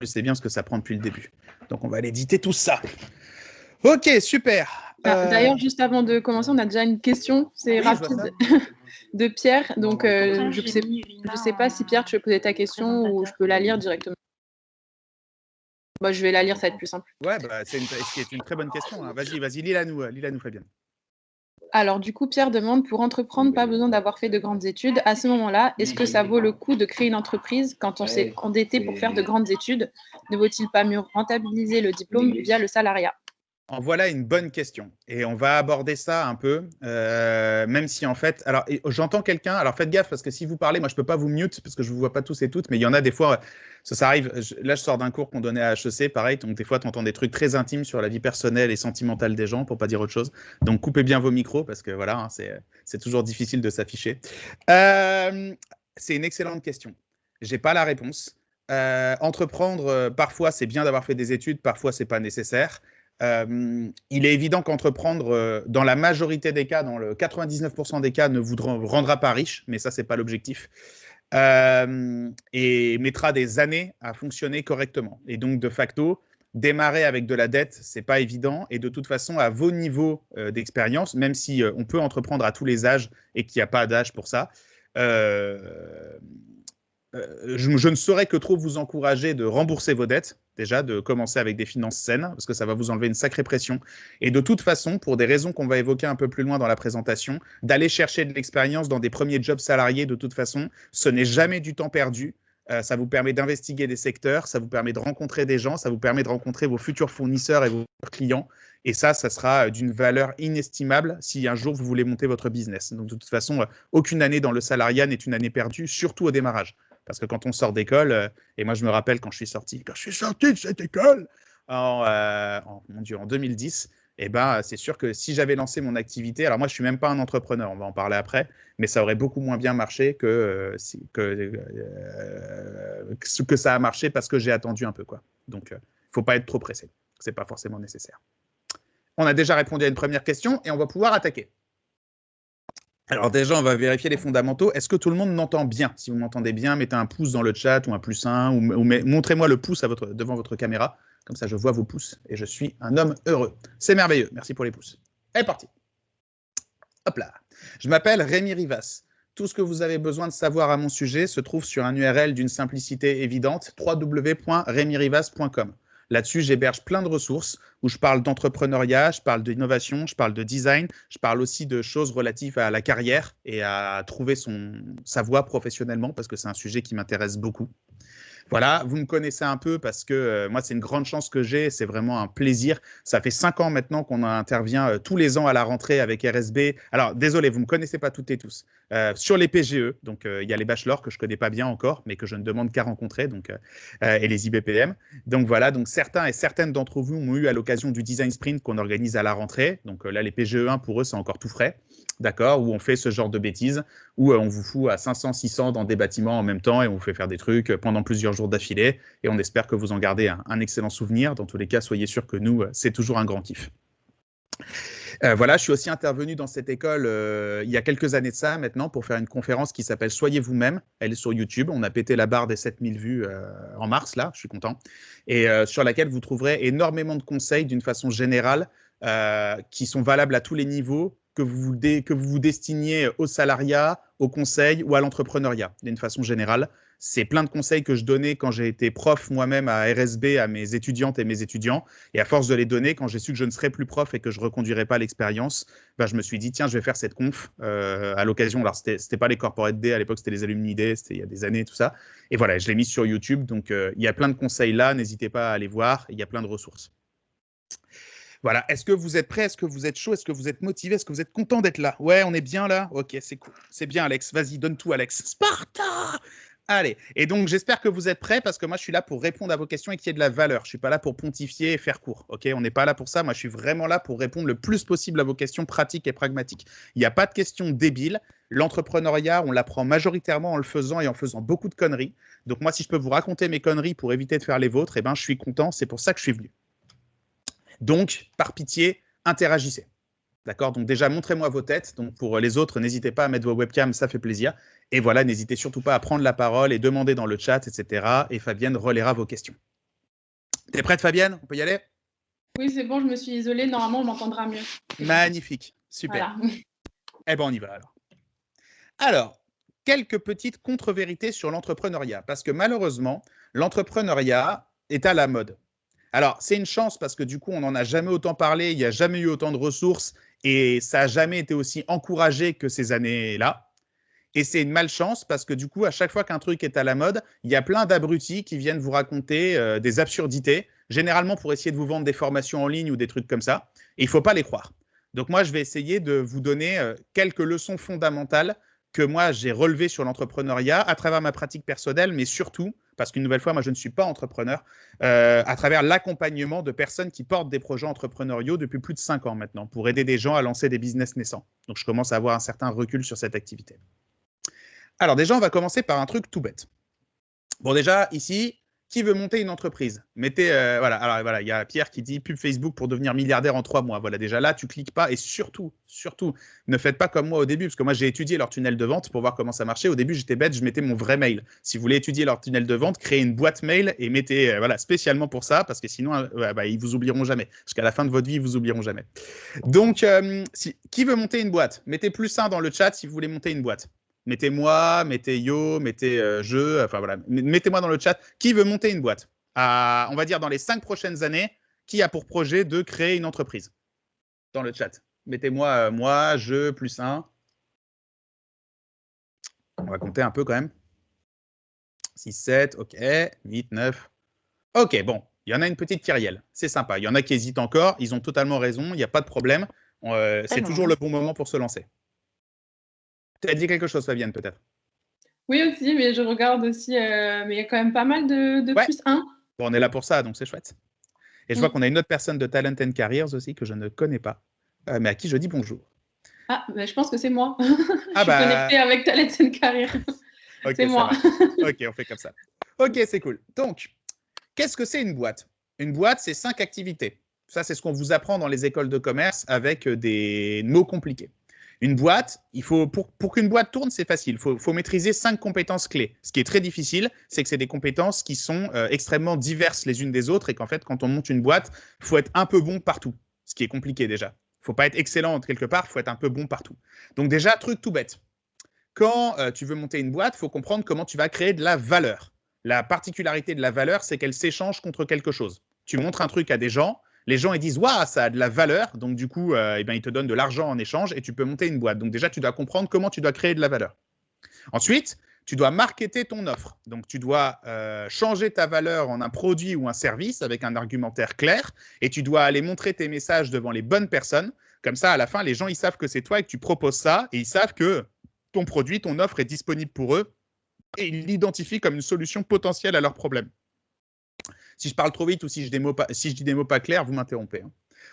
c'est bien parce que ça prend depuis le début. Donc, on va aller éditer tout ça. Ok, super. D'ailleurs, juste avant de commencer, on a déjà une question. C'est oui, rapide de Pierre. Donc, je ne sais pas si Pierre, tu veux poser ta question ou je peux la lire directement. Bah, je vais la lire, ça va être plus simple. Ouais, bah, c'est une très bonne question. Hein. Vas-y, lis-la-nous, Fabien. Alors, du coup, Pierre demande, pour entreprendre, pas besoin d'avoir fait de grandes études. À ce moment-là, est-ce que ça vaut le coup de créer une entreprise quand on s'est endetté pour faire de grandes études? Ne vaut-il pas mieux rentabiliser le diplôme via le salariat? En voilà une bonne question. Et on va aborder ça un peu, même si en fait... Alors, j'entends quelqu'un... Alors, faites gaffe, parce que si vous parlez, moi, je ne peux pas vous mute, parce que je ne vous vois pas tous et toutes, mais il y en a des fois... Ça arrive... Là, je sors d'un cours qu'on donnait à HEC, pareil, donc des fois, tu entends des trucs très intimes sur la vie personnelle et sentimentale des gens, pour pas dire autre chose. Donc, coupez bien vos micros, parce que voilà, hein, c'est toujours difficile de s'afficher. C'est une excellente question. J'ai pas la réponse. Entreprendre, parfois, c'est bien d'avoir fait des études, parfois, c'est pas nécessaire. Il est évident qu'entreprendre, dans la majorité des cas, dans le 99% des cas, ne vous rendra pas riche, mais ça, c'est pas l'objectif, et mettra des années à fonctionner correctement. Et donc, de facto, démarrer avec de la dette, c'est pas évident. Et de toute façon, à vos niveaux d'expérience, même si on peut entreprendre à tous les âges et qu'il n'y a pas d'âge pour ça, je ne saurais que trop vous encourager de rembourser vos dettes, déjà, de commencer avec des finances saines, parce que ça va vous enlever une sacrée pression. Et de toute façon, pour des raisons qu'on va évoquer un peu plus loin dans la présentation, d'aller chercher de l'expérience dans des premiers jobs salariés, de toute façon, ce n'est jamais du temps perdu. Ça vous permet d'investiguer des secteurs, ça vous permet de rencontrer des gens, ça vous permet de rencontrer vos futurs fournisseurs et vos clients. Et ça sera d'une valeur inestimable si un jour vous voulez monter votre business. Donc, de toute façon, aucune année dans le salariat n'est une année perdue, surtout au démarrage. Parce que quand on sort d'école, et moi je me rappelle quand je suis sorti de cette école en 2010, eh ben, c'est sûr que si j'avais lancé mon activité, alors moi je ne suis même pas un entrepreneur, on va en parler après, mais ça aurait beaucoup moins bien marché que ça a marché parce que j'ai attendu un peu, quoi. Donc, il ne faut pas être trop pressé. Ce n'est pas forcément nécessaire. On a déjà répondu à une première question et on va pouvoir attaquer. Alors déjà, on va vérifier les fondamentaux. Est-ce que tout le monde m'entend bien? Si vous m'entendez bien, mettez un pouce dans le chat ou un +1 ou montrez-moi le pouce devant votre caméra. Comme ça, je vois vos pouces et je suis un homme heureux. C'est merveilleux. Merci pour les pouces. Et parti. Hop là. Je m'appelle Rémi Rivas. Tout ce que vous avez besoin de savoir à mon sujet se trouve sur un URL d'une simplicité évidente, www.remirivas.com. Là-dessus, j'héberge plein de ressources où je parle d'entrepreneuriat, je parle d'innovation, je parle de design, je parle aussi de choses relatives à la carrière et à trouver sa voie professionnellement parce que c'est un sujet qui m'intéresse beaucoup. Voilà, vous me connaissez un peu parce que moi, c'est une grande chance que j'ai, c'est vraiment un plaisir. Ça fait 5 ans maintenant qu'on intervient tous les ans à la rentrée avec RSB. Alors, désolé, vous ne me connaissez pas toutes et tous. Sur les PGE, donc il y a les bachelors que je ne connais pas bien encore, mais que je ne demande qu'à rencontrer, et les IBPM. Donc voilà, donc certains et certaines d'entre vous ont eu à l'occasion du Design Sprint qu'on organise à la rentrée. Donc là, les PGE 1, pour eux, c'est encore tout frais. D'accord, où on fait ce genre de bêtises, où on vous fout à 500, 600 dans des bâtiments en même temps et on vous fait faire des trucs pendant plusieurs jours d'affilée et on espère que vous en gardez un excellent souvenir. Dans tous les cas, soyez sûr que nous, c'est toujours un grand kiff. Voilà, je suis aussi intervenu dans cette école il y a quelques années de ça maintenant pour faire une conférence qui s'appelle « Soyez vous-même ». Elle est sur YouTube. On a pété la barre des 7000 vues en mars, là, je suis content. Et sur laquelle vous trouverez énormément de conseils d'une façon générale qui sont valables à tous les niveaux, que vous vous destiniez au salariat, au conseil ou à l'entrepreneuriat, d'une façon générale. C'est plein de conseils que je donnais quand j'ai été prof moi-même à RSB, à mes étudiantes et mes étudiants. Et à force de les donner, quand j'ai su que je ne serais plus prof et que je ne reconduirais pas l'expérience, ben, je me suis dit, tiens, je vais faire cette conf à l'occasion. Alors, c'était pas les Corporate Day, à l'époque, c'était les Alumni Day, c'était il y a des années, tout ça. Et voilà, je l'ai mis sur YouTube. Donc, il y a plein de conseils là. N'hésitez pas à aller voir. Il y a plein de ressources. Voilà, est-ce que vous êtes prêts? Est-ce que vous êtes chaud? Est-ce que vous êtes motivé? Est-ce que vous êtes content d'être là? Ouais, on est bien là? Ok, c'est cool. C'est bien, Alex. Vas-y, donne tout, Alex. Sparta! Allez, et donc j'espère que vous êtes prêts parce que moi je suis là pour répondre à vos questions et qu'il y ait de la valeur. Je ne suis pas là pour pontifier et faire court, ok? On n'est pas là pour ça. Moi je suis vraiment là pour répondre le plus possible à vos questions pratiques et pragmatiques. Il n'y a pas de questions débiles. L'entrepreneuriat, on l'apprend majoritairement en le faisant et en faisant beaucoup de conneries. Donc moi si je peux vous raconter mes conneries pour éviter de faire les vôtres, eh ben, je suis content, c'est pour ça que je suis venu. Donc, par pitié, interagissez. D'accord? Donc déjà, montrez-moi vos têtes. Donc pour les autres, n'hésitez pas à mettre vos webcams, ça fait plaisir. Et voilà, n'hésitez surtout pas à prendre la parole et demander dans le chat, etc. Et Fabienne relaiera vos questions. T'es prête, Fabienne? On peut y aller? Oui, c'est bon, je me suis isolée. Normalement, on m'entendra mieux. Magnifique, super. Voilà. Eh ben, on y va alors. Alors, quelques petites contre-vérités sur l'entrepreneuriat, parce que malheureusement, l'entrepreneuriat est à la mode. Alors, c'est une chance parce que du coup, on n'en a jamais autant parlé, il n'y a jamais eu autant de ressources et ça n'a jamais été aussi encouragé que ces années-là. Et c'est une malchance parce que du coup, à chaque fois qu'un truc est à la mode, il y a plein d'abrutis qui viennent vous raconter des absurdités, généralement pour essayer de vous vendre des formations en ligne ou des trucs comme ça. Et il ne faut pas les croire. Donc moi, je vais essayer de vous donner quelques leçons fondamentales que moi, j'ai relevées sur l'entrepreneuriat à travers ma pratique personnelle, mais surtout, parce qu'une nouvelle fois, moi, je ne suis pas entrepreneur, à travers l'accompagnement de personnes qui portent des projets entrepreneuriaux depuis plus de 5 ans maintenant, pour aider des gens à lancer des business naissants. Donc je commence à avoir un certain recul sur cette activité. Alors déjà, on va commencer par un truc tout bête. Bon, déjà, ici, qui veut monter une entreprise? Mettez, voilà, alors voilà, il y a Pierre qui dit pub Facebook pour devenir milliardaire en 3 mois. Voilà, déjà là, tu cliques pas et surtout, ne faites pas comme moi au début, parce que moi, j'ai étudié leur tunnel de vente pour voir comment ça marchait. Au début, j'étais bête, je mettais mon vrai mail. Si vous voulez étudier leur tunnel de vente, créez une boîte mail et mettez, voilà, spécialement pour ça, parce que sinon, ils vous oublieront jamais. Jusqu'à la fin de votre vie, ils vous oublieront jamais. Donc, qui veut monter une boîte? Mettez +1 dans le chat si vous voulez monter une boîte. Mettez moi, mettez yo, mettez je, enfin voilà, mettez-moi dans le chat qui veut monter une boîte. On va dire dans les 5 prochaines années, qui a pour projet de créer une entreprise? Dans le chat. Mettez-moi moi, je, +1. On va compter un peu quand même. 6, 7, ok, 8, 9. Ok, bon, il y en a une petite kyrielle. C'est sympa. Il y en a qui hésitent encore. Ils ont totalement raison. Il n'y a pas de problème. C'est toujours le bon moment pour se lancer. Tu as dit quelque chose, Fabienne, peut-être? Oui, aussi, mais je regarde aussi. Mais il y a quand même pas mal de Ouais. +1. Bon, on est là pour ça, donc c'est chouette. Et je vois qu'on a une autre personne de Talent and Careers aussi que je ne connais pas, mais à qui je dis bonjour. Ah, bah, je pense que c'est moi. Ah Je suis connectée avec Talent and Career. Ok, C'est moi. Ok, on fait comme ça. Ok, c'est cool. Donc, qu'est-ce que c'est une boîte? Une boîte, c'est 5 activités. Ça, c'est ce qu'on vous apprend dans les écoles de commerce avec des mots compliqués. Une boîte, pour qu'une boîte tourne, c'est facile. Il faut maîtriser 5 compétences clés. Ce qui est très difficile, c'est que c'est des compétences qui sont extrêmement diverses les unes des autres et qu'en fait, quand on monte une boîte, il faut être un peu bon partout. Ce qui est compliqué déjà. Il ne faut pas être excellent quelque part, il faut être un peu bon partout. Donc déjà, truc tout bête. Quand tu veux monter une boîte, il faut comprendre comment tu vas créer de la valeur. La particularité de la valeur, c'est qu'elle s'échange contre quelque chose. Tu montres un truc à des gens, les gens ils disent waouh, ça a de la valeur, donc du coup, ils te donnent de l'argent en échange et tu peux monter une boîte. Donc déjà, tu dois comprendre comment tu dois créer de la valeur. Ensuite, tu dois marketer ton offre. Donc tu dois changer ta valeur en un produit ou un service avec un argumentaire clair et tu dois aller montrer tes messages devant les bonnes personnes. Comme ça, à la fin, les gens ils savent que c'est toi et que tu proposes ça et ils savent que ton produit, ton offre est disponible pour eux et ils l'identifient comme une solution potentielle à leurs problèmes. Si je parle trop vite ou si je dis des mots pas clairs, vous m'interrompez. Hein.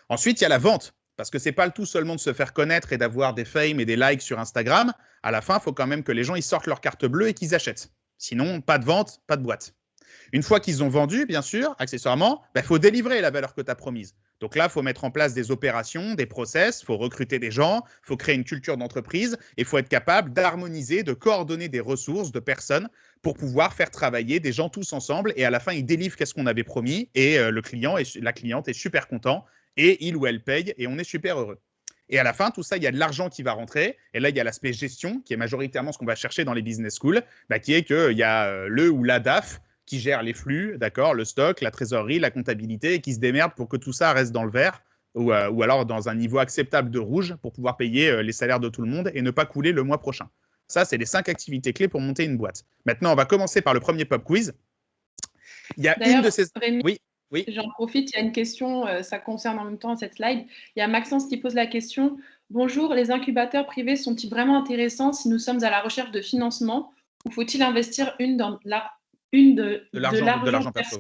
Ensuite, il y a la vente. Parce que c'est pas le tout seulement de se faire connaître et d'avoir des fame et des likes sur Instagram. À la fin, il faut quand même que les gens ils sortent leur carte bleue et qu'ils achètent. Sinon, pas de vente, pas de boîte. Une fois qu'ils ont vendu, bien sûr, accessoirement, il faut délivrer la valeur que tu as promise. Donc là, il faut mettre en place des opérations, des process, il faut recruter des gens, il faut créer une culture d'entreprise et il faut être capable d'harmoniser, de coordonner des ressources, de personnes pour pouvoir faire travailler des gens tous ensemble et à la fin, ils délivrent qu'est-ce qu'on avait promis et le client et la cliente est super content et il ou elle paye et on est super heureux. Et à la fin, tout ça, il y a de l'argent qui va rentrer. Et là, il y a l'aspect gestion, qui est majoritairement ce qu'on va chercher dans les business schools, qui est qu'il y a le ou la DAF qui gère les flux, d'accord, le stock, la trésorerie, la comptabilité, et qui se démerde pour que tout ça reste dans le vert ou alors dans un niveau acceptable de rouge pour pouvoir payer les salaires de tout le monde et ne pas couler le mois prochain. Ça, c'est les 5 activités clés pour monter une boîte. Maintenant, on va commencer par le premier pop quiz. Il y a une de ces... Rémi, oui. J'en profite, il y a une question, ça concerne en même temps cette slide. Il y a Maxence qui pose la question. Bonjour, les incubateurs privés sont-ils vraiment intéressants si nous sommes à la recherche de financement ou faut-il investir de l'argent perso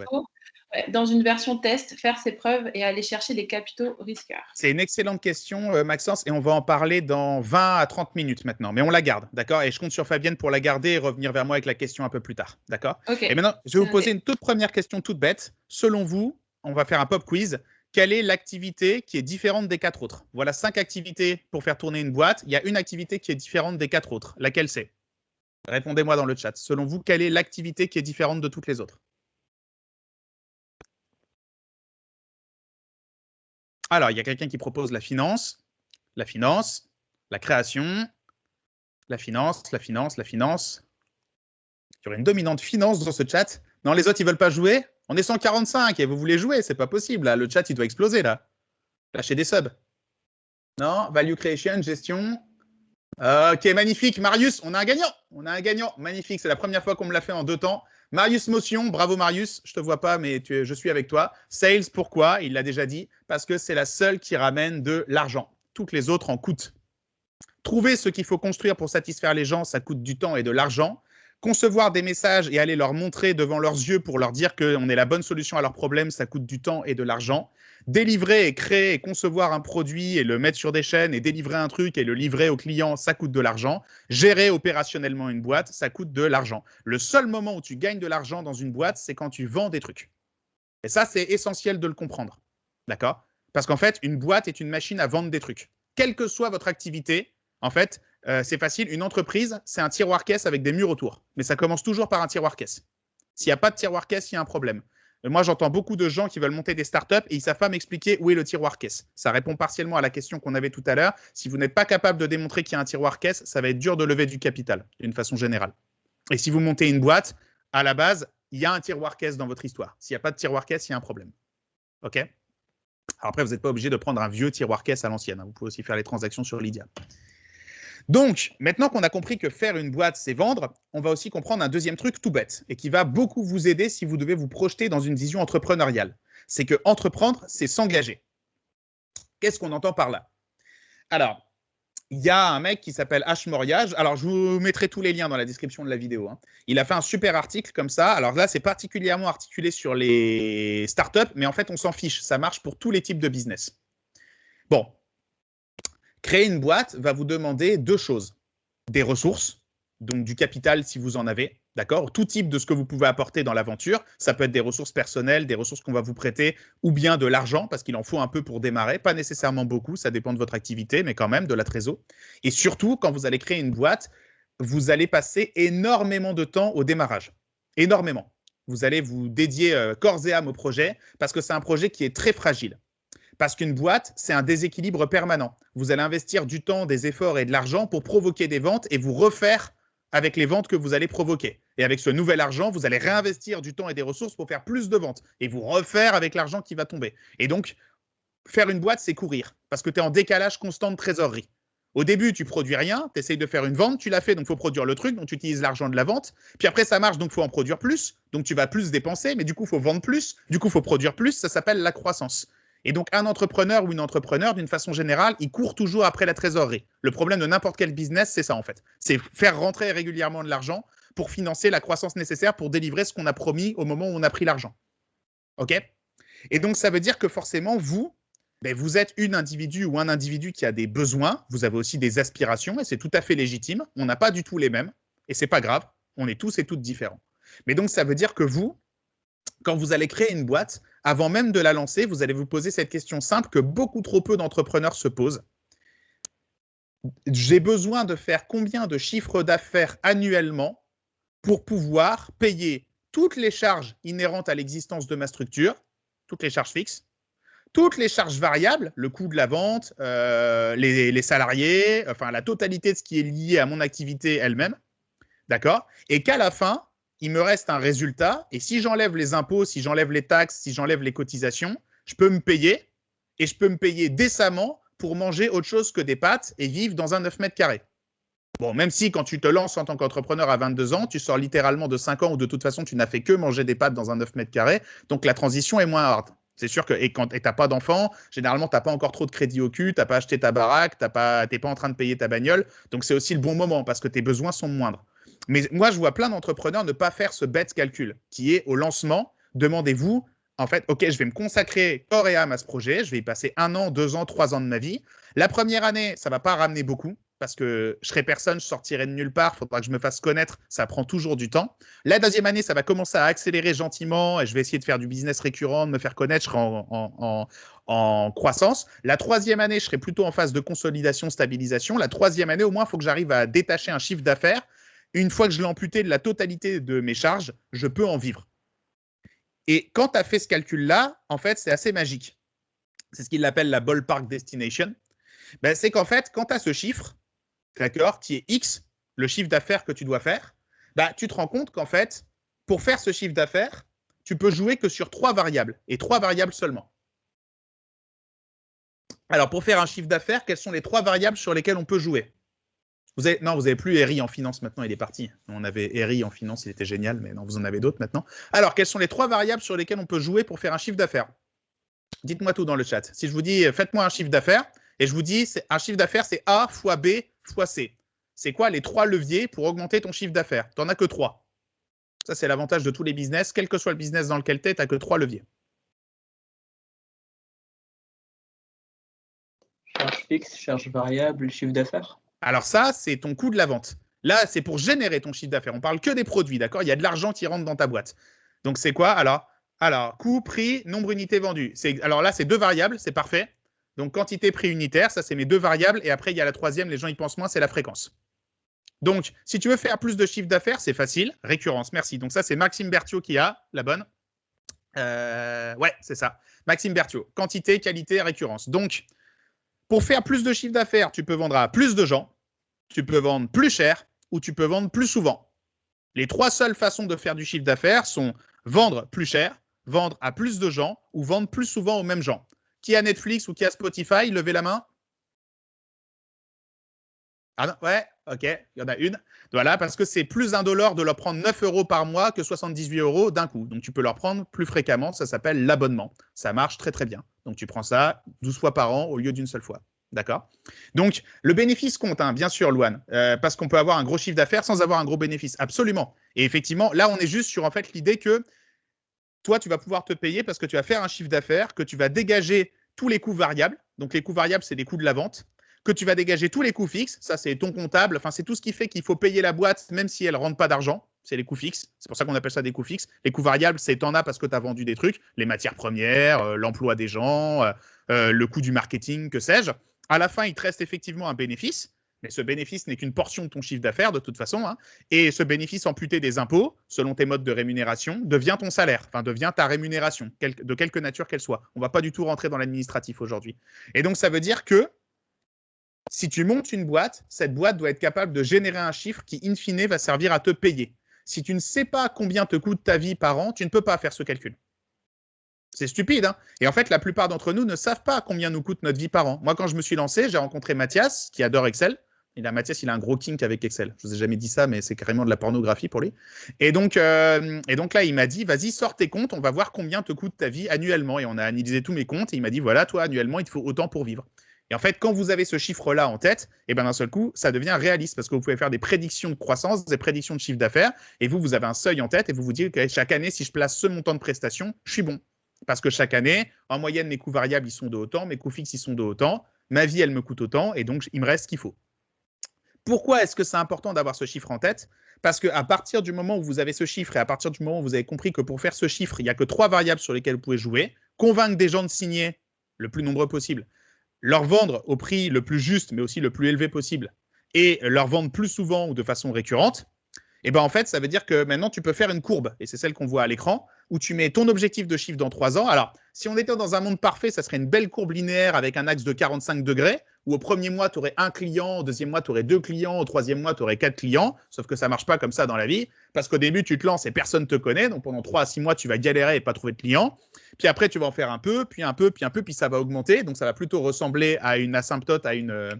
dans une version test, faire ses preuves et aller chercher les capitaux risqueurs? C'est une excellente question, Maxence, et on va en parler dans 20 à 30 minutes maintenant. Mais on la garde, d'accord? Et je compte sur Fabienne pour la garder et revenir vers moi avec la question un peu plus tard, d'accord? Okay. Et maintenant, je vais vous poser une toute première question toute bête. Selon vous, on va faire un pop quiz. Quelle est l'activité qui est différente des 4 autres? Voilà 5 activités pour faire tourner une boîte. Il y a une activité qui est différente des 4 autres. Laquelle c'est? Répondez-moi dans le chat. Selon vous, quelle est l'activité qui est différente de toutes les autres? Alors, il y a quelqu'un qui propose la finance, la création, la finance. Il y aurait une dominante finance dans ce chat. Non, les autres, ils veulent pas jouer. On est 145 et vous voulez jouer, c'est pas possible. Là. Le chat, il doit exploser là. Lâchez des subs. Non, value creation, gestion. Ok, magnifique. Marius, on a un gagnant. On a un gagnant. Magnifique. C'est la première fois qu'on me l'a fait en 2 temps. Marius Motion, bravo Marius. Je te vois pas, mais je suis avec toi. Sales, pourquoi? Il l'a déjà dit. Parce que c'est la seule qui ramène de l'argent. Toutes les autres en coûtent. Trouver ce qu'il faut construire pour satisfaire les gens, ça coûte du temps et de l'argent. Concevoir des messages et aller leur montrer devant leurs yeux pour leur dire qu'on est la bonne solution à leurs problèmes, ça coûte du temps et de l'argent. Délivrer et créer et concevoir un produit et le mettre sur des chaînes et délivrer un truc et le livrer au client, ça coûte de l'argent. Gérer opérationnellement une boîte, ça coûte de l'argent. Le seul moment où tu gagnes de l'argent dans une boîte, c'est quand tu vends des trucs. Et ça, c'est essentiel de le comprendre. D'accord? Parce qu'en fait, une boîte est une machine à vendre des trucs. Quelle que soit votre activité, en fait, c'est facile. Une entreprise, c'est un tiroir-caisse avec des murs autour. Mais ça commence toujours par un tiroir-caisse. S'il n'y a pas de tiroir-caisse, il y a un problème. Moi, j'entends beaucoup de gens qui veulent monter des startups et ils ne savent pas m'expliquer où est le tiroir-caisse. Ça répond partiellement à la question qu'on avait tout à l'heure. Si vous n'êtes pas capable de démontrer qu'il y a un tiroir-caisse, ça va être dur de lever du capital, d'une façon générale. Et si vous montez une boîte, à la base, il y a un tiroir-caisse dans votre histoire. S'il n'y a pas de tiroir-caisse, il y a un problème. OK? Alors après, vous n'êtes pas obligé de prendre un vieux tiroir-caisse à l'ancienne. Vous pouvez aussi faire les transactions sur Lydia. Donc, maintenant qu'on a compris que faire une boîte, c'est vendre, on va aussi comprendre un deuxième truc tout bête et qui va beaucoup vous aider si vous devez vous projeter dans une vision entrepreneuriale. C'est que entreprendre, c'est s'engager. Qu'est-ce qu'on entend par là? Alors, il y a un mec qui s'appelle H. Moriage. Alors, je vous mettrai tous les liens dans la description de la vidéo. Il a fait un super article comme ça. Alors là, c'est particulièrement articulé sur les startups, mais en fait, on s'en fiche. Ça marche pour tous les types de business. Bon. Créer une boîte va vous demander 2 choses. Des ressources, donc du capital si vous en avez, d'accord? Tout type de ce que vous pouvez apporter dans l'aventure. Ça peut être des ressources personnelles, des ressources qu'on va vous prêter, ou bien de l'argent, parce qu'il en faut un peu pour démarrer. Pas nécessairement beaucoup, ça dépend de votre activité, mais quand même de la trésor. Et surtout, quand vous allez créer une boîte, vous allez passer énormément de temps au démarrage. Énormément. Vous allez vous dédier corps et âme au projet, parce que c'est un projet qui est très fragile. Parce qu'une boîte, c'est un déséquilibre permanent. Vous allez investir du temps, des efforts et de l'argent pour provoquer des ventes et vous refaire avec les ventes que vous allez provoquer. Et avec ce nouvel argent, vous allez réinvestir du temps et des ressources pour faire plus de ventes et vous refaire avec l'argent qui va tomber. Et donc, faire une boîte, c'est courir parce que tu es en décalage constant de trésorerie. Au début, tu produis rien, tu essayes de faire une vente, tu l'as fait, donc il faut produire le truc, donc tu utilises l'argent de la vente. Puis après, ça marche, donc il faut en produire plus, donc tu vas plus dépenser, mais du coup, il faut vendre plus, du coup, il faut produire plus, ça s'appelle la croissance. Et donc, un entrepreneur ou une entrepreneur, d'une façon générale, il court toujours après la trésorerie. Le problème de n'importe quel business, c'est ça, en fait. C'est faire rentrer régulièrement de l'argent pour financer la croissance nécessaire pour délivrer ce qu'on a promis au moment où on a pris l'argent. OK? Et donc, ça veut dire que forcément, vous êtes une individu ou un individu qui a des besoins. Vous avez aussi des aspirations et c'est tout à fait légitime. On n'a pas du tout les mêmes et c'est pas grave. On est tous et toutes différents. Mais donc, ça veut dire que vous, quand vous allez créer une boîte, avant même de la lancer, vous allez vous poser cette question simple que beaucoup trop peu d'entrepreneurs se posent. J'ai besoin de faire combien de chiffres d'affaires annuellement pour pouvoir payer toutes les charges inhérentes à l'existence de ma structure, toutes les charges fixes, toutes les charges variables, le coût de la vente, les salariés, enfin la totalité de ce qui est lié à mon activité elle-même, d'accord? Et qu'à la fin, il me reste un résultat, et si j'enlève les impôts, si j'enlève les taxes, si j'enlève les cotisations, je peux me payer, et je peux me payer décemment pour manger autre chose que des pâtes et vivre dans un 9 mètres carrés. Bon, même si quand tu te lances en tant qu'entrepreneur à 22 ans, tu sors littéralement de 5 ans où de toute façon tu n'as fait que manger des pâtes dans un 9 mètres carrés, donc la transition est moins hard. C'est sûr que quand tu n'as pas d'enfant, généralement, tu n'as pas encore trop de crédit au cul, tu n'as pas acheté ta baraque, tu n'es pas en train de payer ta bagnole. Donc, c'est aussi le bon moment parce que tes besoins sont moindres. Mais moi, je vois plein d'entrepreneurs ne pas faire ce bête calcul qui est au lancement, demandez-vous, en fait, OK, je vais me consacrer corps et âme à ce projet, je vais y passer 1 an, 2 ans, 3 ans de ma vie. La première année, ça ne va pas ramener beaucoup parce que je serai personne, je sortirai de nulle part, il faudra que je me fasse connaître, ça prend toujours du temps. La deuxième année, ça va commencer à accélérer gentiment et je vais essayer de faire du business récurrent, de me faire connaître, je serai en croissance. La troisième année, je serai plutôt en phase de consolidation, stabilisation. La troisième année, au moins, il faut que j'arrive à détacher un chiffre d'affaires. Une fois que je l'ai amputé de la totalité de mes charges, je peux en vivre. Et quand tu as fait ce calcul-là, en fait, c'est assez magique. c'est ce qu'il appelle la ballpark destination. Ben, c'est qu'en fait, quand tu as ce chiffre, d'accord, qui est X, le chiffre d'affaires que tu dois faire, ben, tu te rends compte qu'en fait, pour faire ce chiffre d'affaires, tu peux jouer que sur 3 variables, et 3 variables seulement. Alors, pour faire un chiffre d'affaires, quelles sont les 3 variables sur lesquelles on peut jouer? Non, vous n'avez plus Eri en finance maintenant, il est parti. On avait Eri en finance, il était génial, mais non, vous en avez d'autres maintenant. Alors, quelles sont les 3 variables sur lesquelles on peut jouer pour faire un chiffre d'affaires? Dites-moi tout dans le chat. Si je vous dis, faites-moi un chiffre d'affaires, et je vous dis, un chiffre d'affaires, c'est A fois B fois C. C'est quoi les 3 leviers pour augmenter ton chiffre d'affaires? Tu n'en as que 3. Ça, c'est l'avantage de tous les business. Quel que soit le business dans lequel tu es, tu n'as que 3 leviers. Charge fixe, charge variable, chiffre d'affaires. Alors ça, c'est ton coût de la vente. Là, c'est pour générer ton chiffre d'affaires. On parle que des produits, d'accord? Il y a de l'argent qui rentre dans ta boîte. Donc, c'est quoi? Alors, coût, prix, nombre d'unités vendues. Alors là, c'est 2 variables, c'est parfait. Donc, quantité, prix unitaire, ça, c'est mes 2 variables. Et après, il y a la troisième, les gens y pensent moins, c'est la fréquence. Donc, si tu veux faire plus de chiffre d'affaires, c'est facile. Récurrence, merci. Donc, ça, c'est Maxime Berthiaud qui a la bonne. Ouais, c'est ça. Maxime Berthiaud. Quantité, qualité, récurrence. Donc, pour faire plus de chiffre d'affaires, tu peux vendre à plus de gens, tu peux vendre plus cher ou tu peux vendre plus souvent. Les 3 seules façons de faire du chiffre d'affaires sont vendre plus cher, vendre à plus de gens ou vendre plus souvent aux mêmes gens. Qui a Netflix ou qui a Spotify? Levez la main. Ah non, ouais, ok, il y en a une. Voilà, parce que c'est plus indolore de leur prendre 9 € par mois que 78 € d'un coup. Donc, tu peux leur prendre plus fréquemment. Ça s'appelle l'abonnement. Ça marche très, très bien. Donc, tu prends ça 12 fois par an au lieu d'une seule fois. D'accord? Donc, le bénéfice compte, hein, bien sûr, Louane, parce qu'on peut avoir un gros chiffre d'affaires sans avoir un gros bénéfice. Absolument. Et effectivement, là, on est juste sur en fait l'idée que toi, tu vas pouvoir te payer parce que tu vas faire un chiffre d'affaires, que tu vas dégager tous les coûts variables. Donc, les coûts variables, c'est les coûts de la vente. Que tu vas dégager tous les coûts fixes. Ça, c'est ton comptable. Enfin, c'est tout ce qui fait qu'il faut payer la boîte, même si elle ne rentre pas d'argent. C'est les coûts fixes. C'est pour ça qu'on appelle ça des coûts fixes. Les coûts variables, c'est t'en as parce que tu as vendu des trucs, les matières premières, l'emploi des gens, le coût du marketing, que sais-je. À la fin, il te reste effectivement un bénéfice. Mais ce bénéfice n'est qu'une portion de ton chiffre d'affaires, de toute façon. Hein. Et ce bénéfice amputé des impôts, selon tes modes de rémunération, devient ton salaire, enfin devient ta rémunération, de quelque nature qu'elle soit. On ne va pas du tout rentrer dans l'administratif aujourd'hui. Et donc, ça veut dire que si tu montes une boîte, cette boîte doit être capable de générer un chiffre qui, in fine, va servir à te payer. Si tu ne sais pas combien te coûte ta vie par an, tu ne peux pas faire ce calcul. C'est stupide, hein? Et en fait, la plupart d'entre nous ne savent pas combien nous coûte notre vie par an. Moi, quand je me suis lancé, j'ai rencontré Mathias, qui adore Excel. Mathias, il a un gros kink avec Excel. Je ne vous ai jamais dit ça, mais c'est carrément de la pornographie pour lui. Et donc là, il m'a dit, vas-y, sors tes comptes, on va voir combien te coûte ta vie annuellement. Et on a analysé tous mes comptes et il m'a dit, voilà, toi, annuellement, il te faut autant pour vivre. Et en fait, quand vous avez ce chiffre-là en tête, et ben d'un seul coup, ça devient réaliste parce que vous pouvez faire des prédictions de croissance, des prédictions de chiffre d'affaires, et vous avez un seuil en tête et vous vous dites que chaque année, si je place ce montant de prestations, je suis bon. Parce que chaque année, en moyenne, mes coûts variables, ils sont de autant, mes coûts fixes, ils sont de autant, ma vie, elle me coûte autant, et donc, il me reste ce qu'il faut. Pourquoi est-ce que c'est important d'avoir ce chiffre en tête? Parce qu'à partir du moment où vous avez ce chiffre et à partir du moment où vous avez compris que pour faire ce chiffre, il n'y a que 3 variables sur lesquelles vous pouvez jouer, convaincre des gens de signer le plus nombreux possible, leur vendre au prix le plus juste, mais aussi le plus élevé possible, et leur vendre plus souvent ou de façon récurrente, et ben en fait, ça veut dire que maintenant, tu peux faire une courbe, et c'est celle qu'on voit à l'écran, où tu mets ton objectif de chiffre dans 3 ans. Alors, si on était dans un monde parfait, ça serait une belle courbe linéaire avec un axe de 45 degrés, où au premier mois, tu aurais 1 client, au deuxième mois, tu aurais 2 clients, au troisième mois, tu aurais 4 clients, sauf que ça ne marche pas comme ça dans la vie, parce qu'au début, tu te lances et personne ne te connaît, donc pendant 3 à 6 mois, tu vas galérer et pas trouver de clients, puis après, tu vas en faire un peu, puis un peu, puis un peu, puis ça va augmenter, donc ça va plutôt ressembler à une asymptote, à une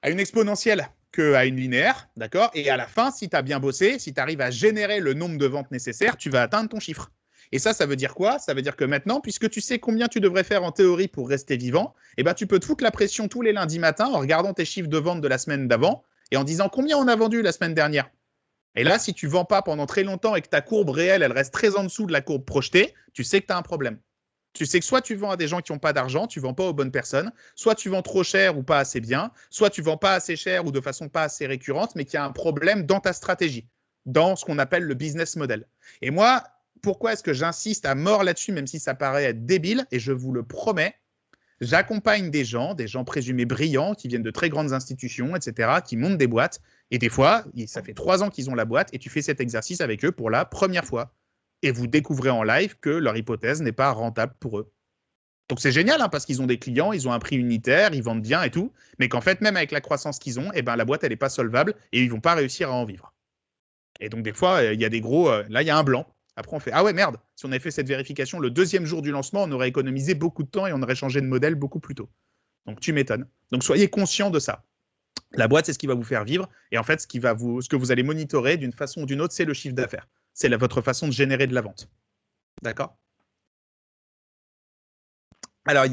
exponentielle qu'à une linéaire, d'accord? Et à la fin, si tu as bien bossé, si tu arrives à générer le nombre de ventes nécessaires, tu vas atteindre ton chiffre. Et ça veut dire quoi? Ça veut dire que maintenant, puisque tu sais combien tu devrais faire en théorie pour rester vivant, eh ben, tu peux te foutre la pression tous les lundis matins en regardant tes chiffres de vente de la semaine d'avant et en disant combien on a vendu la semaine dernière. Et là, si tu ne vends pas pendant très longtemps et que ta courbe réelle, elle reste très en dessous de la courbe projetée, tu sais que tu as un problème. Tu sais que soit tu vends à des gens qui n'ont pas d'argent, tu ne vends pas aux bonnes personnes, soit tu vends trop cher ou pas assez bien, soit tu ne vends pas assez cher ou de façon pas assez récurrente, mais qu'il y a un problème dans ta stratégie, dans ce qu'on appelle le business model. Et moi, pourquoi est-ce que j'insiste à mort là-dessus, même si ça paraît être débile, et je vous le promets, j'accompagne des gens présumés brillants, qui viennent de très grandes institutions, etc., qui montent des boîtes, et des fois, ça fait 3 ans qu'ils ont la boîte, et tu fais cet exercice avec eux pour la première fois. Et vous découvrez en live que leur hypothèse n'est pas rentable pour eux. Donc c'est génial hein, parce qu'ils ont des clients, ils ont un prix unitaire, ils vendent bien et tout, mais qu'en fait, même avec la croissance qu'ils ont, la boîte, elle n'est pas solvable et ils ne vont pas réussir à en vivre. Et donc des fois, il y a des gros... là, il y a un blanc. Après, on fait « Ah ouais, merde, si on avait fait cette vérification le 2e jour du lancement, on aurait économisé beaucoup de temps et on aurait changé de modèle beaucoup plus tôt. » Donc tu m'étonnes. Donc soyez conscients de ça. La boîte, c'est ce qui va vous faire vivre. Et en fait, ce que vous allez monitorer d'une façon ou d'une autre, c'est le chiffre d'affaires. C'est votre façon de générer de la vente. D'accord ? Alors,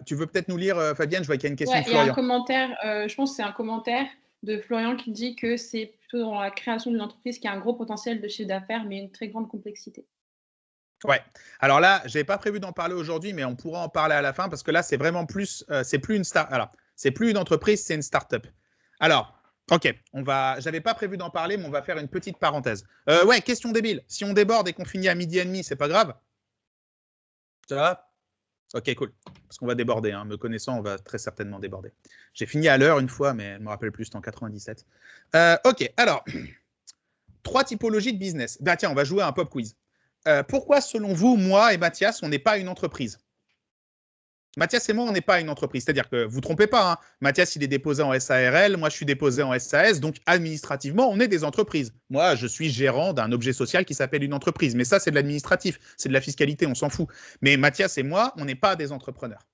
tu veux peut-être nous lire, Fabienne, je vois qu'il y a une question de Florian. Il y a un commentaire, je pense que c'est un commentaire de Florian qui dit que c'est plutôt dans la création d'une entreprise qui a un gros potentiel de chiffre d'affaires, mais une très grande complexité. Ouais. Alors là, je n'avais pas prévu d'en parler aujourd'hui, mais on pourra en parler à la fin parce que là, c'est vraiment plus, c'est plus une entreprise, c'est une start-up. Alors, ok, j'avais pas prévu d'en parler, mais on va faire une petite parenthèse. Ouais, question débile. Si on déborde et qu'on finit à 12h30, c'est pas grave? Ça va? Ok, cool. Parce qu'on va déborder. Hein. Me connaissant, on va très certainement déborder. J'ai fini à l'heure une fois, mais je me rappelle plus, c'était en 97. Ok, alors, 3 typologies de business. Bah tiens, on va jouer à un pop quiz. Pourquoi, selon vous, moi et Mathias, on n'est pas une entreprise? Mathias et moi, on n'est pas une entreprise. C'est-à-dire que vous ne trompez pas. Hein. Mathias, il est déposé en SARL. Moi, je suis déposé en SAS. Donc, administrativement, on est des entreprises. Moi, je suis gérant d'un objet social qui s'appelle une entreprise. Mais ça, c'est de l'administratif. C'est de la fiscalité. On s'en fout. Mais Mathias et moi, on n'est pas des entrepreneurs.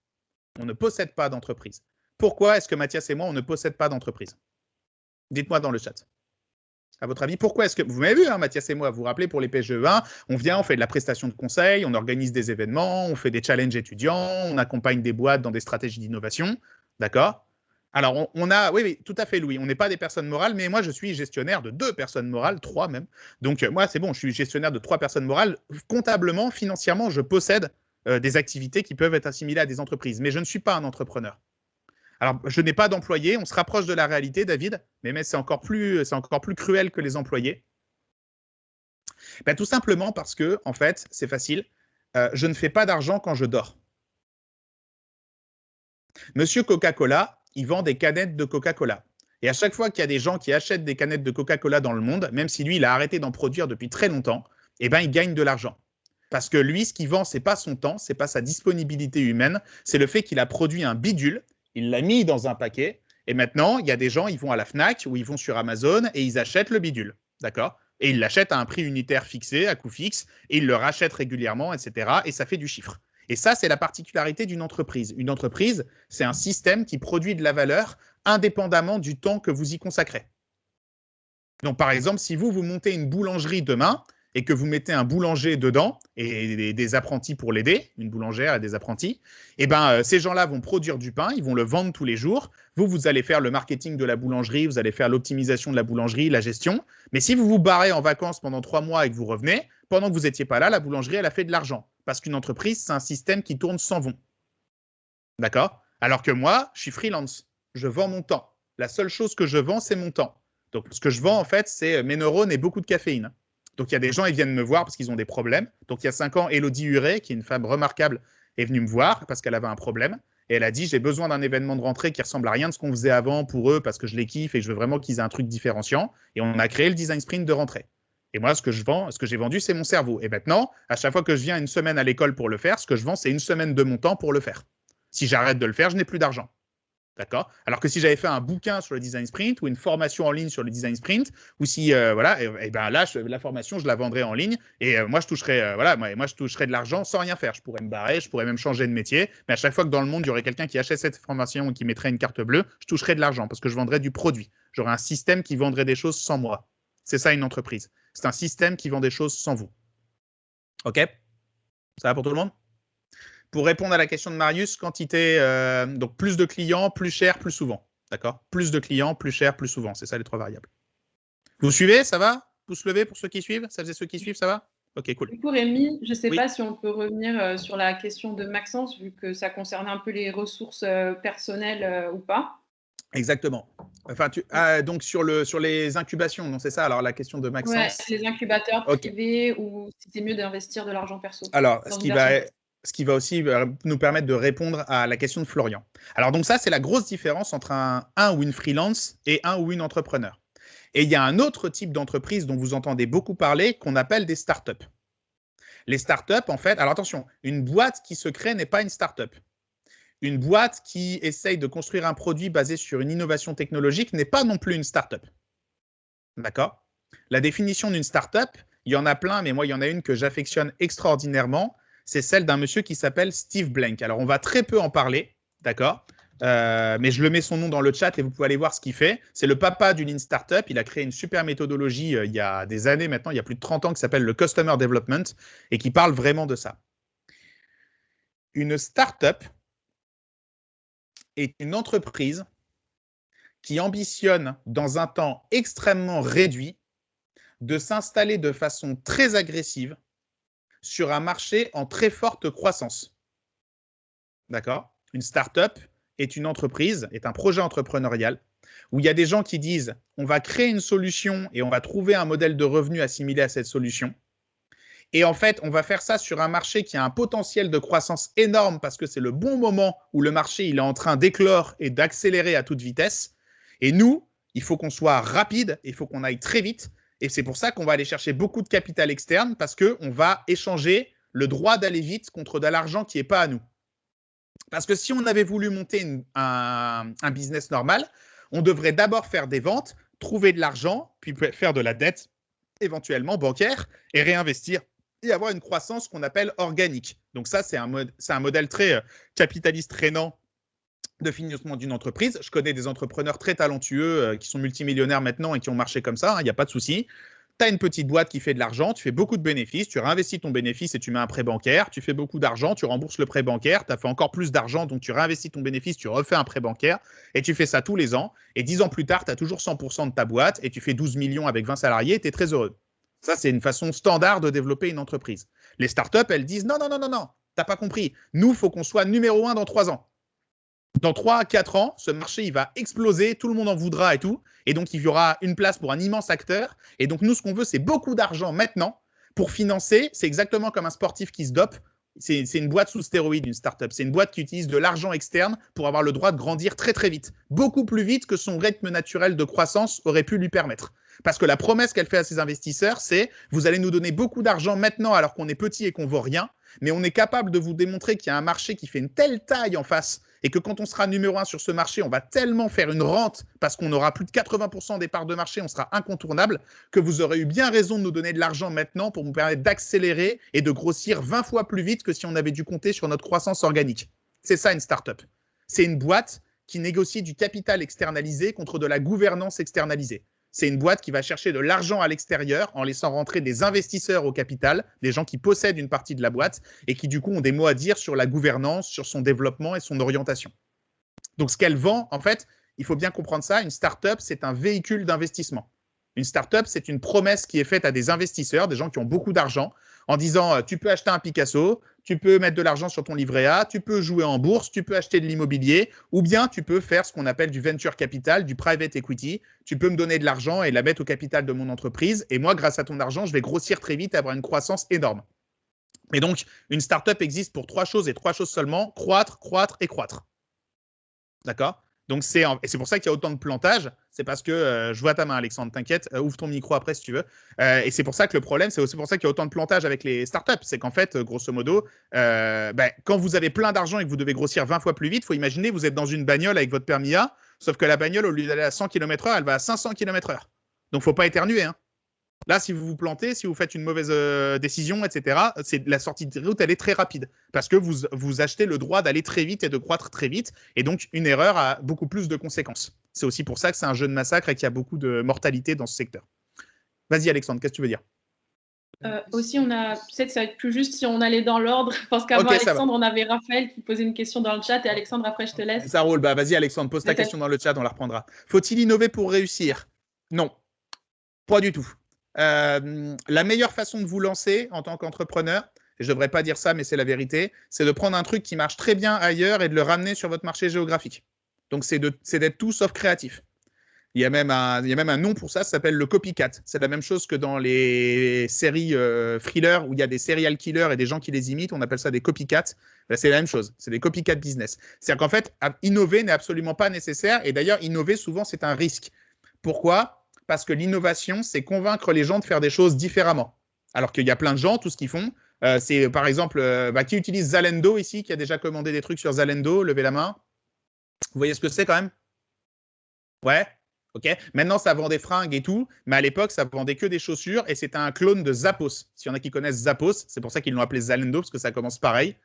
On ne possède pas d'entreprise. Pourquoi est-ce que Mathias et moi, on ne possède pas d'entreprise? Dites-moi dans le chat. À votre avis, pourquoi est-ce que... Vous m'avez vu, hein, Mathias et moi, vous vous rappelez, pour les PGE1, on vient, on fait de la prestation de conseil, on organise des événements, on fait des challenges étudiants, on accompagne des boîtes dans des stratégies d'innovation. D'accord? Alors, oui, tout à fait, Louis. On n'est pas des personnes morales, mais moi, je suis gestionnaire de 2 personnes morales, 3 même. Donc, moi, c'est bon, je suis gestionnaire de 3 personnes morales. Comptablement, financièrement, je possède des activités qui peuvent être assimilées à des entreprises, mais je ne suis pas un entrepreneur. Alors, je n'ai pas d'employés, on se rapproche de la réalité, David, mais c'est encore plus cruel que les employés. Ben, tout simplement parce que, en fait, c'est facile, je ne fais pas d'argent quand je dors. Monsieur Coca-Cola, il vend des canettes de Coca-Cola. Et à chaque fois qu'il y a des gens qui achètent des canettes de Coca-Cola dans le monde, même si lui, il a arrêté d'en produire depuis très longtemps, eh ben, il gagne de l'argent. Parce que lui, ce qu'il vend, ce n'est pas son temps, ce n'est pas sa disponibilité humaine, c'est le fait qu'il a produit un bidule, il l'a mis dans un paquet, et maintenant, il y a des gens, ils vont à la Fnac ou ils vont sur Amazon et ils achètent le bidule, d'accord? Et ils l'achètent à un prix unitaire fixé, à coût fixe, et ils le rachètent régulièrement, etc. Et ça fait du chiffre. Et ça, c'est la particularité d'une entreprise. Une entreprise, c'est un système qui produit de la valeur indépendamment du temps que vous y consacrez. Donc, par exemple, si vous montez une boulangerie demain et que vous mettez un boulanger dedans et des apprentis pour l'aider, une boulangère et des apprentis, eh ben, ces gens-là vont produire du pain, ils vont le vendre tous les jours. Vous allez faire le marketing de la boulangerie, vous allez faire l'optimisation de la boulangerie, la gestion. Mais si vous vous barrez en vacances pendant 3 mois et que vous revenez, pendant que vous n'étiez pas là, la boulangerie, elle a fait de l'argent. Parce qu'une entreprise, c'est un système qui tourne sans vont. D'accord? Alors que moi, je suis freelance. Je vends mon temps. La seule chose que je vends, c'est mon temps. Donc, ce que je vends, en fait, c'est mes neurones et beaucoup de caféine. Donc, il y a des gens, ils viennent me voir parce qu'ils ont des problèmes. Donc, il y a 5 ans, Élodie Huret, qui est une femme remarquable, est venue me voir parce qu'elle avait un problème. Et elle a dit, j'ai besoin d'un événement de rentrée qui ressemble à rien de ce qu'on faisait avant pour eux parce que je les kiffe et je veux vraiment qu'ils aient un truc différenciant. Et on a créé le design sprint de rentrée. Et moi, ce que j'ai vendu, c'est mon cerveau. Et maintenant, à chaque fois que je viens une semaine à l'école pour le faire, ce que je vends, c'est une semaine de mon temps pour le faire. Si j'arrête de le faire, je n'ai plus d'argent. D'accord? Alors que si j'avais fait un bouquin sur le design sprint ou une formation en ligne sur le design sprint, ou si, voilà, et ben là, la formation, je la vendrais en ligne et moi, je toucherais, moi, je toucherais de l'argent sans rien faire. Je pourrais me barrer, je pourrais même changer de métier, mais à chaque fois que dans le monde, il y aurait quelqu'un qui achète cette formation et qui mettrait une carte bleue, je toucherais de l'argent parce que je vendrais du produit. J'aurais un système qui vendrait des choses sans moi. C'est ça une entreprise. C'est un système qui vend des choses sans vous. OK? Ça va pour tout le monde? Pour répondre à la question de Marius, quantité, donc plus de clients, plus cher, plus souvent. D'accord? Plus de clients, plus cher, plus souvent. C'est ça les 3 variables. Vous suivez? Ça va? Pouce levé pour ceux qui suivent? Celles et ceux qui suivent, ça va? Ok, cool. Du coup, Rémi, je ne sais pas si on peut revenir sur la question de Maxence, vu que ça concernait un peu les ressources personnelles ou pas. Exactement. Enfin, donc sur les incubations, non, c'est ça? Alors, la question de Maxence. Ouais, les incubateurs privés ou si c'est mieux d'investir de l'argent perso. Alors, ce qui va aussi nous permettre de répondre à la question de Florian. Alors, donc ça, c'est la grosse différence entre un ou une freelance et un ou une entrepreneur. Et il y a un autre type d'entreprise dont vous entendez beaucoup parler qu'on appelle des startups. Les startups, en fait, alors attention, une boîte qui se crée n'est pas une startup. Une boîte qui essaye de construire un produit basé sur une innovation technologique n'est pas non plus une startup. D'accord? La définition d'une startup, il y en a plein, mais moi, il y en a une que j'affectionne extraordinairement. C'est celle d'un monsieur qui s'appelle Steve Blank. Alors, on va très peu en parler, d'accord? Mais je le mets son nom dans le chat et vous pouvez aller voir ce qu'il fait. C'est le papa du Lean Startup. Il a créé une super méthodologie il y a des années maintenant, il y a plus de 30 ans, qui s'appelle le Customer Development et qui parle vraiment de ça. Une startup est une entreprise qui ambitionne, dans un temps extrêmement réduit, de s'installer de façon très agressive sur un marché en très forte croissance. D'accord? Une startup est une entreprise, est un projet entrepreneurial où il y a des gens qui disent on va créer une solution et on va trouver un modèle de revenu assimilé à cette solution. Et en fait, on va faire ça sur un marché qui a un potentiel de croissance énorme parce que c'est le bon moment où le marché il est en train d'éclore et d'accélérer à toute vitesse. Et nous, il faut qu'on soit rapide, il faut qu'on aille très vite. Et c'est pour ça qu'on va aller chercher beaucoup de capital externe parce qu'on va échanger le droit d'aller vite contre de l'argent qui n'est pas à nous. Parce que si on avait voulu monter un business normal, on devrait d'abord faire des ventes, trouver de l'argent, puis faire de la dette éventuellement bancaire et réinvestir et avoir une croissance qu'on appelle organique. Donc ça, c'est un modèle très capitaliste rénant de financement d'une entreprise. Je connais des entrepreneurs très talentueux qui sont multimillionnaires maintenant et qui ont marché comme ça, il n'y a pas de souci. Tu as une petite boîte qui fait de l'argent, tu fais beaucoup de bénéfices, tu réinvestis ton bénéfice et tu mets un prêt bancaire, tu fais beaucoup d'argent, tu rembourses le prêt bancaire, tu as fait encore plus d'argent, donc tu réinvestis ton bénéfice, tu refais un prêt bancaire et tu fais ça tous les ans. Et 10 ans plus tard, tu as toujours 100% de ta boîte et tu fais 12 millions avec 20 salariés et tu es très heureux. Ça, c'est une façon standard de développer une entreprise. Les startups, elles disent non, t'as pas compris. Nous, il faut qu'on soit numéro 1 dans 3 ans. Dans 3 à 4 ans, ce marché, il va exploser, tout le monde en voudra et tout. Et donc, il y aura une place pour un immense acteur. Et donc, nous, ce qu'on veut, c'est beaucoup d'argent maintenant pour financer. C'est exactement comme un sportif qui se dope. C'est une boîte sous stéroïdes, une startup. C'est une boîte qui utilise de l'argent externe pour avoir le droit de grandir très, très vite. Beaucoup plus vite que son rythme naturel de croissance aurait pu lui permettre. Parce que la promesse qu'elle fait à ses investisseurs, c'est vous allez nous donner beaucoup d'argent maintenant alors qu'on est petit et qu'on ne vaut rien, mais on est capable de vous démontrer qu'il y a un marché qui fait une telle taille en face et que quand on sera numéro 1 sur ce marché, on va tellement faire une rente parce qu'on aura plus de 80% des parts de marché, on sera incontournable, que vous aurez eu bien raison de nous donner de l'argent maintenant pour nous permettre d'accélérer et de grossir 20 fois plus vite que si on avait dû compter sur notre croissance organique. C'est ça une startup. C'est une boîte qui négocie du capital externalisé contre de la gouvernance externalisée. C'est une boîte qui va chercher de l'argent à l'extérieur en laissant rentrer des investisseurs au capital, des gens qui possèdent une partie de la boîte et qui du coup ont des mots à dire sur la gouvernance, sur son développement et son orientation. Donc ce qu'elle vend, en fait, il faut bien comprendre ça, une startup, c'est un véhicule d'investissement. Une startup, c'est une promesse qui est faite à des investisseurs, des gens qui ont beaucoup d'argent, en disant tu peux acheter un Picasso, tu peux mettre de l'argent sur ton livret A, tu peux jouer en bourse, tu peux acheter de l'immobilier, ou bien tu peux faire ce qu'on appelle du venture capital, du private equity. Tu peux me donner de l'argent et la mettre au capital de mon entreprise. Et moi, grâce à ton argent, je vais grossir très vite et avoir une croissance énorme. Et donc, une startup existe pour 3 choses et 3 choses seulement, croître, croître et croître. D'accord ? Donc, c'est pour ça qu'il y a autant de plantage. C'est parce que, je vois ta main, Alexandre, t'inquiète, ouvre ton micro après si tu veux. Et c'est pour ça que le problème, c'est aussi pour ça qu'il y a autant de plantage avec les startups. C'est qu'en fait, grosso modo, quand vous avez plein d'argent et que vous devez grossir 20 fois plus vite, il faut imaginer, vous êtes dans une bagnole avec votre permis A, sauf que la bagnole, au lieu d'aller à 100 km/h, elle va à 500 km/h. Donc, il ne faut pas éternuer, hein. Là, si vous vous plantez, si vous faites une mauvaise décision, etc., la sortie de route, elle est très rapide parce que vous achetez le droit d'aller très vite et de croître très vite. Et donc, une erreur a beaucoup plus de conséquences. C'est aussi pour ça que c'est un jeu de massacre et qu'il y a beaucoup de mortalité dans ce secteur. Vas-y, Alexandre, qu'est-ce que tu veux dire ? Aussi, peut-être que ça va être plus juste si on allait dans l'ordre, parce qu'avant Alexandre, on avait Raphaël qui posait une question dans le chat et Alexandre, après, je te laisse. Ça roule. Vas-y, Alexandre, pose ta question dans le chat, on la reprendra. Faut-il innover pour réussir ? Non, pas du tout. La meilleure façon de vous lancer en tant qu'entrepreneur, et je ne devrais pas dire ça, mais c'est la vérité, c'est de prendre un truc qui marche très bien ailleurs et de le ramener sur votre marché géographique. Donc, c'est d'être tout sauf créatif. Il y a même un nom pour ça s'appelle le copycat. C'est la même chose que dans les séries thrillers où il y a des serial killers et des gens qui les imitent. On appelle ça des copycats. C'est la même chose. C'est des copycat business. C'est-à-dire qu'en fait, innover n'est absolument pas nécessaire. Et d'ailleurs, innover, souvent, c'est un risque. Pourquoi ? Parce que l'innovation, c'est convaincre les gens de faire des choses différemment. Alors qu'il y a plein de gens, tout ce qu'ils font, C'est par exemple, qui utilise Zalando ici, qui a déjà commandé des trucs sur Zalando, levez la main. Vous voyez ce que c'est quand même? Ouais. Ok. Maintenant, ça vend des fringues et tout, mais à l'époque, ça vendait que des chaussures et c'était un clone de Zappos. S'il y en a qui connaissent Zappos, c'est pour ça qu'ils l'ont appelé Zalando parce que ça commence pareil.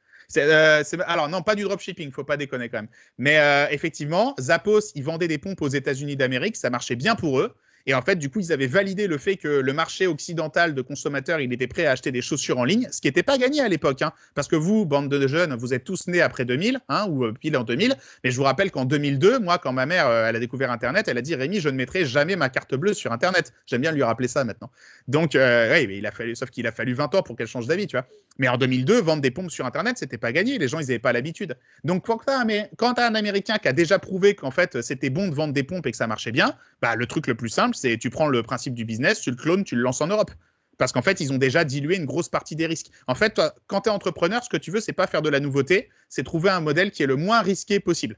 Alors non, pas du dropshipping, faut pas déconner quand même. Mais effectivement, Zappos, ils vendaient des pompes aux États-Unis d'Amérique, ça marchait bien pour eux. Et en fait, du coup, ils avaient validé le fait que le marché occidental de consommateurs, il était prêt à acheter des chaussures en ligne, ce qui n'était pas gagné à l'époque. Hein, parce que vous, bande de jeunes, vous êtes tous nés après 2000, ou pile en 2000. Mais je vous rappelle qu'en 2002, moi, quand ma mère elle a découvert Internet, elle a dit « Rémi, je ne mettrai jamais ma carte bleue sur Internet. » J'aime bien lui rappeler ça maintenant. Donc, oui, mais sauf qu'il a fallu 20 ans pour qu'elle change d'avis, tu vois. Mais en 2002, vendre des pompes sur Internet, c'était pas gagné. Les gens, ils n'avaient pas l'habitude. Donc, quand tu as un Américain qui a déjà prouvé qu'en fait, c'était bon de vendre des pompes et que ça marchait bien, le truc le plus simple, c'est tu prends le principe du business, tu le clones, tu le lances en Europe. Parce qu'en fait, ils ont déjà dilué une grosse partie des risques. En fait, toi, quand tu es entrepreneur, ce que tu veux, c'est pas faire de la nouveauté, c'est trouver un modèle qui est le moins risqué possible.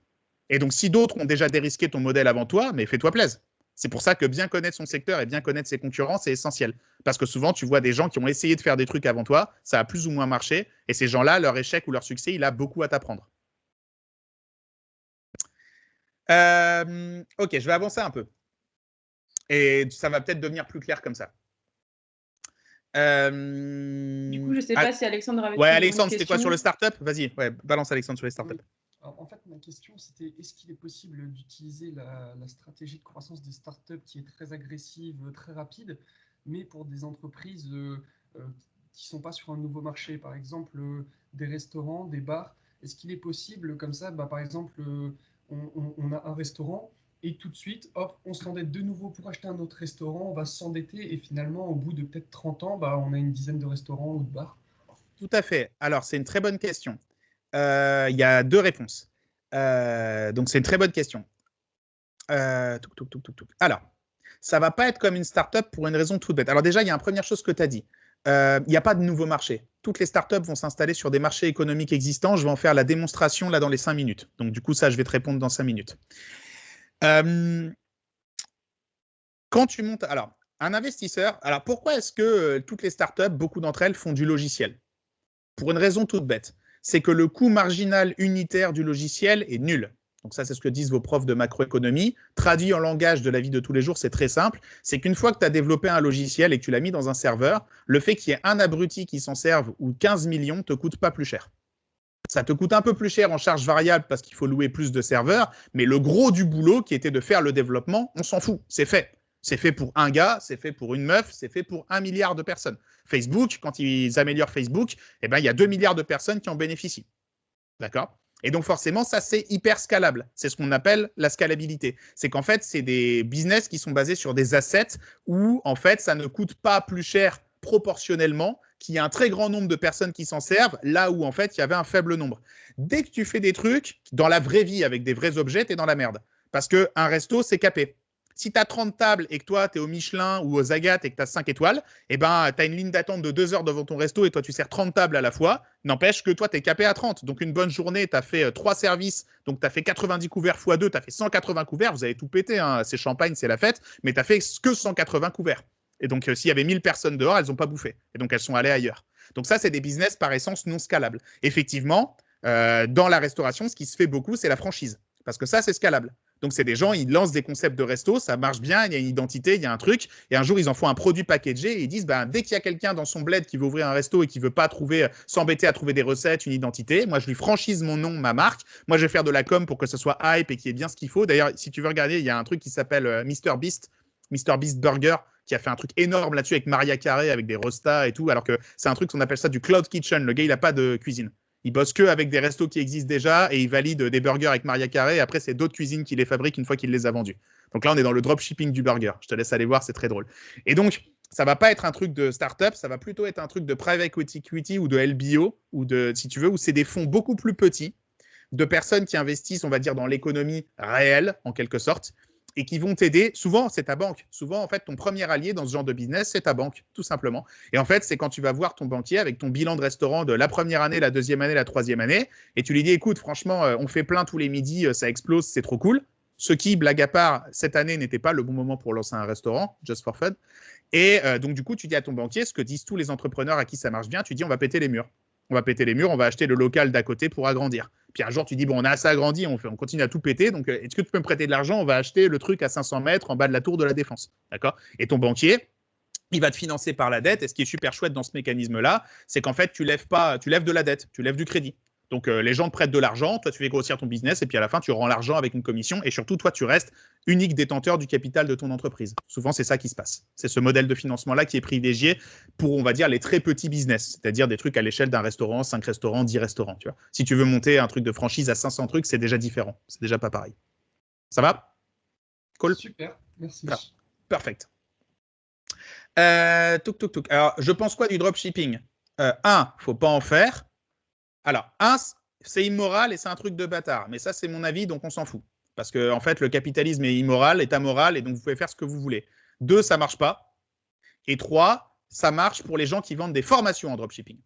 Et donc, si d'autres ont déjà dérisqué ton modèle avant toi, mais fais-toi plaisir. C'est pour ça que bien connaître son secteur et bien connaître ses concurrents, c'est essentiel. Parce que souvent, tu vois des gens qui ont essayé de faire des trucs avant toi, ça a plus ou moins marché, et ces gens-là, leur échec ou leur succès, il a beaucoup à t'apprendre. Ok, je vais avancer un peu. Et ça va peut-être devenir plus clair comme ça. Du coup, je ne sais pas si Alexandre avait Ouais, Alexandre, c'était quoi sur le startup? Vas-y, balance Alexandre sur les startups. Oui. Alors, en fait, ma question, c'était est-ce qu'il est possible d'utiliser la stratégie de croissance des startups qui est très agressive, très rapide, mais pour des entreprises qui ne sont pas sur un nouveau marché, par exemple des restaurants, des bars? Est-ce qu'il est possible comme ça, par exemple, on a un restaurant et tout de suite, hop, on s'endette de nouveau pour acheter un autre restaurant, on va s'endetter et finalement, au bout de peut-être 30 ans, on a une dizaine de restaurants ou de bars? Tout à fait. Alors, c'est une très bonne question. Il y a deux réponses. Donc, c'est une très bonne question. Alors, ça ne va pas être comme une startup pour une raison toute bête. Alors déjà, il y a une première chose que tu as dit. Il n'y a pas de nouveau marché. Toutes les startups vont s'installer sur des marchés économiques existants. Je vais en faire la démonstration là dans les 5 minutes. Donc, du coup, ça, je vais te répondre dans 5 minutes. Quand tu montes... Alors, un investisseur... Alors, pourquoi est-ce que toutes les startups, beaucoup d'entre elles, font du logiciel? Pour une raison toute bête. C'est que le coût marginal unitaire du logiciel est nul. Donc ça, c'est ce que disent vos profs de macroéconomie. Traduit en langage de la vie de tous les jours, c'est très simple. C'est qu'une fois que tu as développé un logiciel et que tu l'as mis dans un serveur, le fait qu'il y ait un abruti qui s'en serve ou 15 millions ne te coûte pas plus cher. Ça te coûte un peu plus cher en charge variable parce qu'il faut louer plus de serveurs, mais le gros du boulot qui était de faire le développement, on s'en fout, c'est fait. C'est fait pour un gars, c'est fait pour une meuf, c'est fait pour 1 milliard de personnes. Facebook, quand ils améliorent Facebook, il y a 2 milliards de personnes qui en bénéficient. D'accord ? Et donc forcément, ça, c'est hyper scalable. C'est ce qu'on appelle la scalabilité. C'est qu'en fait, c'est des business qui sont basés sur des assets où, en fait, ça ne coûte pas plus cher proportionnellement, qu'il y a un très grand nombre de personnes qui s'en servent, là où, en fait, il y avait un faible nombre. Dès que tu fais des trucs dans la vraie vie avec des vrais objets, tu es dans la merde. Parce qu'un resto, c'est capé. Si tu as 30 tables et que toi, tu es au Michelin ou aux Agates et que tu as 5 étoiles, tu as une ligne d'attente de 2 heures devant ton resto et toi, tu sers 30 tables à la fois. N'empêche que toi, tu es capé à 30. Donc, une bonne journée, tu as fait 3 services. Donc, tu as fait 90 couverts x 2, tu as fait 180 couverts. Vous avez tout pété. Hein. C'est champagne, c'est la fête. Mais tu as fait que 180 couverts. Et donc, s'il y avait 1000 personnes dehors, elles n'ont pas bouffé. Et donc, elles sont allées ailleurs. Donc, ça, c'est des business par essence non scalables. Effectivement, dans la restauration, ce qui se fait beaucoup, c'est la franchise. Parce que ça, c'est scalable. Donc, c'est des gens, ils lancent des concepts de resto, ça marche bien, il y a une identité, il y a un truc. Et un jour, ils en font un produit packagé et ils disent, dès qu'il y a quelqu'un dans son bled qui veut ouvrir un resto et qui ne veut pas s'embêter à trouver des recettes, une identité, moi, je lui franchise mon nom, ma marque. Moi, je vais faire de la com pour que ce soit hype et qu'il y ait bien ce qu'il faut. D'ailleurs, si tu veux regarder, il y a un truc qui s'appelle MrBeast Burger, qui a fait un truc énorme là-dessus avec Maria Carré, avec des rostas et tout, alors que c'est un truc qu'on appelle ça du cloud kitchen. Le gars, il n'a pas de cuisine. Il bosse que avec des restos qui existent déjà et il valide des burgers avec Maria Carré. Et après, c'est d'autres cuisines qui les fabriquent une fois qu'il les a vendus. Donc là, on est dans le dropshipping du burger. Je te laisse aller voir, c'est très drôle. Et donc, ça ne va pas être un truc de start-up, ça va plutôt être un truc de private equity ou de LBO, ou de, si tu veux, où c'est des fonds beaucoup plus petits, de personnes qui investissent, on va dire, dans l'économie réelle, en quelque sorte, et qui vont t'aider. Souvent, c'est ta banque. Souvent, en fait, ton premier allié dans ce genre de business, c'est ta banque, tout simplement. Et en fait, c'est quand tu vas voir ton banquier avec ton bilan de restaurant de la première année, la deuxième année, la troisième année, et tu lui dis, écoute, franchement, on fait plein tous les midis, ça explose, c'est trop cool. ce qui, blague à part, cette année n'était pas le bon moment pour lancer un restaurant, just for fun. Et donc, du coup, tu dis à ton banquier, ce que disent tous les entrepreneurs à qui ça marche bien, tu dis, on va péter les murs. On va péter les murs, on va acheter le local d'à côté pour agrandir. Puis un jour, tu dis, bon, on a assez agrandi, on continue à tout péter, donc est-ce que tu peux me prêter de l'argent? On va acheter le truc à 500 mètres en bas de la tour de la Défense. D'accord? Et ton banquier, il va te financer par la dette. Et ce qui est super chouette dans ce mécanisme-là, c'est qu'en fait, tu lèves de la dette, tu lèves du crédit. Donc, les gens te prêtent de l'argent, toi, tu fais grossir ton business, et puis à la fin, tu rends l'argent avec une commission, et surtout, toi, tu restes unique détenteur du capital de ton entreprise. Souvent, c'est ça qui se passe. C'est ce modèle de financement-là qui est privilégié pour, on va dire, les très petits business, c'est-à-dire des trucs à l'échelle d'un restaurant, 5 restaurants, 10 restaurants. Tu vois. Si tu veux monter un truc de franchise à 500 trucs, c'est déjà différent. C'est déjà pas pareil. Ça va? Cool. Super, merci. Ah, perfect. Alors, je pense quoi du dropshipping? Faut pas en faire. Alors, c'est immoral et c'est un truc de bâtard. Mais ça, c'est mon avis, donc on s'en fout. Parce que, en fait, le capitalisme est immoral, est amoral, et donc vous pouvez faire ce que vous voulez. 2, ça marche pas. Et 3, ça marche pour les gens qui vendent des formations en dropshipping.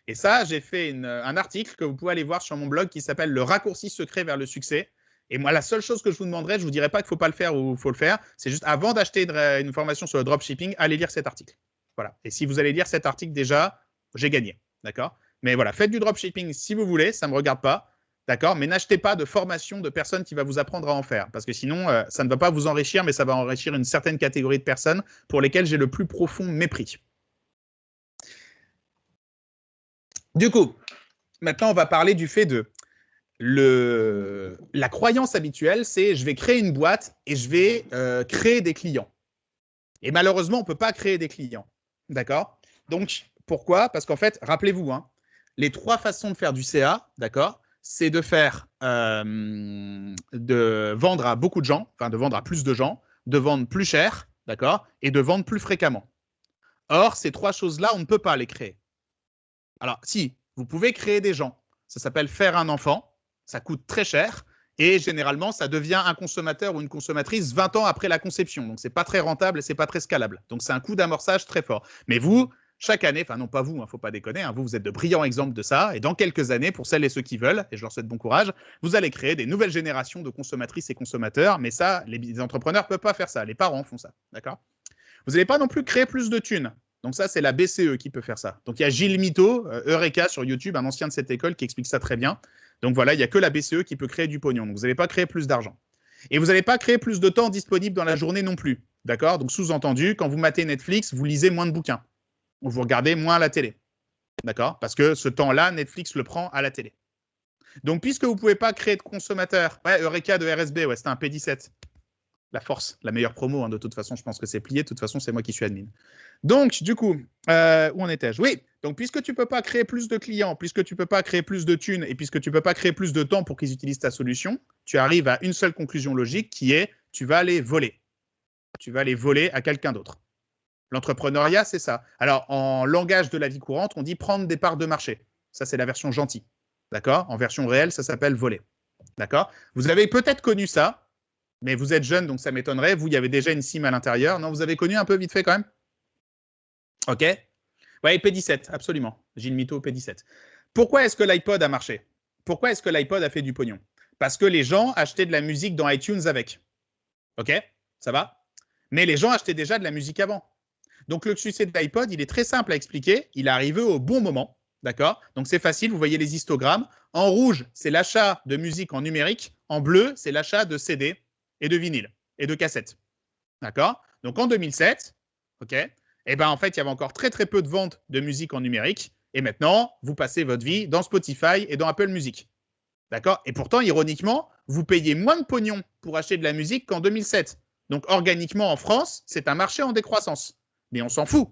Et ça, j'ai fait un article que vous pouvez aller voir sur mon blog qui s'appelle « Le raccourci secret vers le succès ». Et moi, la seule chose que je vous demanderais, je ne vous dirais pas qu'il ne faut pas le faire ou il faut le faire, c'est juste avant d'acheter une formation sur le dropshipping, allez lire cet article. Voilà. Et si vous allez lire cet article déjà, j'ai gagné. D'accord? Mais voilà, faites du dropshipping si vous voulez, ça ne me regarde pas. D'accord? Mais n'achetez pas de formation de personnes qui va vous apprendre à en faire. Parce que sinon, ça ne va pas vous enrichir, mais ça va enrichir une certaine catégorie de personnes pour lesquelles j'ai le plus profond mépris. Du coup, maintenant, on va parler du fait de... La croyance habituelle, c'est je vais créer une boîte et je vais créer des clients. Et malheureusement, on ne peut pas créer des clients. D'accord? Donc, pourquoi? Parce qu'en fait, rappelez-vous, hein, les 3 façons de faire du CA, d'accord, c'est de vendre à beaucoup de gens, enfin de vendre à plus de gens, de vendre plus cher, d'accord, et de vendre plus fréquemment. Or, ces 3 choses-là, on ne peut pas les créer. Alors, si, vous pouvez créer des gens. Ça s'appelle faire un enfant. Ça coûte très cher. Et généralement, ça devient un consommateur ou une consommatrice 20 ans après la conception. Donc, ce n'est pas très rentable et ce n'est pas très scalable. Donc, c'est un coût d'amorçage très fort. Mais vous, chaque année, enfin non pas vous, il ne faut pas déconner, hein, vous êtes de brillants exemples de ça. Et dans quelques années, pour celles et ceux qui veulent, et je leur souhaite bon courage, vous allez créer des nouvelles générations de consommatrices et consommateurs. Mais ça, les entrepreneurs ne peuvent pas faire ça. Les parents font ça. D'accord? Vous n'allez pas non plus créer plus de thunes. Donc ça, c'est la BCE qui peut faire ça. Donc il y a Gilles Mito, Eureka sur YouTube, un ancien de cette école qui explique ça très bien. Donc voilà, il n'y a que la BCE qui peut créer du pognon. Donc vous n'allez pas créer plus d'argent. Et vous n'allez pas créer plus de temps disponible dans la journée non plus. D'accord? Donc sous-entendu, quand vous matez Netflix, vous lisez moins de bouquins. Ou vous regardez moins la télé. D'accord? Parce que ce temps-là, Netflix le prend à la télé. Donc puisque vous ne pouvez pas créer de consommateurs, ouais, Eureka de RSB, ouais, c'était un P17. La force, la meilleure promo, hein, de toute façon, je pense que c'est plié. De toute façon, c'est moi qui suis admin. Donc, du coup, où en étais-je? Oui, donc puisque tu ne peux pas créer plus de clients, puisque tu ne peux pas créer plus de thunes et puisque tu ne peux pas créer plus de temps pour qu'ils utilisent ta solution, tu arrives à une seule conclusion logique qui est tu vas aller voler. Tu vas aller voler à quelqu'un d'autre. L'entrepreneuriat, c'est ça. Alors, en langage de la vie courante, on dit prendre des parts de marché. Ça, c'est la version gentille. D'accord? En version réelle, ça s'appelle voler. D'accord? Vous avez peut-être connu ça. Mais vous êtes jeune, donc ça m'étonnerait. Vous, il y avait déjà une SIM à l'intérieur. Non, vous avez connu un peu vite fait quand même? OK. Oui, P17, absolument. Gilles Mito, P17. Pourquoi est-ce que l'iPod a marché? Pourquoi est-ce que l'iPod a fait du pognon? Parce que les gens achetaient de la musique dans iTunes avec. OK? Ça va? Mais les gens achetaient déjà de la musique avant. Donc le succès de l'iPod, il est très simple à expliquer. Il est arrivé au bon moment. D'accord? Donc c'est facile, vous voyez les histogrammes. En rouge, c'est l'achat de musique en numérique. En bleu, c'est l'achat de CD et de vinyle et de cassettes. D'accord? Donc en 2007, OK, eh ben, en fait, il y avait encore très très peu de ventes de musique en numérique. Et maintenant, vous passez votre vie dans Spotify et dans Apple Music. D'accord? Et pourtant, ironiquement, vous payez moins de pognon pour acheter de la musique qu'en 2007. Donc organiquement, en France, c'est un marché en décroissance. Mais on s'en fout.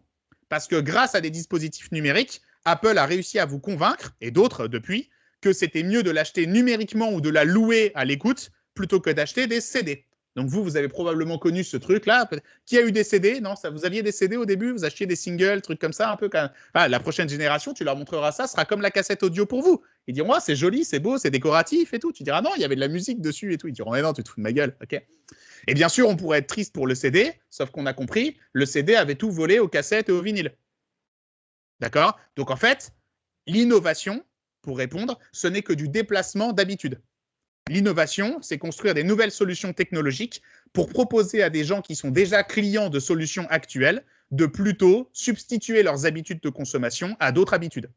Parce que grâce à des dispositifs numériques, Apple a réussi à vous convaincre, et d'autres depuis, que c'était mieux de l'acheter numériquement ou de la louer à l'écoute plutôt que d'acheter des CD. Donc vous avez probablement connu ce truc-là. Qui a eu des CD? Non, ça, vous aviez des CD au début? Vous achetiez des singles, trucs comme ça, un peu quand même. La prochaine génération, tu leur montreras ça, sera comme la cassette audio pour vous. Ils diront, oh, c'est joli, c'est beau, c'est décoratif et tout. Tu diras, non, il y avait de la musique dessus et tout. Ils diront, mais non, tu te fous de ma gueule. OK. Et bien sûr, on pourrait être triste pour le CD, sauf qu'on a compris, le CD avait tout volé aux cassettes et aux vinyles. D'accord? Donc en fait, l'innovation, pour répondre, ce n'est que du déplacement d'habitude. L'innovation, c'est construire des nouvelles solutions technologiques pour proposer à des gens qui sont déjà clients de solutions actuelles de plutôt substituer leurs habitudes de consommation à d'autres habitudes.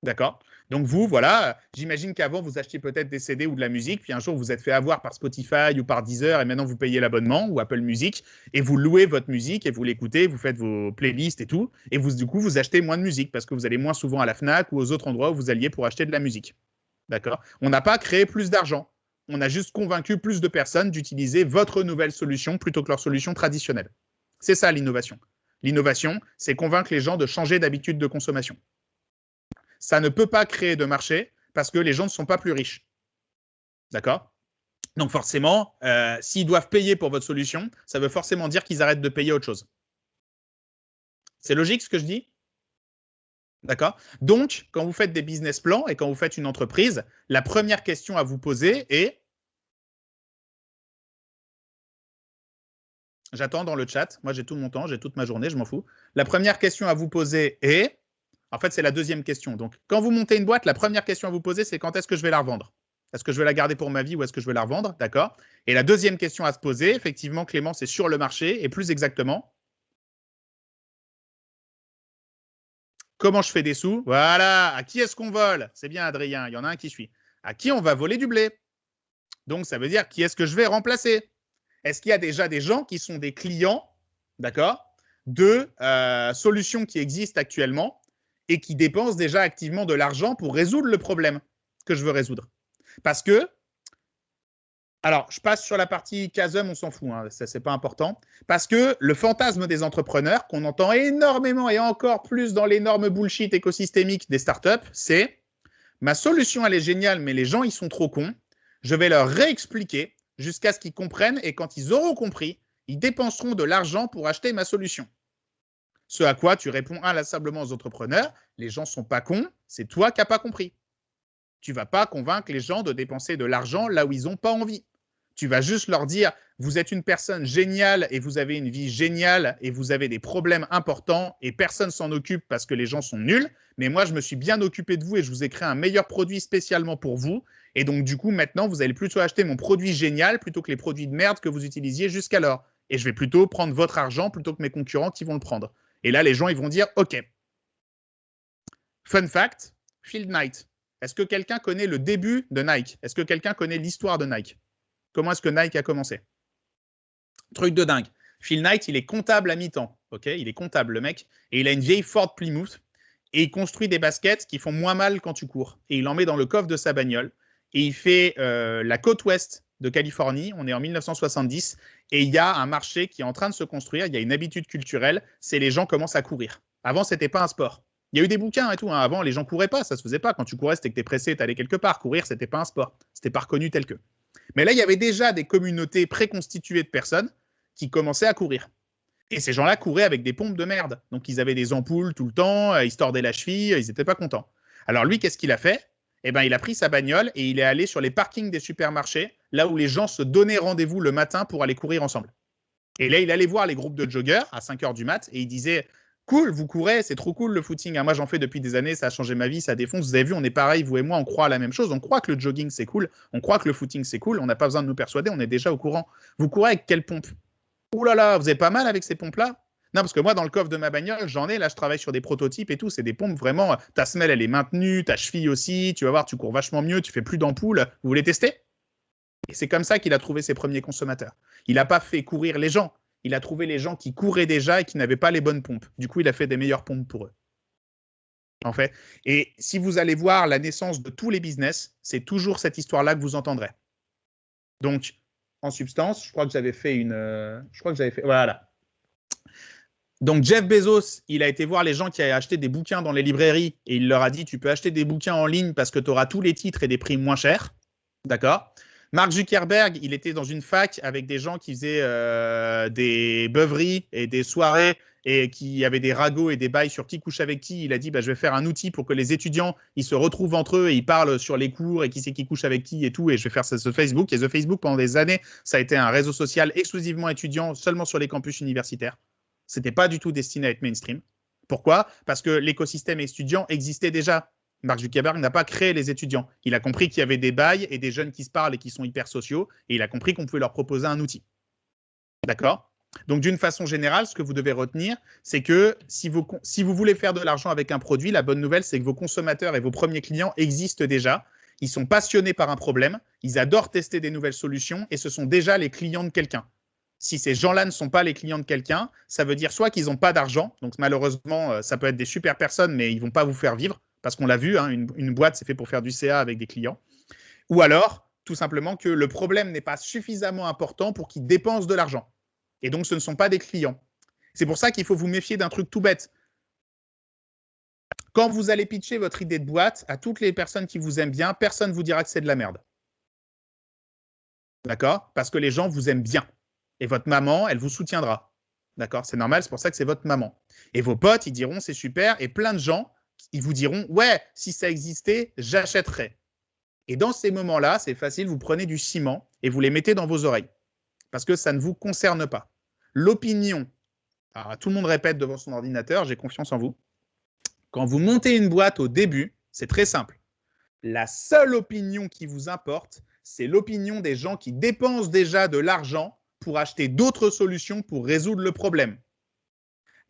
D'accord? Donc vous, voilà, j'imagine qu'avant, vous achetiez peut-être des CD ou de la musique, puis un jour, vous vous êtes fait avoir par Spotify ou par Deezer, et maintenant, vous payez l'abonnement ou Apple Music, et vous louez votre musique, et vous l'écoutez, vous faites vos playlists et tout, et vous, du coup, vous achetez moins de musique, parce que vous allez moins souvent à la FNAC ou aux autres endroits où vous alliez pour acheter de la musique. D'accord? On n'a pas créé plus d'argent. On a juste convaincu plus de personnes d'utiliser votre nouvelle solution plutôt que leur solution traditionnelle. C'est ça l'innovation. L'innovation, c'est convaincre les gens de changer d'habitude de consommation. Ça ne peut pas créer de marché parce que les gens ne sont pas plus riches. D'accord? Donc forcément, s'ils doivent payer pour votre solution, ça veut forcément dire qu'ils arrêtent de payer autre chose. C'est logique ce que je dis? D'accord? Donc, quand vous faites des business plans et quand vous faites une entreprise, la première question à vous poser est... J'attends dans le chat. Moi, j'ai tout mon temps, j'ai toute ma journée, je m'en fous. La première question à vous poser est... En fait, c'est la deuxième question. Donc, quand vous montez une boîte, la première question à vous poser, c'est quand est-ce que je vais la revendre? Est-ce que je vais la garder pour ma vie ou est-ce que je vais la revendre? D'accord? Et la deuxième question à se poser, effectivement, Clément, c'est sur le marché et plus exactement... Comment je fais des sous? Voilà. À qui est-ce qu'on vole? C'est bien, Adrien. Il y en a un qui suit. À qui on va voler du blé? Donc, ça veut dire qui est-ce que je vais remplacer? Est-ce qu'il y a déjà des gens qui sont des clients, d'accord, de solutions qui existent actuellement et qui dépensent déjà activement de l'argent pour résoudre le problème que je veux résoudre? Parce que, alors, je passe sur la partie CASM, on s'en fout, hein, ça, c'est pas important. Parce que le fantasme des entrepreneurs, qu'on entend énormément et encore plus dans l'énorme bullshit écosystémique des startups, c'est ma solution, elle est géniale, mais les gens, ils sont trop cons. Je vais leur réexpliquer jusqu'à ce qu'ils comprennent et quand ils auront compris, ils dépenseront de l'argent pour acheter ma solution. Ce à quoi tu réponds inlassablement aux entrepreneurs, les gens ne sont pas cons, c'est toi qui n'as pas compris. Tu ne vas pas convaincre les gens de dépenser de l'argent là où ils n'ont pas envie. Tu vas juste leur dire, vous êtes une personne géniale et vous avez une vie géniale et vous avez des problèmes importants et personne s'en occupe parce que les gens sont nuls. Mais moi, je me suis bien occupé de vous et je vous ai créé un meilleur produit spécialement pour vous. Et donc, du coup, maintenant, vous allez plutôt acheter mon produit génial plutôt que les produits de merde que vous utilisiez jusqu'alors. Et je vais plutôt prendre votre argent plutôt que mes concurrents qui vont le prendre. Et là, les gens, ils vont dire, OK. Fun fact, Phil Knight. Est-ce que quelqu'un connaît le début de Nike? Est-ce que quelqu'un connaît l'histoire de Nike? Comment est-ce que Nike a commencé? Truc de dingue. Phil Knight, il est comptable à mi-temps. Okay, il est comptable, le mec. Et il a une vieille Ford Plymouth. Et il construit des baskets qui font moins mal quand tu cours. Et il en met dans le coffre de sa bagnole. Et il fait la côte ouest de Californie. On est en 1970. Et il y a un marché qui est en train de se construire. Il y a une habitude culturelle. C'est les gens commencent à courir. Avant, ce n'était pas un sport. Il y a eu des bouquins et tout. Hein. Avant, les gens ne couraient pas. Ça ne se faisait pas. Quand tu courais, c'était que tu es pressé, tu allais quelque part. Courir, ce n'était pas un sport. Ce n'était pas reconnu tel que. Mais là, il y avait déjà des communautés préconstituées de personnes qui commençaient à courir. Et ces gens-là couraient avec des pompes de merde. Donc, ils avaient des ampoules tout le temps, ils se tordaient la cheville, ils n'étaient pas contents. Alors, lui, qu'est-ce qu'il a fait? Eh bien, il a pris sa bagnole et il est allé sur les parkings des supermarchés, là où les gens se donnaient rendez-vous le matin pour aller courir ensemble. Et là, il allait voir les groupes de joggeurs à 5 h du mat et il disait... Cool, vous courez, c'est trop cool le footing. Moi, j'en fais depuis des années, ça a changé ma vie, ça défonce. Vous avez vu, on est pareil, vous et moi, on croit à la même chose. On croit que le jogging, c'est cool. On croit que le footing, c'est cool. On n'a pas besoin de nous persuader, on est déjà au courant. Vous courez avec quelle pompe? Ouh là là, vous avez pas mal avec ces pompes-là? Non, parce que moi, dans le coffre de ma bagnole, j'en ai. Là, je travaille sur des prototypes et tout. C'est des pompes vraiment. Ta semelle, elle est maintenue, ta cheville aussi. Tu vas voir, tu cours vachement mieux, tu fais plus d'ampoules. Vous voulez tester? Et c'est comme ça qu'il a trouvé ses premiers consommateurs. Il n'a pas fait courir les gens. Il a trouvé les gens qui couraient déjà et qui n'avaient pas les bonnes pompes. Du coup, il a fait des meilleures pompes pour eux. En fait. Et si vous allez voir la naissance de tous les business, c'est toujours cette histoire-là que vous entendrez. Donc, en substance, je crois que j'avais fait une... Voilà. Donc, Jeff Bezos, il a été voir les gens qui avaient acheté des bouquins dans les librairies et il leur a dit, tu peux acheter des bouquins en ligne parce que tu auras tous les titres et des prix moins chers. D'accord ? Mark Zuckerberg, il était dans une fac avec des gens qui faisaient des beuveries et des soirées et qui avaient des ragots et des bails sur qui couche avec qui. Il a dit, je vais faire un outil pour que les étudiants ils se retrouvent entre eux et ils parlent sur les cours et qui c'est qui couche avec qui et tout. Et je vais faire ce Facebook. Et The Facebook, pendant des années, ça a été un réseau social exclusivement étudiant, seulement sur les campus universitaires. Ce n'était pas du tout destiné à être mainstream. Pourquoi? Parce que l'écosystème étudiant existait déjà. Mark Zuckerberg n'a pas créé les étudiants. Il a compris qu'il y avait des bails et des jeunes qui se parlent et qui sont hyper sociaux, et il a compris qu'on pouvait leur proposer un outil. D'accord ? Donc, d'une façon générale, ce que vous devez retenir, c'est que si vous voulez faire de l'argent avec un produit, la bonne nouvelle, c'est que vos consommateurs et vos premiers clients existent déjà. Ils sont passionnés par un problème, ils adorent tester des nouvelles solutions et ce sont déjà les clients de quelqu'un. Si ces gens-là ne sont pas les clients de quelqu'un, ça veut dire soit qu'ils n'ont pas d'argent, donc malheureusement, ça peut être des super personnes, mais ils ne vont pas vous faire vivre, parce qu'on l'a vu, hein, une boîte, c'est fait pour faire du CA avec des clients. Ou alors, tout simplement, que le problème n'est pas suffisamment important pour qu'ils dépensent de l'argent. Et donc, ce ne sont pas des clients. C'est pour ça qu'il faut vous méfier d'un truc tout bête. Quand vous allez pitcher votre idée de boîte à toutes les personnes qui vous aiment bien, personne ne vous dira que c'est de la merde. D'accord ? Parce que les gens vous aiment bien. Et votre maman, elle vous soutiendra. D'accord ? C'est normal, c'est pour ça que c'est votre maman. Et vos potes, ils diront c'est super. Et plein de gens, ils vous diront ouais, si ça existait, j'achèterais. Et dans ces moments-là, c'est facile, vous prenez du ciment et vous les mettez dans vos oreilles. Parce que ça ne vous concerne pas. L'opinion, alors, tout le monde répète devant son ordinateur, j'ai confiance en vous. Quand vous montez une boîte au début, c'est très simple. La seule opinion qui vous importe, c'est l'opinion des gens qui dépensent déjà de l'argent pour acheter d'autres solutions pour résoudre le problème.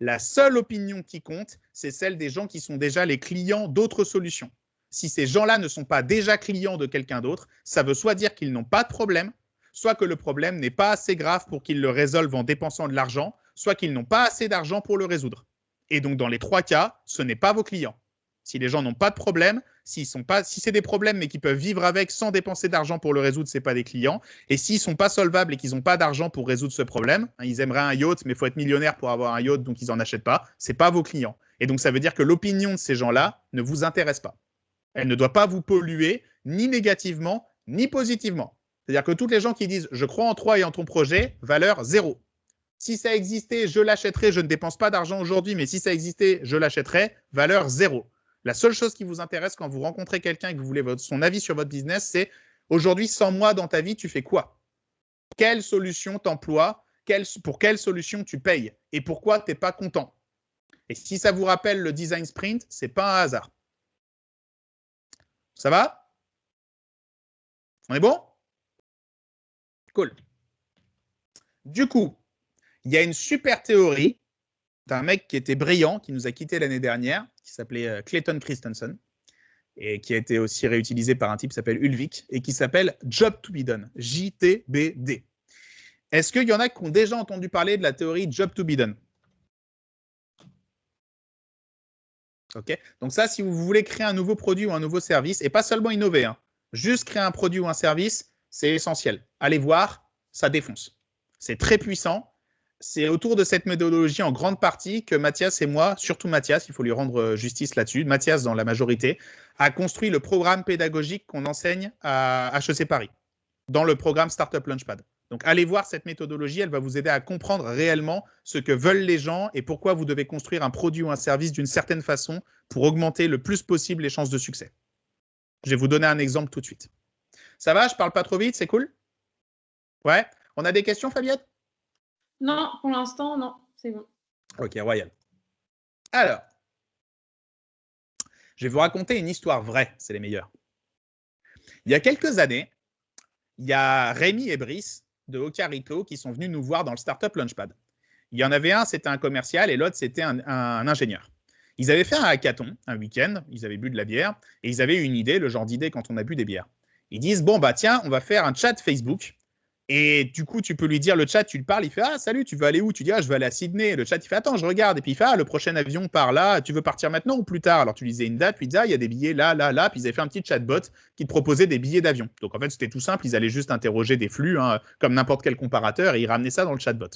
La seule opinion qui compte, c'est celle des gens qui sont déjà les clients d'autres solutions. Si ces gens-là ne sont pas déjà clients de quelqu'un d'autre, ça veut soit dire qu'ils n'ont pas de problème, soit que le problème n'est pas assez grave pour qu'ils le résolvent en dépensant de l'argent, soit qu'ils n'ont pas assez d'argent pour le résoudre. Et donc, dans les trois cas, ce n'est pas vos clients. Si les gens n'ont pas de problème, si c'est des problèmes mais qu'ils peuvent vivre avec sans dépenser d'argent pour le résoudre, ce n'est pas des clients. Et s'ils ne sont pas solvables et qu'ils n'ont pas d'argent pour résoudre ce problème, ils aimeraient un yacht, mais il faut être millionnaire pour avoir un yacht, donc ils n'en achètent pas, ce n'est pas vos clients. Et donc, ça veut dire que l'opinion de ces gens-là ne vous intéresse pas. Elle ne doit pas vous polluer, ni négativement, ni positivement. C'est-à-dire que tous les gens qui disent « je crois en toi et en ton projet », valeur 0. Si ça existait, je l'achèterais, je ne dépense pas d'argent aujourd'hui, mais si ça existait, je l'achèterais, valeur 0. La seule chose qui vous intéresse quand vous rencontrez quelqu'un et que vous voulez son avis sur votre business, c'est aujourd'hui, sans moi dans ta vie, tu fais quoi ? Quelle solution t'emploies ? Pour quelle solution tu payes ? Et pourquoi tu n'es pas content ? Et si ça vous rappelle le design sprint, ce n'est pas un hasard. Ça va ? On est bon ? Cool. Du coup, il y a une super théorie d'un mec qui était brillant, qui nous a quittés l'année dernière, qui s'appelait Clayton Christensen, et qui a été aussi réutilisé par un type qui s'appelle Ulvik, et qui s'appelle Job to be done, JTBD. Est-ce qu'il y en a qui ont déjà entendu parler de la théorie Job to be done ? Ok. Donc ça, si vous voulez créer un nouveau produit ou un nouveau service, et pas seulement innover, hein, juste créer un produit ou un service, c'est essentiel. Allez voir, ça défonce. C'est très puissant. C'est autour de cette méthodologie en grande partie que Mathias et moi, surtout Mathias, il faut lui rendre justice là-dessus, Mathias dans la majorité, a construit le programme pédagogique qu'on enseigne à HEC Paris, dans le programme Startup Launchpad. Donc allez voir cette méthodologie, elle va vous aider à comprendre réellement ce que veulent les gens et pourquoi vous devez construire un produit ou un service d'une certaine façon pour augmenter le plus possible les chances de succès. Je vais vous donner un exemple tout de suite. Ça va, je parle pas trop vite, c'est cool ? Ouais. On a des questions, Fabiette ? Non, pour l'instant, non, c'est bon. Ok, royal. Alors, je vais vous raconter une histoire vraie, c'est les meilleurs. Il y a quelques années, il y a Rémi et Brice de Ocarito qui sont venus nous voir dans le Startup Launchpad. Il y en avait un, c'était un commercial, et l'autre, c'était un ingénieur. Ils avaient fait un hackathon, un week-end, ils avaient bu de la bière, et ils avaient eu une idée, le genre d'idée quand on a bu des bières. Ils disent, bon, bah tiens, on va faire un chat Facebook. Et du coup, tu peux lui dire, le chat, tu le parles, il fait « Ah, salut, tu veux aller où ?» Tu dis « Ah, je veux aller à Sydney. » Et le chat, il fait « Attends, je regarde. » Et puis il fait « Ah, le prochain avion part là. Tu veux partir maintenant ou plus tard ?» Alors tu lui disais une date, puis il disait « Ah, il y a des billets là, là, là. » Puis ils avaient fait un petit chatbot qui te proposait des billets d'avion. Donc en fait, c'était tout simple. Ils allaient juste interroger des flux, hein, comme n'importe quel comparateur, et ils ramenaient ça dans le chatbot.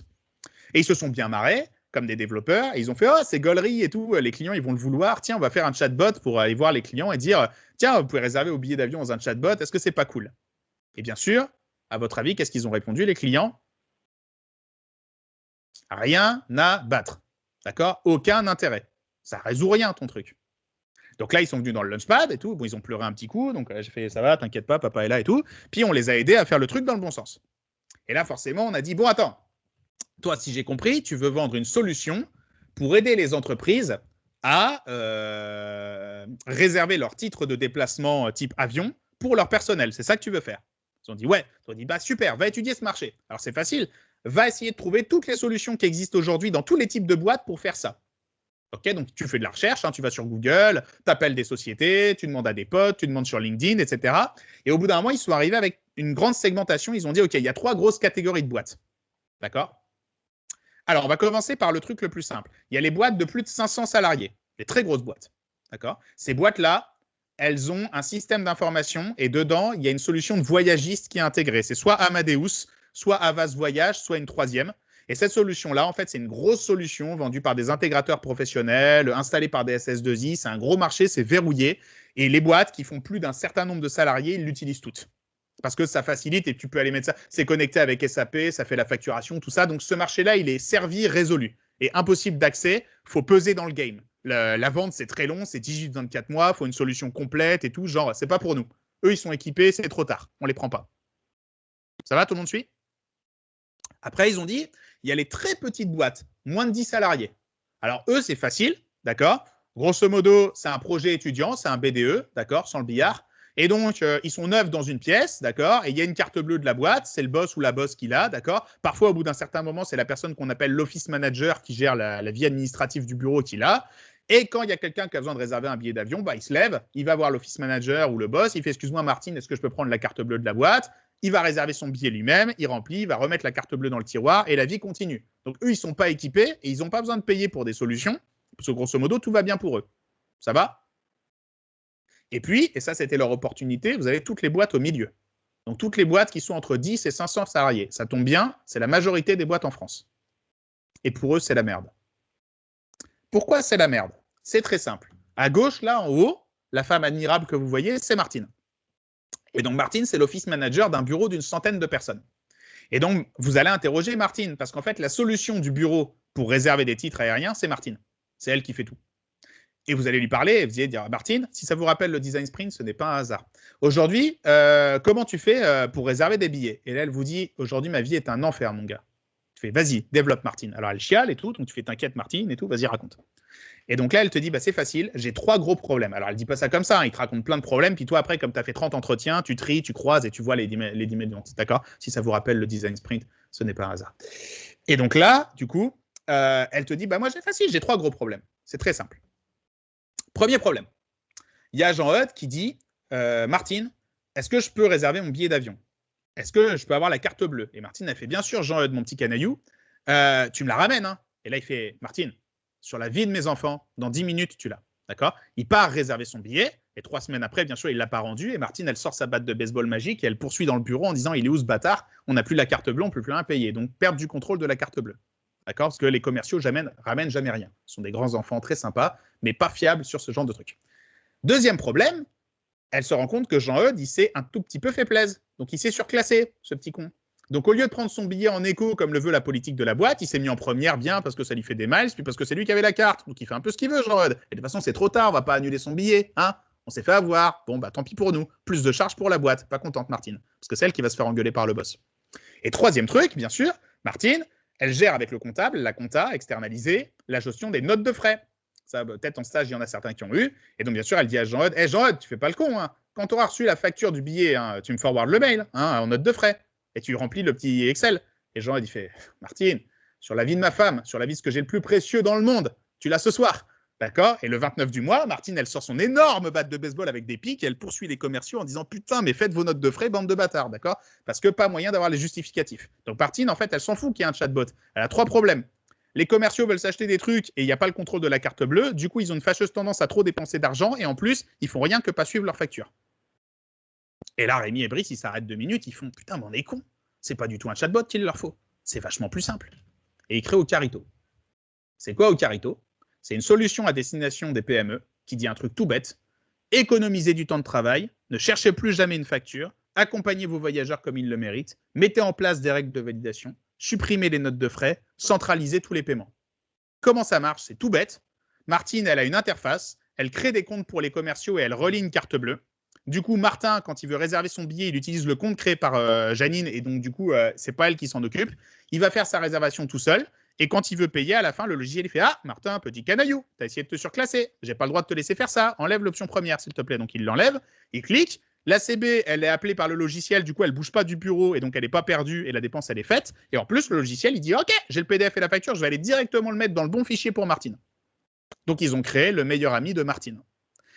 Et ils se sont bien marrés, comme des développeurs. Et ils ont fait « Oh, c'est gaulerie et tout. Les clients, ils vont le vouloir. Tiens, on va faire un chatbot pour aller voir les clients et dire « Tiens, vous pouvez réserver vos billets d'avion dans un chatbot. Est-ce que c'est pas cool ?» Et bien sûr, à votre avis, qu'est-ce qu'ils ont répondu, les clients ? Rien à battre. D'accord ? Aucun intérêt. Ça résout rien, ton truc. Donc là, ils sont venus dans le Launchpad et tout. Bon, ils ont pleuré un petit coup. Donc j'ai fait, ça va, t'inquiète pas, papa est là et tout. Puis on les a aidés à faire le truc dans le bon sens. Et là, forcément, on a dit, bon, attends. Toi, si j'ai compris, tu veux vendre une solution pour aider les entreprises à réserver leur titre de déplacement type avion pour leur personnel. C'est ça que tu veux faire. Ils ont dit, ouais. Ils ont dit, bah super, va étudier ce marché. Alors c'est facile. Va essayer de trouver toutes les solutions qui existent aujourd'hui dans tous les types de boîtes pour faire ça. Ok, donc tu fais de la recherche, hein, tu vas sur Google, tu appelles des sociétés, tu demandes à des potes, tu demandes sur LinkedIn, etc. Et au bout d'un moment, ils sont arrivés avec une grande segmentation. Ils ont dit, ok, il y a 3 grosses catégories de boîtes. D'accord? Alors, on va commencer par le truc le plus simple. Il y a les boîtes de plus de 500 salariés, les très grosses boîtes. D'accord? Ces boîtes-là, elles ont un système d'information et dedans, il y a une solution de voyagiste qui est intégrée. C'est soit Amadeus, soit Havas Voyage, soit une troisième. Et cette solution-là, en fait, c'est une grosse solution vendue par des intégrateurs professionnels, installée par des SS2I. C'est un gros marché, c'est verrouillé. Et les boîtes qui font plus d'un certain nombre de salariés, ils l'utilisent toutes. Parce que ça facilite et tu peux aller mettre ça. C'est connecté avec SAP, ça fait la facturation, tout ça. Donc ce marché-là, il est servi, résolu. Et impossible d'accès, il faut peser dans le game. La vente, c'est très long, c'est 18-24 mois, il faut une solution complète et tout. Genre, c'est pas pour nous. Eux, ils sont équipés, c'est trop tard. On les prend pas. Ça va, tout le monde suit? Après, ils ont dit, il y a les très petites boîtes, moins de 10 salariés. Alors, eux, c'est facile, d'accord? Grosso modo, c'est un projet étudiant, c'est un BDE, d'accord, sans le billard. Et donc, ils sont 9 dans une pièce, d'accord? Et il y a une carte bleue de la boîte, c'est le boss ou la boss qui l'a, d'accord? Parfois, au bout d'un certain moment, c'est la personne qu'on appelle l'office manager qui gère la vie administrative du bureau qui l'a. Et quand il y a quelqu'un qui a besoin de réserver un billet d'avion, bah, il se lève, il va voir l'office manager ou le boss, il fait « Excuse-moi, Martine, est-ce que je peux prendre la carte bleue de la boîte ?» Il va réserver son billet lui-même, il remplit, il va remettre la carte bleue dans le tiroir et la vie continue. Donc, eux, ils ne sont pas équipés et ils n'ont pas besoin de payer pour des solutions parce que, grosso modo, tout va bien pour eux. Ça va? Et puis, et ça, c'était leur opportunité, vous avez toutes les boîtes au milieu. Donc, toutes les boîtes qui sont entre 10 et 500 salariés. Ça tombe bien, c'est la majorité des boîtes en France. Et pour eux, c'est la merde. Pourquoi c'est la merde? C'est très simple. À gauche, là, en haut, la femme admirable que vous voyez, c'est Martine. Et donc, Martine, c'est l'office manager d'un bureau d'une centaine de personnes. Et donc, vous allez interroger Martine, parce qu'en fait, la solution du bureau pour réserver des titres aériens, c'est Martine. C'est elle qui fait tout. Et vous allez lui parler, et vous allez dire, Martine, si ça vous rappelle le design sprint, ce n'est pas un hasard. Aujourd'hui, comment tu fais pour réserver des billets? Et là, elle vous dit, aujourd'hui, ma vie est un enfer, mon gars. Tu fais, vas-y, développe, Martine. Alors, elle chiale et tout, donc tu fais, t'inquiète, Martine, et tout, vas-y, raconte. Et donc là, elle te dit, bah, c'est facile, j'ai 3 gros problèmes. Alors, elle ne dit pas ça comme ça, hein, il te raconte plein de problèmes, puis toi, après, comme tu as fait 30 entretiens, tu tries, tu croises et tu vois les dimensions. D'accord? Si ça vous rappelle le design sprint, ce n'est pas un hasard. Et donc là, du coup, elle te dit, bah, moi, c'est facile, j'ai 3 gros problèmes. C'est très simple. Premier problème. Il y a Jean-Eudes qui dit, Martine, est-ce que je peux réserver mon billet d'avion? Est-ce que je peux avoir la carte bleue? Et Martine, elle fait, bien sûr, Jean-Eudes, mon petit canaillou, tu me la ramènes. Hein. Et là, il fait, Martine, sur la vie de mes enfants, dans 10 minutes, tu l'as. D'accord? Il part réserver son billet, et 3 semaines après, bien sûr, il ne l'a pas rendu, et Martine, elle sort sa batte de baseball magique, et elle poursuit dans le bureau en disant, il est où ce bâtard? On n'a plus la carte bleue, on ne peut plus rien payer. Donc, perdre du contrôle de la carte bleue. D'accord? Parce que les commerciaux ramènent jamais rien. Ce sont des grands enfants très sympas, mais pas fiables sur ce genre de trucs. Deuxième problème, elle se rend compte que Jean-Eudes, il s'est un tout petit peu fait plaisir. Donc, il s'est surclassé, ce petit con. Donc, au lieu de prendre son billet en écho, comme le veut la politique de la boîte, il s'est mis en première bien parce que ça lui fait des miles, puis parce que c'est lui qui avait la carte. Donc, il fait un peu ce qu'il veut, Jean-Eudes. Et de toute façon, c'est trop tard, on va pas annuler son billet. Hein? On s'est fait avoir. Bon, bah tant pis pour nous. Plus de charges pour la boîte. Pas contente, Martine. Parce que c'est elle qui va se faire engueuler par le boss. Et troisième truc, bien sûr, Martine, elle gère avec le comptable, la compta, externalisée, la gestion des notes de frais. Ça, peut-être en stage, il y en a certains qui ont eu. Et donc, bien sûr, elle dit à Jean-Eudes, hey, Jean-Eudes, tu fais pas le con. Hein. Quand tu auras reçu la facture du billet, hein, tu me forwardes le mail hein, en note de frais. Et tu remplis le petit Excel. Et Jean-Eudes, il fait, Martine, sur la vie de ma femme, sur la vie de ce que j'ai le plus précieux dans le monde, tu l'as ce soir. D'accord? Et le 29 du mois, Martine, elle sort son énorme batte de baseball avec des pics et elle poursuit les commerciaux en disant putain, mais faites vos notes de frais, bande de bâtards, d'accord? Parce que pas moyen d'avoir les justificatifs. Donc Martine, en fait, elle s'en fout qu'il y ait un chatbot. Elle a 3 problèmes. Les commerciaux veulent s'acheter des trucs et il n'y a pas le contrôle de la carte bleue. Du coup, ils ont une fâcheuse tendance à trop dépenser d'argent et en plus, ils font rien que pas suivre leur facture. Et là, Rémi et Brice, ils s'arrêtent 2 minutes, ils font putain, mais on est con. C'est pas du tout un chatbot qu'il leur faut. C'est vachement plus simple. Et ils créent Ocarito. C'est quoi Ocarito? C'est une solution à destination des PME qui dit un truc tout bête. Économisez du temps de travail, ne cherchez plus jamais une facture, accompagnez vos voyageurs comme ils le méritent, mettez en place des règles de validation, supprimez les notes de frais, centralisez tous les paiements. Comment ça marche? C'est tout bête. Martine, elle a une interface, elle crée des comptes pour les commerciaux et elle relie une carte bleue. Du coup, Martin, quand il veut réserver son billet, il utilise le compte créé par Janine et donc du coup, c'est pas elle qui s'en occupe. Il va faire sa réservation tout seul. Et quand il veut payer, à la fin, le logiciel il fait « Ah, Martin, petit canaillou, tu as essayé de te surclasser. J'ai pas le droit de te laisser faire ça. Enlève l'option première, s'il te plaît. » Donc, il l'enlève, il clique. La CB, elle est appelée par le logiciel. Du coup, elle bouge pas du bureau et donc, elle n'est pas perdue et la dépense, elle est faite. Et en plus, le logiciel, il dit « Ok, j'ai le PDF et la facture. Je vais aller directement le mettre dans le bon fichier pour Martine. » Donc, ils ont créé le meilleur ami de Martine.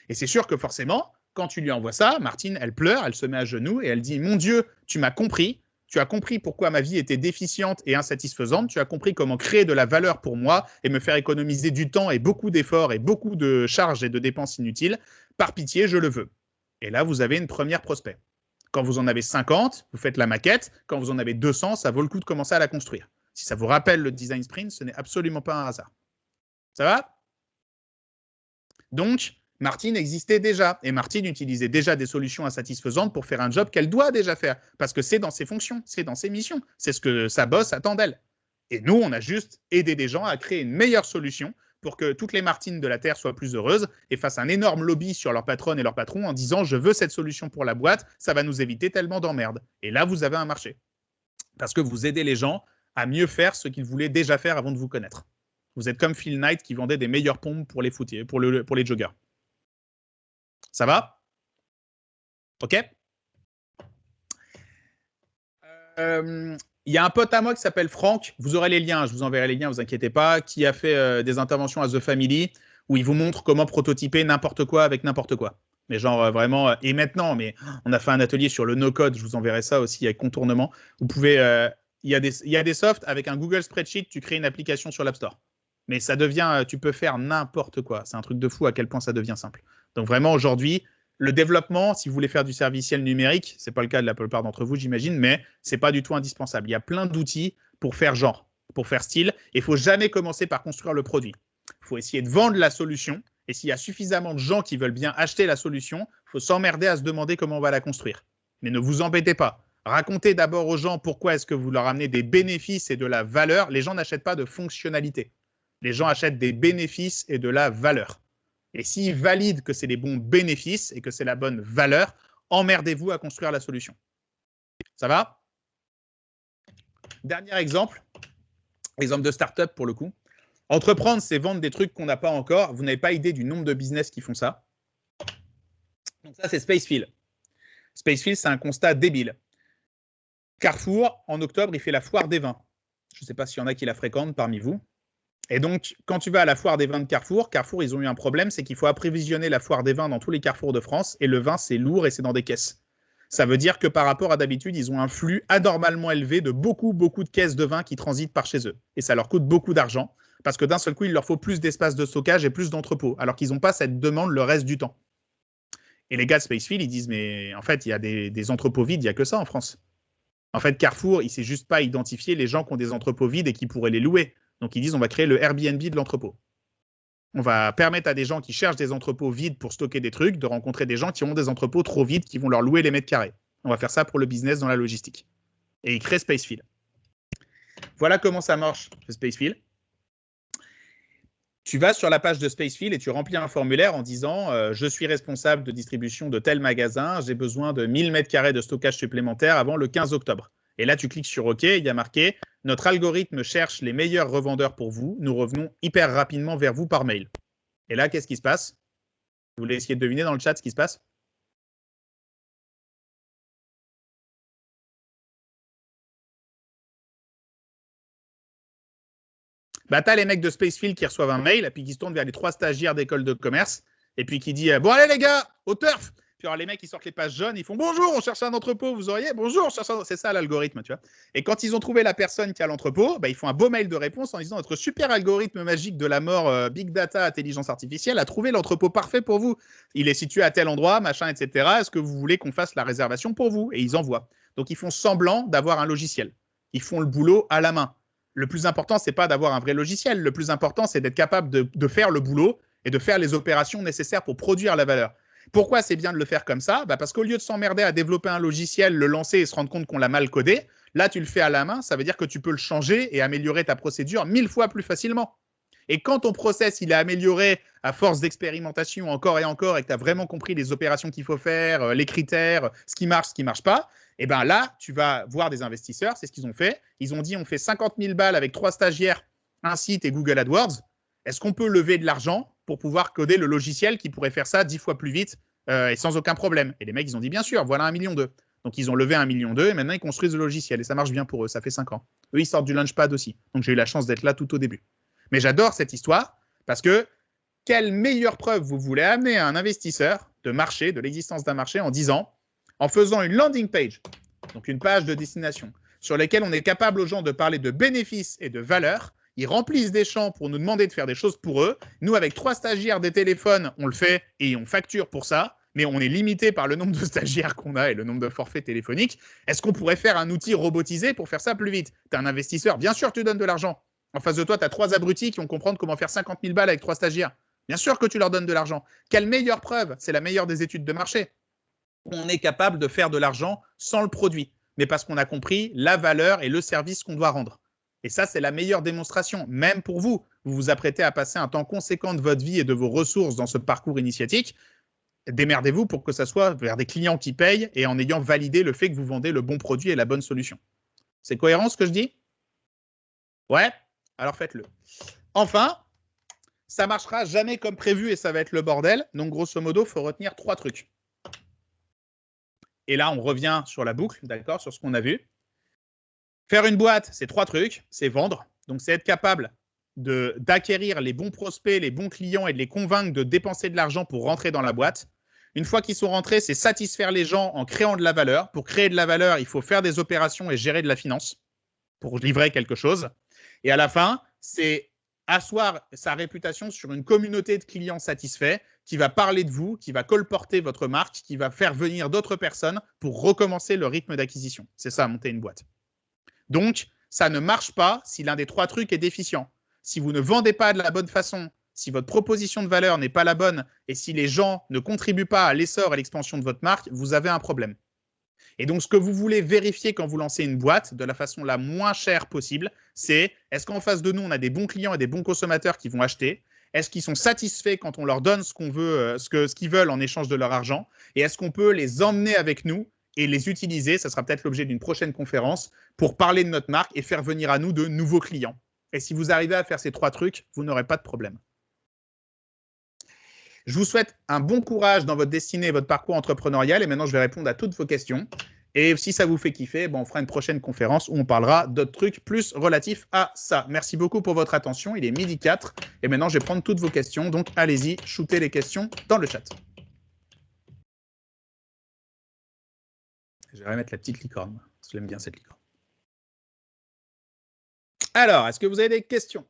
Et c'est sûr que forcément, quand tu lui envoies ça, Martine, elle pleure, elle se met à genoux et elle dit « Mon Dieu, tu m'as compris. Tu as compris pourquoi ma vie était déficiente et insatisfaisante. Tu as compris comment créer de la valeur pour moi et me faire économiser du temps et beaucoup d'efforts et beaucoup de charges et de dépenses inutiles. Par pitié, je le veux. » Et là, vous avez une première prospect. Quand vous en avez 50, vous faites la maquette. Quand vous en avez 200, ça vaut le coup de commencer à la construire. Si ça vous rappelle le design sprint, ce n'est absolument pas un hasard. Ça va? Donc, Martine existait déjà, et Martine utilisait déjà des solutions insatisfaisantes pour faire un job qu'elle doit déjà faire, parce que c'est dans ses fonctions, c'est dans ses missions, c'est ce que sa boss attend d'elle. Et nous, on a juste aidé des gens à créer une meilleure solution pour que toutes les Martines de la Terre soient plus heureuses et fassent un énorme lobby sur leur patronne et leur patron en disant « Je veux cette solution pour la boîte, ça va nous éviter tellement d'emmerdes. » Et là, vous avez un marché. Parce que vous aidez les gens à mieux faire ce qu'ils voulaient déjà faire avant de vous connaître. Vous êtes comme Phil Knight qui vendait des meilleures pompes pour les footers, pour les joggers. Ça va? Ok. Il y a un pote à moi qui s'appelle Franck, vous aurez les liens, je vous enverrai les liens, ne vous inquiétez pas, qui a fait des interventions à The Family, où il vous montre comment prototyper n'importe quoi avec n'importe quoi. Mais genre vraiment, et maintenant, mais on a fait un atelier sur le no-code, je vous enverrai ça aussi avec contournement. Vous pouvez, il y a des softs, avec un Google Spreadsheet, tu crées une application sur l'App Store. Mais ça devient, tu peux faire n'importe quoi, c'est un truc de fou à quel point ça devient simple. Donc vraiment, aujourd'hui, le développement, si vous voulez faire du serviciel numérique, ce n'est pas le cas de la plupart d'entre vous, j'imagine, mais ce n'est pas du tout indispensable. Il y a plein d'outils pour faire genre, pour faire style, et il ne faut jamais commencer par construire le produit. Il faut essayer de vendre la solution, et s'il y a suffisamment de gens qui veulent bien acheter la solution, il faut s'emmerder à se demander comment on va la construire. Mais ne vous embêtez pas. Racontez d'abord aux gens pourquoi est-ce que vous leur amenez des bénéfices et de la valeur. Les gens n'achètent pas de fonctionnalité. Les gens achètent des bénéfices et de la valeur. Et s'ils valident que c'est les bons bénéfices et que c'est la bonne valeur, emmerdez-vous à construire la solution. Ça va? Dernier exemple de start-up pour le coup. Entreprendre, c'est vendre des trucs qu'on n'a pas encore. Vous n'avez pas idée du nombre de business qui font ça. Donc ça, c'est Spacefield. Spacefield, c'est un constat débile. Carrefour, en octobre, il fait la foire des vins. Je ne sais pas s'il y en a qui la fréquentent parmi vous. Et donc, quand tu vas à la foire des vins de Carrefour, ils ont eu un problème, c'est qu'il faut approvisionner la foire des vins dans tous les carrefours de France, et le vin, c'est lourd et c'est dans des caisses. Ça veut dire que par rapport à d'habitude, ils ont un flux anormalement élevé de beaucoup de caisses de vin qui transitent par chez eux. Et ça leur coûte beaucoup d'argent, parce que d'un seul coup, il leur faut plus d'espace de stockage et plus d'entrepôts, alors qu'ils n'ont pas cette demande le reste du temps. Et les gars de Spacefield, ils disent, mais en fait, il y a des entrepôts vides, il n'y a que ça en France. En fait, Carrefour, il ne sait juste pas identifier les gens qui ont des entrepôts vides et qui pourraient les louer. Donc, ils disent, on va créer le Airbnb de l'entrepôt. On va permettre à des gens qui cherchent des entrepôts vides pour stocker des trucs de rencontrer des gens qui ont des entrepôts trop vides qui vont leur louer les mètres carrés. On va faire ça pour le business dans la logistique. Et ils créent Spacefield. Voilà comment ça marche, Spacefield. Tu vas sur la page de Spacefield et tu remplis un formulaire en disant je suis responsable de distribution de tel magasin, j'ai besoin de 1000 mètres carrés de stockage supplémentaire avant le 15 octobre. Et là, tu cliques sur OK, il y a marqué « Notre algorithme cherche les meilleurs revendeurs pour vous. Nous revenons hyper rapidement vers vous par mail. » Et là, qu'est-ce qui se passe? Vous voulez essayer de deviner dans le chat ce qui se passe? Bah, tu as les mecs de Spacefield qui reçoivent un mail, et puis qui se tournent vers les 3 stagiaires d'école de commerce, et puis qui dit « Bon, allez les gars, au turf !» Puis alors, les mecs, ils sortent les pages jaunes, ils font « Bonjour, on cherche un entrepôt, vous auriez ?»« Bonjour, on cherche un... » C'est ça l'algorithme, tu vois. Et quand ils ont trouvé la personne qui a l'entrepôt, bah, ils font un beau mail de réponse en disant « Notre super algorithme magique de la mort, Big Data, Intelligence Artificielle, a trouvé l'entrepôt parfait pour vous. Il est situé à tel endroit, machin, etc. Est-ce que vous voulez qu'on fasse la réservation pour vous ?» Et ils envoient. Donc, ils font semblant d'avoir un logiciel. Ils font le boulot à la main. Le plus important, ce n'est pas d'avoir un vrai logiciel. Le plus important, c'est d'être capable de faire le boulot et de faire les opérations nécessaires pour produire la valeur. Pourquoi c'est bien de le faire comme ça? Parce qu'au lieu de s'emmerder à développer un logiciel, le lancer et se rendre compte qu'on l'a mal codé, là, tu le fais à la main, ça veut dire que tu peux le changer et améliorer ta procédure 1000 fois plus facilement. Et quand ton process il est amélioré à force d'expérimentation encore et encore et que tu as vraiment compris les opérations qu'il faut faire, les critères, ce qui marche pas, et bien là, tu vas voir des investisseurs, c'est ce qu'ils ont fait. Ils ont dit on fait 50 000 balles avec 3 stagiaires un site et Google AdWords, est-ce qu'on peut lever de l'argent pour pouvoir coder le logiciel qui pourrait faire ça 10 fois plus vite et sans aucun problème? Et les mecs, ils ont dit bien sûr, voilà 1,2 million. Donc, ils ont levé 1,2 million et maintenant, ils construisent le logiciel et ça marche bien pour eux. Ça fait 5 ans. Eux, ils sortent du Launchpad aussi. Donc, j'ai eu la chance d'être là tout au début. Mais j'adore cette histoire parce que quelle meilleure preuve vous voulez amener à un investisseur de marché, de l'existence d'un marché, en disant, en faisant une landing page, donc une page de destination, sur laquelle on est capable aux gens de parler de bénéfices et de valeurs. Ils remplissent des champs pour nous demander de faire des choses pour eux. Nous, avec 3 stagiaires, des téléphones, on le fait et on facture pour ça. Mais on est limité par le nombre de stagiaires qu'on a et le nombre de forfaits téléphoniques. Est-ce qu'on pourrait faire un outil robotisé pour faire ça plus vite? Tu es un investisseur, bien sûr, tu donnes de l'argent. En face de toi, tu as 3 abrutis qui vont comprendre comment faire 50 000 balles avec 3 stagiaires. Bien sûr que tu leur donnes de l'argent. Quelle meilleure preuve? C'est la meilleure des études de marché. On est capable de faire de l'argent sans le produit, mais parce qu'on a compris la valeur et le service qu'on doit rendre. Et ça, c'est la meilleure démonstration, même pour vous. Vous vous apprêtez à passer un temps conséquent de votre vie et de vos ressources dans ce parcours initiatique. Démerdez-vous pour que ça soit vers des clients qui payent et en ayant validé le fait que vous vendez le bon produit et la bonne solution. C'est cohérent ce que je dis? Ouais? Alors faites-le. Enfin, ça ne marchera jamais comme prévu et ça va être le bordel. Donc, grosso modo, il faut retenir 3 trucs. Et là, on revient sur la boucle, d'accord, sur ce qu'on a vu. Faire une boîte, c'est 3 trucs. C'est vendre. Donc, c'est être capable d'acquérir les bons prospects, les bons clients et de les convaincre de dépenser de l'argent pour rentrer dans la boîte. Une fois qu'ils sont rentrés, c'est satisfaire les gens en créant de la valeur. Pour créer de la valeur, il faut faire des opérations et gérer de la finance pour livrer quelque chose. Et à la fin, c'est asseoir sa réputation sur une communauté de clients satisfaits qui va parler de vous, qui va colporter votre marque, qui va faire venir d'autres personnes pour recommencer le rythme d'acquisition. C'est ça, monter une boîte. Donc, ça ne marche pas si l'un des 3 trucs est déficient. Si vous ne vendez pas de la bonne façon, si votre proposition de valeur n'est pas la bonne et si les gens ne contribuent pas à l'essor et à l'expansion de votre marque, vous avez un problème. Et donc, ce que vous voulez vérifier quand vous lancez une boîte de la façon la moins chère possible, c'est est-ce qu'en face de nous, on a des bons clients et des bons consommateurs qui vont acheter? Est-ce qu'ils sont satisfaits quand on leur donne ce qu'on veut, ce qu'ils veulent en échange de leur argent? Et est-ce qu'on peut les emmener avec nous et les utiliser? Ça sera peut-être l'objet d'une prochaine conférence pour parler de notre marque et faire venir à nous de nouveaux clients. Et si vous arrivez à faire ces 3 trucs, vous n'aurez pas de problème. Je vous souhaite un bon courage dans votre destinée et votre parcours entrepreneurial. Et maintenant, je vais répondre à toutes vos questions. Et si ça vous fait kiffer, on fera une prochaine conférence où on parlera d'autres trucs plus relatifs à ça. Merci beaucoup pour votre attention. Il est 12h04. Et maintenant, je vais prendre toutes vos questions. Donc, allez-y, shootez les questions dans le chat. Je vais remettre la petite licorne. Je l'aime bien, cette licorne. Alors, est-ce que vous avez des questions?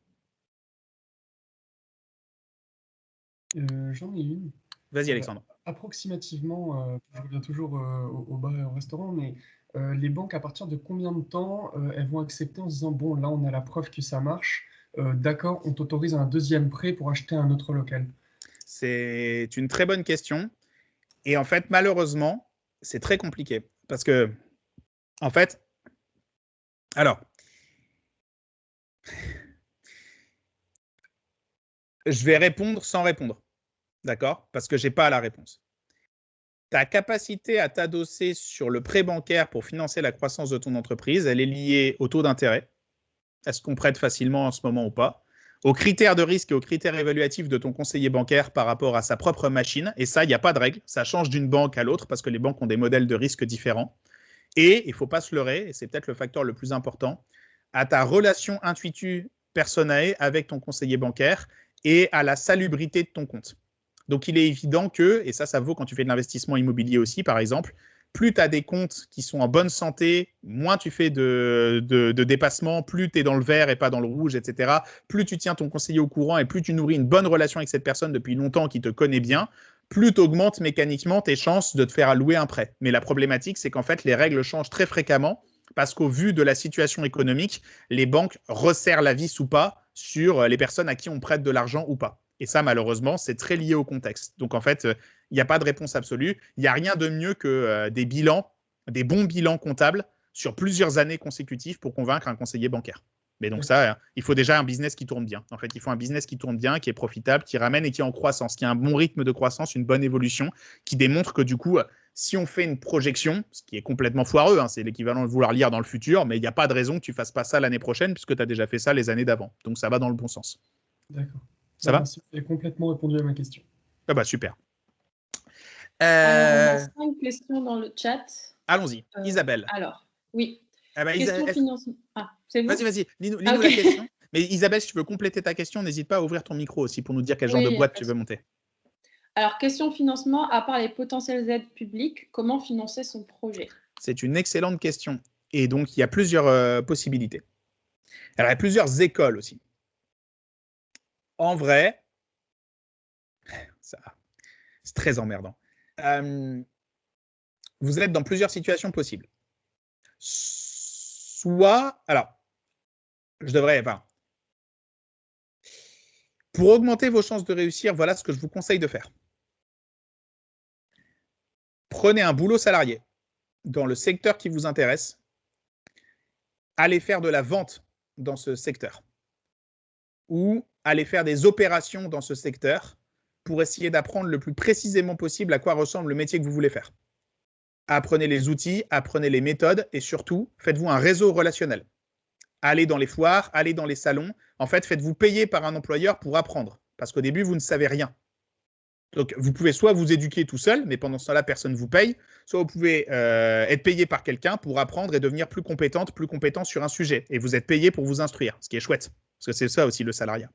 J'en ai une. Vas-y, Alexandre. Approximativement, je reviens toujours au bar et au restaurant, mais les banques, à partir de combien de temps elles vont accepter en se disant, bon, là, on a la preuve que ça marche, d'accord, on t'autorise un 2e prêt pour acheter un autre local? C'est une très bonne question. Et en fait, malheureusement, c'est très compliqué. Parce que, en fait, alors, je vais répondre sans répondre, d'accord? Parce que je n'ai pas la réponse. Ta capacité à t'adosser sur le prêt bancaire pour financer la croissance de ton entreprise, elle est liée au taux d'intérêt. Est-ce qu'on prête facilement en ce moment ou pas? Aux critères de risque et aux critères évaluatifs de ton conseiller bancaire par rapport à sa propre machine. Et ça, il n'y a pas de règle. Ça change d'une banque à l'autre parce que les banques ont des modèles de risque différents. Et il ne faut pas se leurrer, et c'est peut-être le facteur le plus important, à ta relation intuitive personnelle avec ton conseiller bancaire et à la salubrité de ton compte. Donc, il est évident que, et ça vaut quand tu fais de l'investissement immobilier aussi, par exemple, plus tu as des comptes qui sont en bonne santé, moins tu fais de dépassements, plus tu es dans le vert et pas dans le rouge, etc. Plus tu tiens ton conseiller au courant et plus tu nourris une bonne relation avec cette personne depuis longtemps qui te connaît bien, plus tu augmentes mécaniquement tes chances de te faire allouer un prêt. Mais la problématique, c'est qu'en fait, les règles changent très fréquemment parce qu'au vu de la situation économique, les banques resserrent la vis ou pas sur les personnes à qui on prête de l'argent ou pas. Et ça, malheureusement, c'est très lié au contexte. Donc, en fait, il n'y a pas de réponse absolue. Il n'y a rien de mieux que des bilans, des bons bilans comptables sur plusieurs années consécutives pour convaincre un conseiller bancaire. Mais donc ça, il faut déjà un business qui tourne bien. En fait, il faut un business qui tourne bien, qui est profitable, qui ramène et qui est en croissance, qui a un bon rythme de croissance, une bonne évolution, qui démontre que du coup, si on fait une projection, ce qui est complètement foireux, hein, c'est l'équivalent de vouloir lire dans le futur, mais il n'y a pas de raison que tu ne fasses pas ça l'année prochaine puisque tu as déjà fait ça les années d'avant. Donc ça va dans le bon sens. D'accord. Ça va? Merci, vous avez complètement répondu à ma question. Ah bah super. On a 5 questions dans le chat. Allons-y, Isabelle. Alors, oui. Ah bah, Question financement. Ah, c'est bon. Vas-y, lis-nous Ah, ok. la question. Mais Isabelle, si tu veux compléter ta question, n'hésite pas à ouvrir ton micro aussi pour nous dire quel genre de boîte tu veux monter. Alors, question financement, à part les potentielles aides publiques, comment financer son projet? C'est une excellente question. Et donc, il y a plusieurs possibilités. Alors, il y a plusieurs écoles aussi. En vrai, c'est très emmerdant. Vous êtes dans plusieurs situations possibles. Soit, alors, pour augmenter vos chances de réussir, voilà ce que je vous conseille de faire. Prenez un boulot salarié dans le secteur qui vous intéresse. Allez faire de la vente dans ce secteur. Ou allez faire des opérations dans ce secteur pour essayer d'apprendre le plus précisément possible à quoi ressemble le métier que vous voulez faire. Apprenez les outils, apprenez les méthodes et surtout, faites-vous un réseau relationnel. Allez dans les foires, allez dans les salons. En fait, faites-vous payer par un employeur pour apprendre parce qu'au début, vous ne savez rien. Donc, vous pouvez soit vous éduquer tout seul, mais pendant ce temps-là, personne ne vous paye, soit vous pouvez être payé par quelqu'un pour apprendre et devenir plus compétent sur un sujet. Et vous êtes payé pour vous instruire, ce qui est chouette, parce que c'est ça aussi le salariat.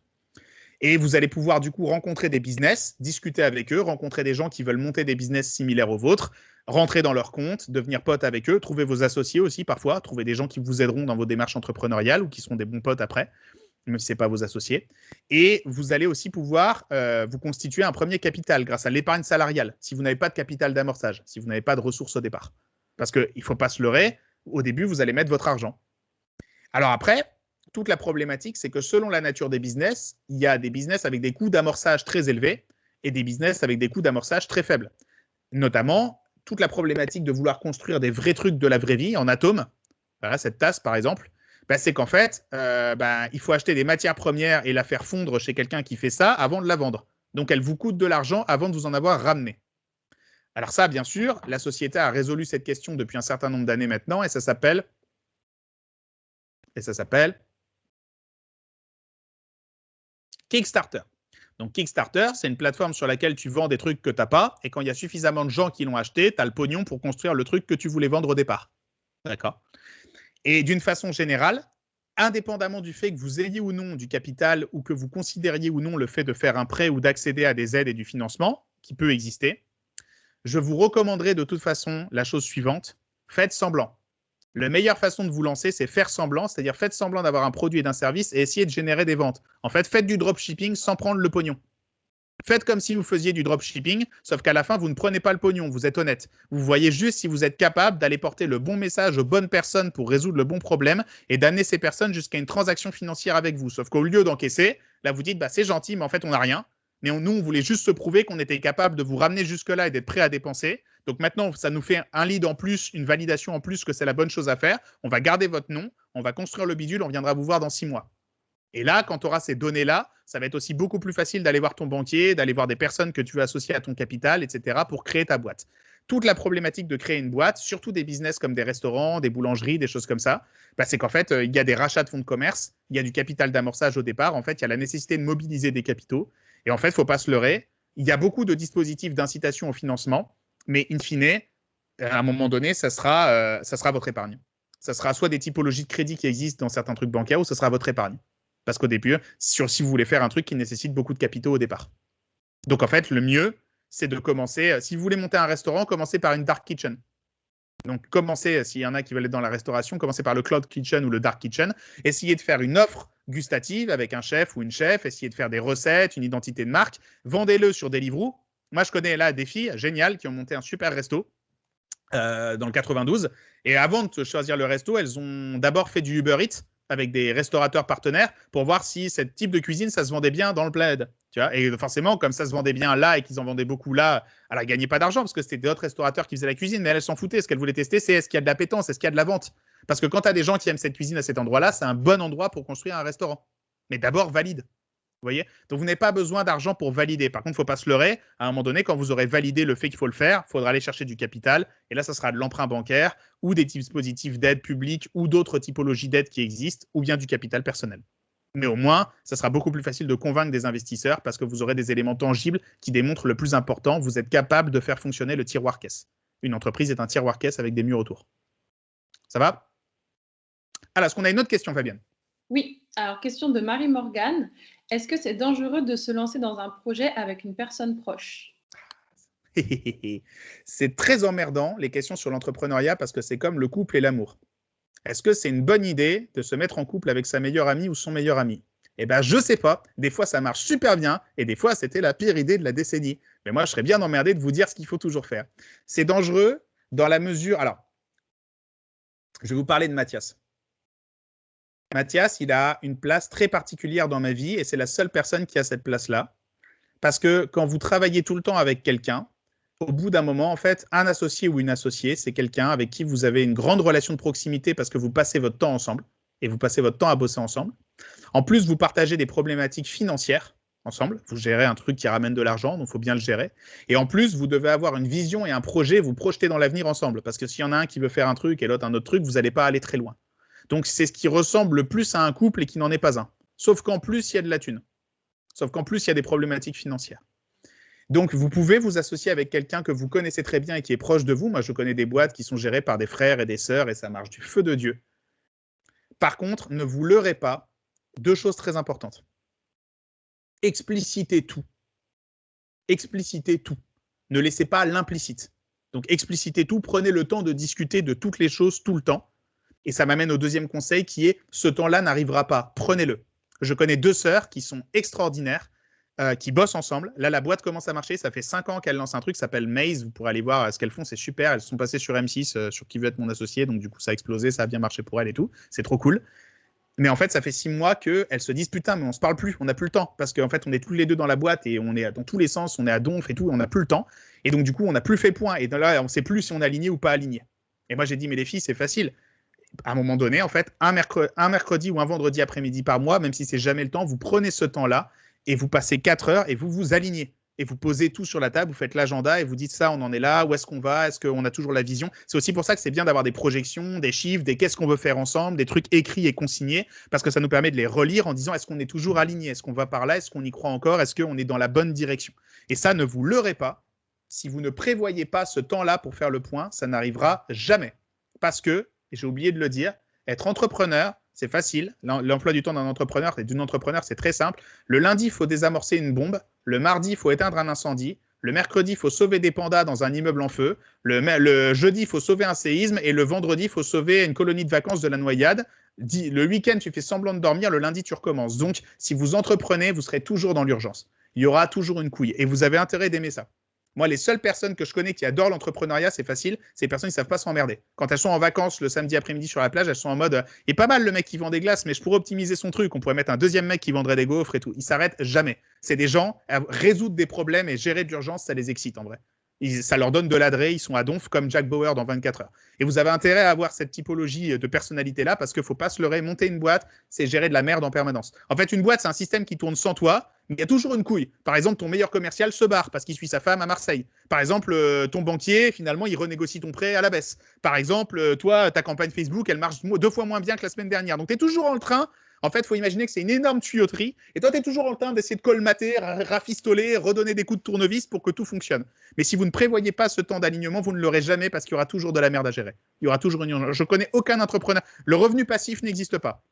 Et vous allez pouvoir du coup rencontrer des business, discuter avec eux, rencontrer des gens qui veulent monter des business similaires aux vôtres, rentrer dans leur compte, devenir pote avec eux, trouver vos associés aussi parfois, trouver des gens qui vous aideront dans vos démarches entrepreneuriales ou qui seront des bons potes après, même si ce n'est pas vos associés. Et vous allez aussi pouvoir vous constituer un premier capital grâce à l'épargne salariale, si vous n'avez pas de capital d'amorçage, si vous n'avez pas de ressources au départ. Parce qu'il ne faut pas se leurrer, au début, vous allez mettre votre argent. Alors après, toute la problématique, c'est que selon la nature des business, il y a des business avec des coûts d'amorçage très élevés et des business avec des coûts d'amorçage très faibles. Notamment, toute la problématique de vouloir construire des vrais trucs de la vraie vie en atomes, voilà, cette tasse par exemple, c'est qu'en fait, il faut acheter des matières premières et la faire fondre chez quelqu'un qui fait ça avant de la vendre. Donc, elle vous coûte de l'argent avant de vous en avoir ramené. Alors ça, bien sûr, la société a résolu cette question depuis un certain nombre d'années maintenant et ça s'appelle Kickstarter. Donc, Kickstarter, c'est une plateforme sur laquelle tu vends des trucs que tu n'as pas et quand il y a suffisamment de gens qui l'ont acheté, tu as le pognon pour construire le truc que tu voulais vendre au départ. D'accord. Et d'une façon générale, indépendamment du fait que vous ayez ou non du capital ou que vous considériez ou non le fait de faire un prêt ou d'accéder à des aides et du financement, qui peut exister, je vous recommanderais de toute façon la chose suivante, faites semblant. La meilleure façon de vous lancer, c'est faire semblant, c'est-à-dire faites semblant d'avoir un produit et d'un service et essayez de générer des ventes. En fait, faites du dropshipping sans prendre le pognon. Faites comme si vous faisiez du dropshipping, sauf qu'à la fin, vous ne prenez pas le pognon, vous êtes honnête. Vous voyez juste si vous êtes capable d'aller porter le bon message aux bonnes personnes pour résoudre le bon problème et d'amener ces personnes jusqu'à une transaction financière avec vous. Sauf qu'au lieu d'encaisser, là, vous dites, c'est gentil, mais en fait, on n'a rien. Mais nous, on voulait juste se prouver qu'on était capable de vous ramener jusque-là et d'être prêt à dépenser. Donc maintenant, ça nous fait un lead en plus, une validation en plus que c'est la bonne chose à faire. On va garder votre nom, on va construire le bidule, on viendra vous voir dans 6 mois. Et là, quand tu auras ces données-là, ça va être aussi beaucoup plus facile d'aller voir ton banquier, d'aller voir des personnes que tu veux associer à ton capital, etc. pour créer ta boîte. Toute la problématique de créer une boîte, surtout des business comme des restaurants, des boulangeries, des choses comme ça, c'est qu'en fait, il y a des rachats de fonds de commerce, il y a du capital d'amorçage au départ. En fait, il y a la nécessité de mobiliser des capitaux. Et en fait, il ne faut pas se leurrer. Il y a beaucoup de dispositifs d'incitation au financement, mais in fine, à un moment donné, ça sera votre épargne. Ça sera soit des typologies de crédit qui existent dans certains trucs bancaires, ou ce sera votre épargne. Parce qu'au début, si vous voulez faire un truc qui nécessite beaucoup de capitaux au départ. Donc en fait, le mieux, c'est de commencer, si vous voulez monter un restaurant, commencez par une dark kitchen. Donc commencez, s'il y en a qui veulent être dans la restauration, commencez par le cloud kitchen ou le dark kitchen. Essayez de faire une offre gustative avec un chef ou une chef, essayez de faire des recettes, une identité de marque, vendez-le sur Deliveroo. Moi, je connais là des filles géniales qui ont monté un super resto dans le 92. Et avant de choisir le resto, elles ont d'abord fait du Uber Eats avec des restaurateurs partenaires pour voir si ce type de cuisine, ça se vendait bien dans le plaid. Tu vois, et forcément, comme ça se vendait bien là et qu'ils en vendaient beaucoup là, elle ne gagnait pas d'argent parce que c'était d'autres restaurateurs qui faisaient la cuisine, mais elle s'en foutait. Ce qu'elle voulait tester, c'est est-ce qu'il y a de l'appétence, est-ce qu'il y a de la vente. Parce que quand tu as des gens qui aiment cette cuisine à cet endroit-là, c'est un bon endroit pour construire un restaurant. Mais d'abord, valide. voyez? Donc, vous n'avez pas besoin d'argent pour valider. Par contre, il ne faut pas se leurrer. À un moment donné, quand vous aurez validé le fait qu'il faut le faire, il faudra aller chercher du capital. Et là, ça sera de l'emprunt bancaire ou des dispositifs d'aide publique ou d'autres typologies d'aide qui existent ou bien du capital personnel. Mais au moins, ça sera beaucoup plus facile de convaincre des investisseurs parce que vous aurez des éléments tangibles qui démontrent le plus important. Vous êtes capable de faire fonctionner le tiroir caisse. Une entreprise est un tiroir caisse avec des murs autour. Ça va? Alors, est-ce qu'on a une autre question, Fabienne? Oui, alors question de Marie-Morgane. Est-ce que c'est dangereux de se lancer dans un projet avec une personne proche? C'est très emmerdant, les questions sur l'entrepreneuriat, parce que c'est comme le couple et l'amour. Est-ce que c'est une bonne idée de se mettre en couple avec sa meilleure amie ou son meilleur ami? Eh bien, je ne sais pas. Des fois, ça marche super bien, et des fois, c'était la pire idée de la décennie. Mais moi, je serais bien emmerdé de vous dire ce qu'il faut toujours faire. C'est dangereux dans la mesure... Alors, je vais vous parler de Mathias. Mathias, il a une place très particulière dans ma vie et c'est la seule personne qui a cette place-là. Parce que quand vous travaillez tout le temps avec quelqu'un, au bout d'un moment, en fait, un associé ou une associée, c'est quelqu'un avec qui vous avez une grande relation de proximité parce que vous passez votre temps ensemble et vous passez votre temps à bosser ensemble. En plus, vous partagez des problématiques financières ensemble. Vous gérez un truc qui ramène de l'argent, donc il faut bien le gérer. Et en plus, vous devez avoir une vision et un projet, vous projeter dans l'avenir ensemble. Parce que s'il y en a un qui veut faire un truc et l'autre un autre truc, vous n'allez pas aller très loin. Donc, c'est ce qui ressemble le plus à un couple et qui n'en est pas un. Sauf qu'en plus, il y a de la thune. Sauf qu'en plus, il y a des problématiques financières. Donc, vous pouvez vous associer avec quelqu'un que vous connaissez très bien et qui est proche de vous. Moi, je connais des boîtes qui sont gérées par des frères et des sœurs et ça marche du feu de Dieu. Par contre, ne vous leurrez pas. 2 choses très importantes. Explicitez tout. Explicitez tout. Ne laissez pas l'implicite. Donc, explicitez tout. Prenez le temps de discuter de toutes les choses tout le temps. Et ça m'amène au deuxième conseil qui est « ce temps-là n'arrivera pas, prenez-le ». Je connais 2 sœurs qui sont extraordinaires, qui bossent ensemble. Là, la boîte commence à marcher. Ça fait 5 ans qu'elles lancent un truc qui s'appelle Maze. Vous pourrez aller voir ce qu'elles font, c'est super. Elles sont passées sur M6, sur Qui veut être mon associé. Donc, du coup, ça a explosé, ça a bien marché pour elles et tout. C'est trop cool. Mais en fait, ça fait 6 mois qu'elles se disent « putain, mais on ne se parle plus, on n'a plus le temps ». Parce qu'en fait, on est tous les deux dans la boîte et on est dans tous les sens, on est à donf et tout, on n'a plus le temps. Et donc, du coup, on n'a plus fait point. Et là, on ne sait plus si on est aligné ou pas aligné. Et moi, j'ai dit « mais les filles, c'est facile ». À un moment donné, en fait, un mercredi ou un vendredi après-midi par mois, même si c'est jamais le temps, vous prenez ce temps-là et vous passez 4 heures et vous vous alignez. Et vous posez tout sur la table, vous faites l'agenda et vous dites ça, on en est là, où est-ce qu'on va, est-ce qu'on a toujours la vision. C'est aussi pour ça que c'est bien d'avoir des projections, des chiffres, des qu'est-ce qu'on veut faire ensemble, des trucs écrits et consignés, parce que ça nous permet de les relire en disant est-ce qu'on est toujours aligné, est-ce qu'on va par là, est-ce qu'on y croit encore, est-ce qu'on est dans la bonne direction. Et ça, ne vous leurrez pas. Si vous ne prévoyez pas ce temps-là pour faire le point, ça n'arrivera jamais. Parce que, et j'ai oublié de le dire, être entrepreneur, c'est facile. L'emploi du temps d'un entrepreneur et d'une entrepreneur, c'est très simple. Le lundi, il faut désamorcer une bombe. Le mardi, il faut éteindre un incendie. Le mercredi, il faut sauver des pandas dans un immeuble en feu. Le jeudi, il faut sauver un séisme. Et le vendredi, il faut sauver une colonie de vacances de la noyade. Le week-end, tu fais semblant de dormir. Le lundi, tu recommences. Donc, si vous entreprenez, vous serez toujours dans l'urgence. Il y aura toujours une couille. Et vous avez intérêt d'aimer ça. Moi, les seules personnes que je connais qui adorent l'entrepreneuriat, c'est facile, c'est les personnes qui ne savent pas s'emmerder. Quand elles sont en vacances le samedi après-midi sur la plage, elles sont en mode « il est pas mal le mec qui vend des glaces, mais je pourrais optimiser son truc. On pourrait mettre un deuxième mec qui vendrait des gaufres et tout. » Ils s'arrêtent jamais. C'est des gens à résoudre des problèmes et gérer d'urgence, ça les excite en vrai. Ça leur donne de l'adré, ils sont à donf comme Jack Bauer dans 24 heures. Et vous avez intérêt à avoir cette typologie de personnalité-là parce qu'il ne faut pas se leurrer. Monter une boîte, c'est gérer de la merde en permanence. En fait, une boîte, c'est un système qui tourne sans toi, mais il y a toujours une couille. Par exemple, ton meilleur commercial se barre parce qu'il suit sa femme à Marseille. Par exemple, ton banquier, finalement, il renégocie ton prêt à la baisse. Par exemple, toi, ta campagne Facebook, elle marche 2 fois moins bien que la semaine dernière. Donc, tu es toujours en train. En fait, il faut imaginer que c'est une énorme tuyauterie et toi, tu es toujours en train d'essayer de colmater, rafistoler, redonner des coups de tournevis pour que tout fonctionne. Mais si vous ne prévoyez pas ce temps d'alignement, vous ne l'aurez jamais parce qu'il y aura toujours de la merde à gérer. Il y aura toujours une urgence. Je connais aucun entrepreneur. Le revenu passif n'existe pas.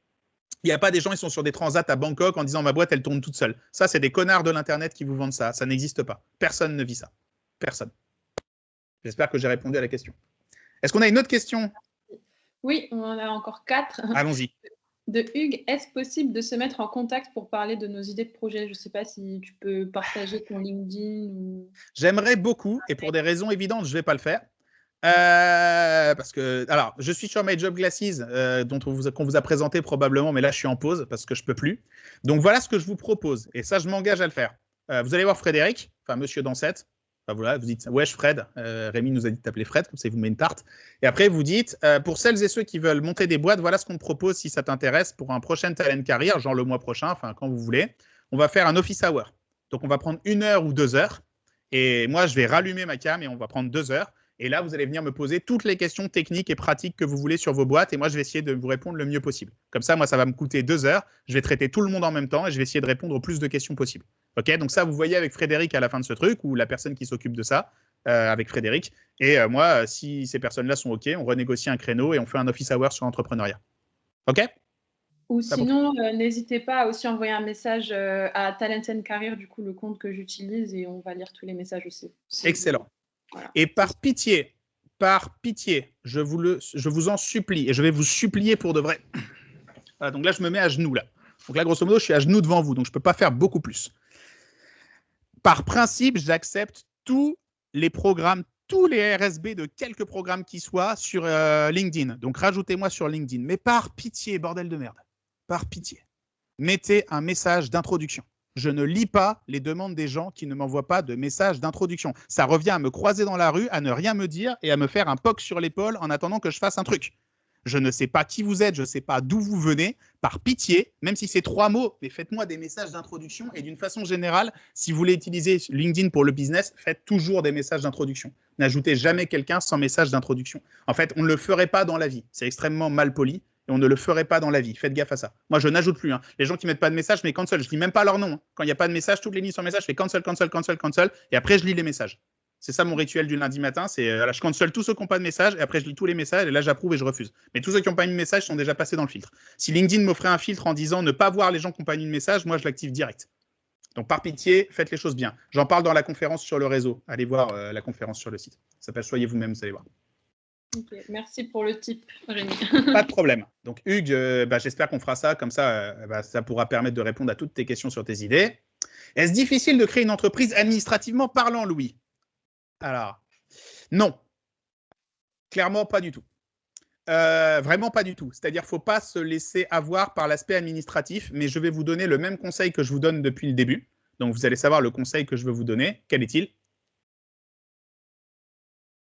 Il n'y a pas des gens qui sont sur des transats à Bangkok en disant ma boîte, elle tourne toute seule. Ça, c'est des connards de l'Internet qui vous vendent ça. Ça n'existe pas. Personne ne vit ça. Personne. J'espère que j'ai répondu à la question. Est-ce qu'on a une autre question? Oui, on en a encore 4. Allons-y. De Hugues, est-ce possible de se mettre en contact pour parler de nos idées de projet? Je ne sais pas si tu peux partager ton LinkedIn ou... J'aimerais beaucoup, et pour des raisons évidentes, je ne vais pas le faire. Parce que, alors, je suis sur My Job Glasses, qu'on vous a présenté probablement, mais là, je suis en pause parce que je ne peux plus. Donc, voilà ce que je vous propose, et ça, je m'engage à le faire. Vous allez voir Frédéric, enfin, Monsieur Dansette. Enfin, voilà, vous dites, wesh Fred, Rémi nous a dit de t'appeler Fred, comme ça, il vous met une tarte. Et après, vous dites, pour celles et ceux qui veulent monter des boîtes, voilà ce qu'on te propose si ça t'intéresse pour un prochain Talent Career, genre le mois prochain, enfin, quand vous voulez. on va faire un office hour. Donc, on va prendre 1 heure ou 2 heures. Et moi, je vais rallumer ma cam et on va prendre 2 heures. Et là, vous allez venir me poser toutes les questions techniques et pratiques que vous voulez sur vos boîtes. Et moi, je vais essayer de vous répondre le mieux possible. Comme ça, moi, ça va me coûter 2 heures. Je vais traiter tout le monde en même temps et je vais essayer de répondre au plus de questions possible. OK, donc ça, vous voyez avec Frédéric à la fin de ce truc ou la personne qui s'occupe de ça avec Frédéric. Et moi, si ces personnes-là sont OK, on renégocie un créneau et on fait un office hour sur l'entrepreneuriat. OK? Ou sinon, n'hésitez pas à aussi envoyer un message à Talent & Career, du coup, le compte que j'utilise, et on va lire tous les messages aussi. Excellent. Voilà. Et par pitié, je vous en supplie, et je vais vous supplier pour de vrai. Voilà, donc là, je me mets à genoux, là. Donc là, grosso modo, je suis à genoux devant vous, donc je ne peux pas faire beaucoup plus. Par principe, j'accepte tous les programmes, tous les RSB de quelques programmes qui soient sur LinkedIn. Donc, rajoutez-moi sur LinkedIn. Mais par pitié, bordel de merde, par pitié, mettez un message d'introduction. Je ne lis pas les demandes des gens qui ne m'envoient pas de message d'introduction. Ça revient à me croiser dans la rue, à ne rien me dire et à me faire un poc sur l'épaule en attendant que je fasse un truc. Je ne sais pas qui vous êtes, je ne sais pas d'où vous venez. Par pitié, même si c'est 3 mots, mais faites-moi des messages d'introduction. Et d'une façon générale, si vous voulez utiliser LinkedIn pour le business, faites toujours des messages d'introduction. N'ajoutez jamais quelqu'un sans message d'introduction. En fait, on ne le ferait pas dans la vie. C'est extrêmement mal poli. Et on ne le ferait pas dans la vie. Faites gaffe à ça. Moi, je n'ajoute plus. Les gens qui ne mettent pas de message, mais cancel. Je ne lis même pas leur nom. Quand il n'y a pas de message, toutes les lignes sans message, je fais cancel. Et après, je lis les messages. C'est ça mon rituel du lundi matin. C'est je cancel tous ceux qui n'ont pas de message et après, je lis tous les messages et là, j'approuve et je refuse. Mais tous ceux qui n'ont pas mis de message sont déjà passés dans le filtre. Si LinkedIn m'offrait un filtre en disant ne pas voir les gens qui n'ont pas mis de message, moi, je l'active direct. Donc, par pitié, faites les choses bien. J'en parle dans la conférence sur le réseau. Allez voir la conférence sur le site. Ça s'appelle Soyez vous-même, vous allez voir. Okay. Merci pour le tip, Rémi. Pas de problème. Donc, Hugues, j'espère qu'on fera ça. Comme ça, ça pourra permettre de répondre à toutes tes questions sur tes idées. Est-ce difficile de créer une entreprise administrativement parlant, Louis? Alors, non. Clairement, pas du tout. Vraiment pas du tout. C'est-à-dire qu'il ne faut pas se laisser avoir par l'aspect administratif, mais je vais vous donner le même conseil que je vous donne depuis le début. Donc, vous allez savoir le conseil que je veux vous donner. Quel est-il?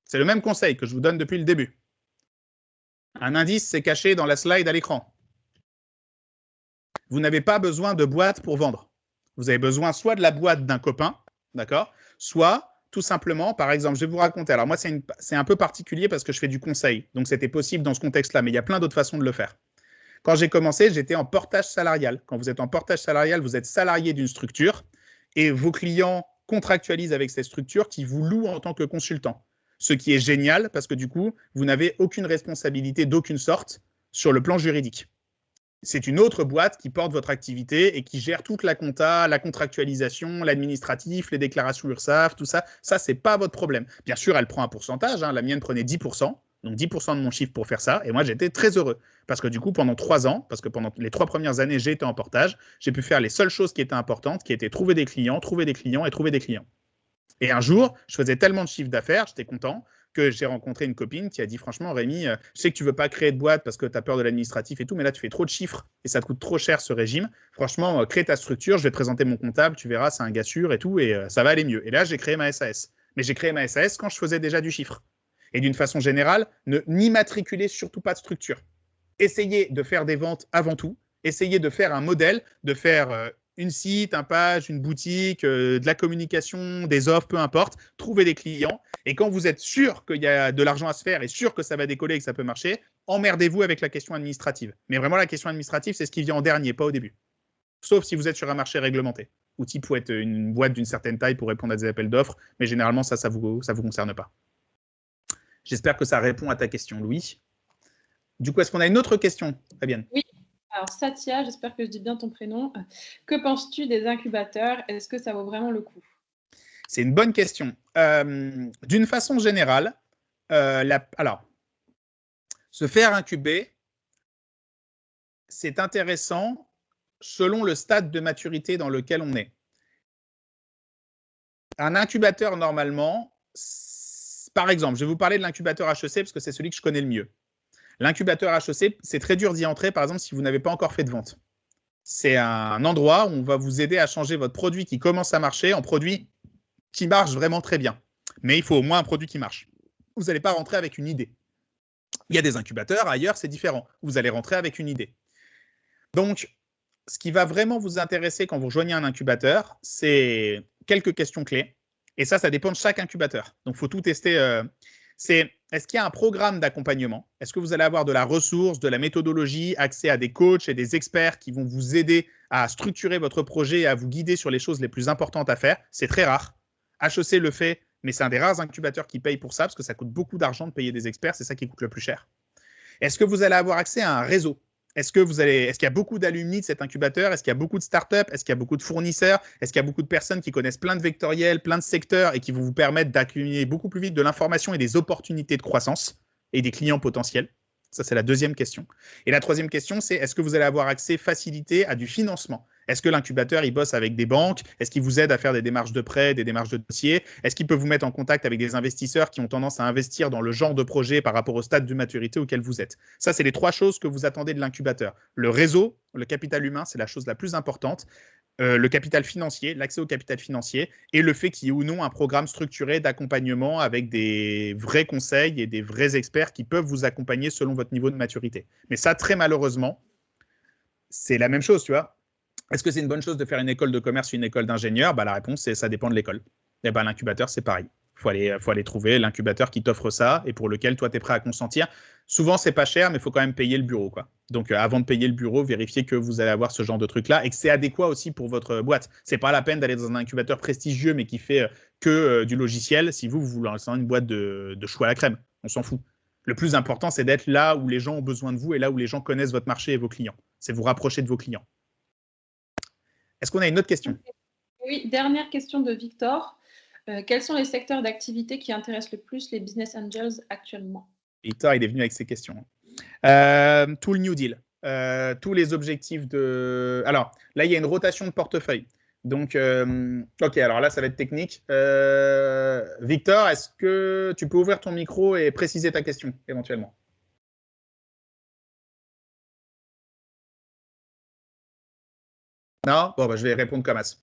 C'est le même conseil que je vous donne depuis le début. Un indice, c'est caché dans la slide à l'écran. Vous n'avez pas besoin de boîte pour vendre. Vous avez besoin soit de la boîte d'un copain, d'accord, soit tout simplement, par exemple, je vais vous raconter. Alors moi, c'est un peu particulier parce que je fais du conseil. Donc, c'était possible dans ce contexte-là, mais il y a plein d'autres façons de le faire. Quand j'ai commencé, j'étais en portage salarial. Quand vous êtes en portage salarial, vous êtes salarié d'une structure et vos clients contractualisent avec cette structure qui vous loue en tant que consultant. Ce qui est génial parce que du coup, vous n'avez aucune responsabilité d'aucune sorte sur le plan juridique. C'est une autre boîte qui porte votre activité et qui gère toute la compta, la contractualisation, l'administratif, les déclarations URSSAF, tout ça. Ça, ce n'est pas votre problème. Bien sûr, elle prend un pourcentage. La mienne prenait 10%, donc 10% de mon chiffre pour faire ça. Et moi, j'étais très heureux parce que du coup, pendant 3 ans, parce que pendant les 3 premières années, j'ai été en portage, j'ai pu faire les seules choses qui étaient importantes, qui étaient trouver des clients. Et un jour, je faisais tellement de chiffre d'affaires, j'étais content, que j'ai rencontré une copine qui a dit franchement, Rémi, je sais que tu ne veux pas créer de boîte parce que tu as peur de l'administratif et tout, mais là, tu fais trop de chiffres et ça te coûte trop cher ce régime. Franchement, crée ta structure, je vais te présenter mon comptable, tu verras, c'est un gars sûr et tout, et ça va aller mieux. Et là, j'ai créé ma SAS. Mais j'ai créé ma SAS quand je faisais déjà du chiffre. Et d'une façon générale, n'immatriculez surtout pas de structure. Essayez de faire des ventes avant tout. Essayez de faire un modèle, de faire une site, un page, une boutique, de la communication, des offres, peu importe. Trouvez des clients. Et quand vous êtes sûr qu'il y a de l'argent à se faire et sûr que ça va décoller et que ça peut marcher, emmerdez-vous avec la question administrative. Mais vraiment, la question administrative, c'est ce qui vient en dernier, pas au début. Sauf si vous êtes sur un marché réglementé. Ou type, faut être une boîte d'une certaine taille pour répondre à des appels d'offres. Mais généralement, ça vous concerne pas. J'espère que ça répond à ta question, Louis. Du coup, est-ce qu'on a une autre question, Fabienne? Oui. Alors, Satya, j'espère que je dis bien ton prénom. Que penses-tu des incubateurs? Est-ce que ça vaut vraiment le coup? C'est une bonne question. D'une façon générale, alors, se faire incuber, c'est intéressant selon le stade de maturité dans lequel on est. Un incubateur, normalement, par exemple, je vais vous parler de l'incubateur HEC parce que c'est celui que je connais le mieux. L'incubateur HEC, c'est très dur d'y entrer, par exemple, si vous n'avez pas encore fait de vente. C'est un endroit où on va vous aider à changer votre produit qui commence à marcher en produit qui marche vraiment très bien. Mais il faut au moins un produit qui marche. Vous n'allez pas rentrer avec une idée. Il y a des incubateurs, ailleurs, c'est différent. Vous allez rentrer avec une idée. Donc, ce qui va vraiment vous intéresser quand vous rejoignez un incubateur, c'est quelques questions clés. Et ça dépend de chaque incubateur. Donc, il faut tout tester. Est-ce qu'il y a un programme d'accompagnement? Est-ce que vous allez avoir de la ressource, de la méthodologie, accès à des coachs et des experts qui vont vous aider à structurer votre projet et à vous guider sur les choses les plus importantes à faire? C'est très rare. HEC le fait, mais c'est un des rares incubateurs qui paye pour ça parce que ça coûte beaucoup d'argent de payer des experts. C'est ça qui coûte le plus cher. Est-ce que vous allez avoir accès à un réseau? Est-ce qu'il y a beaucoup d'alumni de cet incubateur? Est-ce qu'il y a beaucoup de startups? Est-ce qu'il y a beaucoup de fournisseurs? Est-ce qu'il y a beaucoup de personnes qui connaissent plein de vectoriels, plein de secteurs et qui vont vous permettre d'accumuler beaucoup plus vite de l'information et des opportunités de croissance et des clients potentiels? Ça, c'est la deuxième question. Et la troisième question, c'est est-ce que vous allez avoir accès facilité à du financement? Est-ce que l'incubateur, il bosse avec des banques? Est-ce qu'il vous aide à faire des démarches de prêt, des démarches de dossier? Est-ce qu'il peut vous mettre en contact avec des investisseurs qui ont tendance à investir dans le genre de projet par rapport au stade de maturité auquel vous êtes? Ça, c'est les trois choses que vous attendez de l'incubateur. Le réseau, le capital humain, c'est la chose la plus importante. Le capital financier, l'accès au capital financier et le fait qu'il y ait ou non un programme structuré d'accompagnement avec des vrais conseils et des vrais experts qui peuvent vous accompagner selon votre niveau de maturité. Mais ça, très malheureusement, c'est la même chose, tu vois. Est-ce que c'est une bonne chose de faire une école de commerce ou une école d'ingénieur? La réponse, c'est ça dépend de l'école. Et l'incubateur, c'est pareil. Il faut aller trouver l'incubateur qui t'offre ça et pour lequel toi, tu es prêt à consentir. Souvent, c'est pas cher, mais il faut quand même payer le bureau, quoi. Donc, avant de payer le bureau, vérifiez que vous allez avoir ce genre de truc-là et que c'est adéquat aussi pour votre boîte. C'est pas la peine d'aller dans un incubateur prestigieux, mais qui fait que du logiciel si vous lancez une boîte de choux à la crème. On s'en fout. Le plus important, c'est d'être là où les gens ont besoin de vous et là où les gens connaissent votre marché et vos clients. C'est vous rapprocher de vos clients. Est-ce qu'on a une autre question? Oui, dernière question de Victor. Quels sont les secteurs d'activité qui intéressent le plus les business angels actuellement? Victor, il est venu avec ses questions. Tout le New Deal, tous les objectifs de... Alors, là, il y a une rotation de portefeuille. Donc, OK, alors là, ça va être technique. Victor, est-ce que tu peux ouvrir ton micro et préciser ta question, éventuellement? Non? Bon, je vais répondre comme as.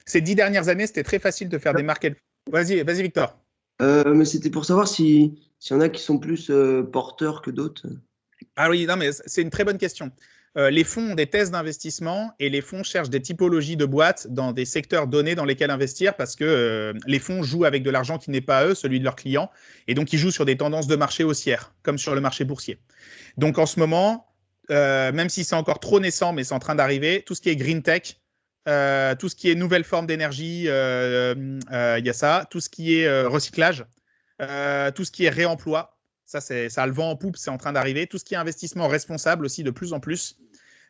Ces 10 dernières années, c'était très facile de faire des market. Vas-y, Victor. Mais c'était pour savoir s'il y en a qui sont plus porteurs que d'autres. Ah oui, non, mais c'est une très bonne question. Les fonds ont des thèses d'investissement et les fonds cherchent des typologies de boîtes dans des secteurs donnés dans lesquels investir parce que les fonds jouent avec de l'argent qui n'est pas à eux, celui de leurs clients, et donc ils jouent sur des tendances de marché haussières, comme sur le marché boursier. Donc en ce moment, même si c'est encore trop naissant, mais c'est en train d'arriver, tout ce qui est green tech, tout ce qui est nouvelles formes d'énergie, y a ça, tout ce qui est recyclage, tout ce qui est réemploi. Ça a le vent en poupe, c'est en train d'arriver. Tout ce qui est investissement responsable aussi, de plus en plus.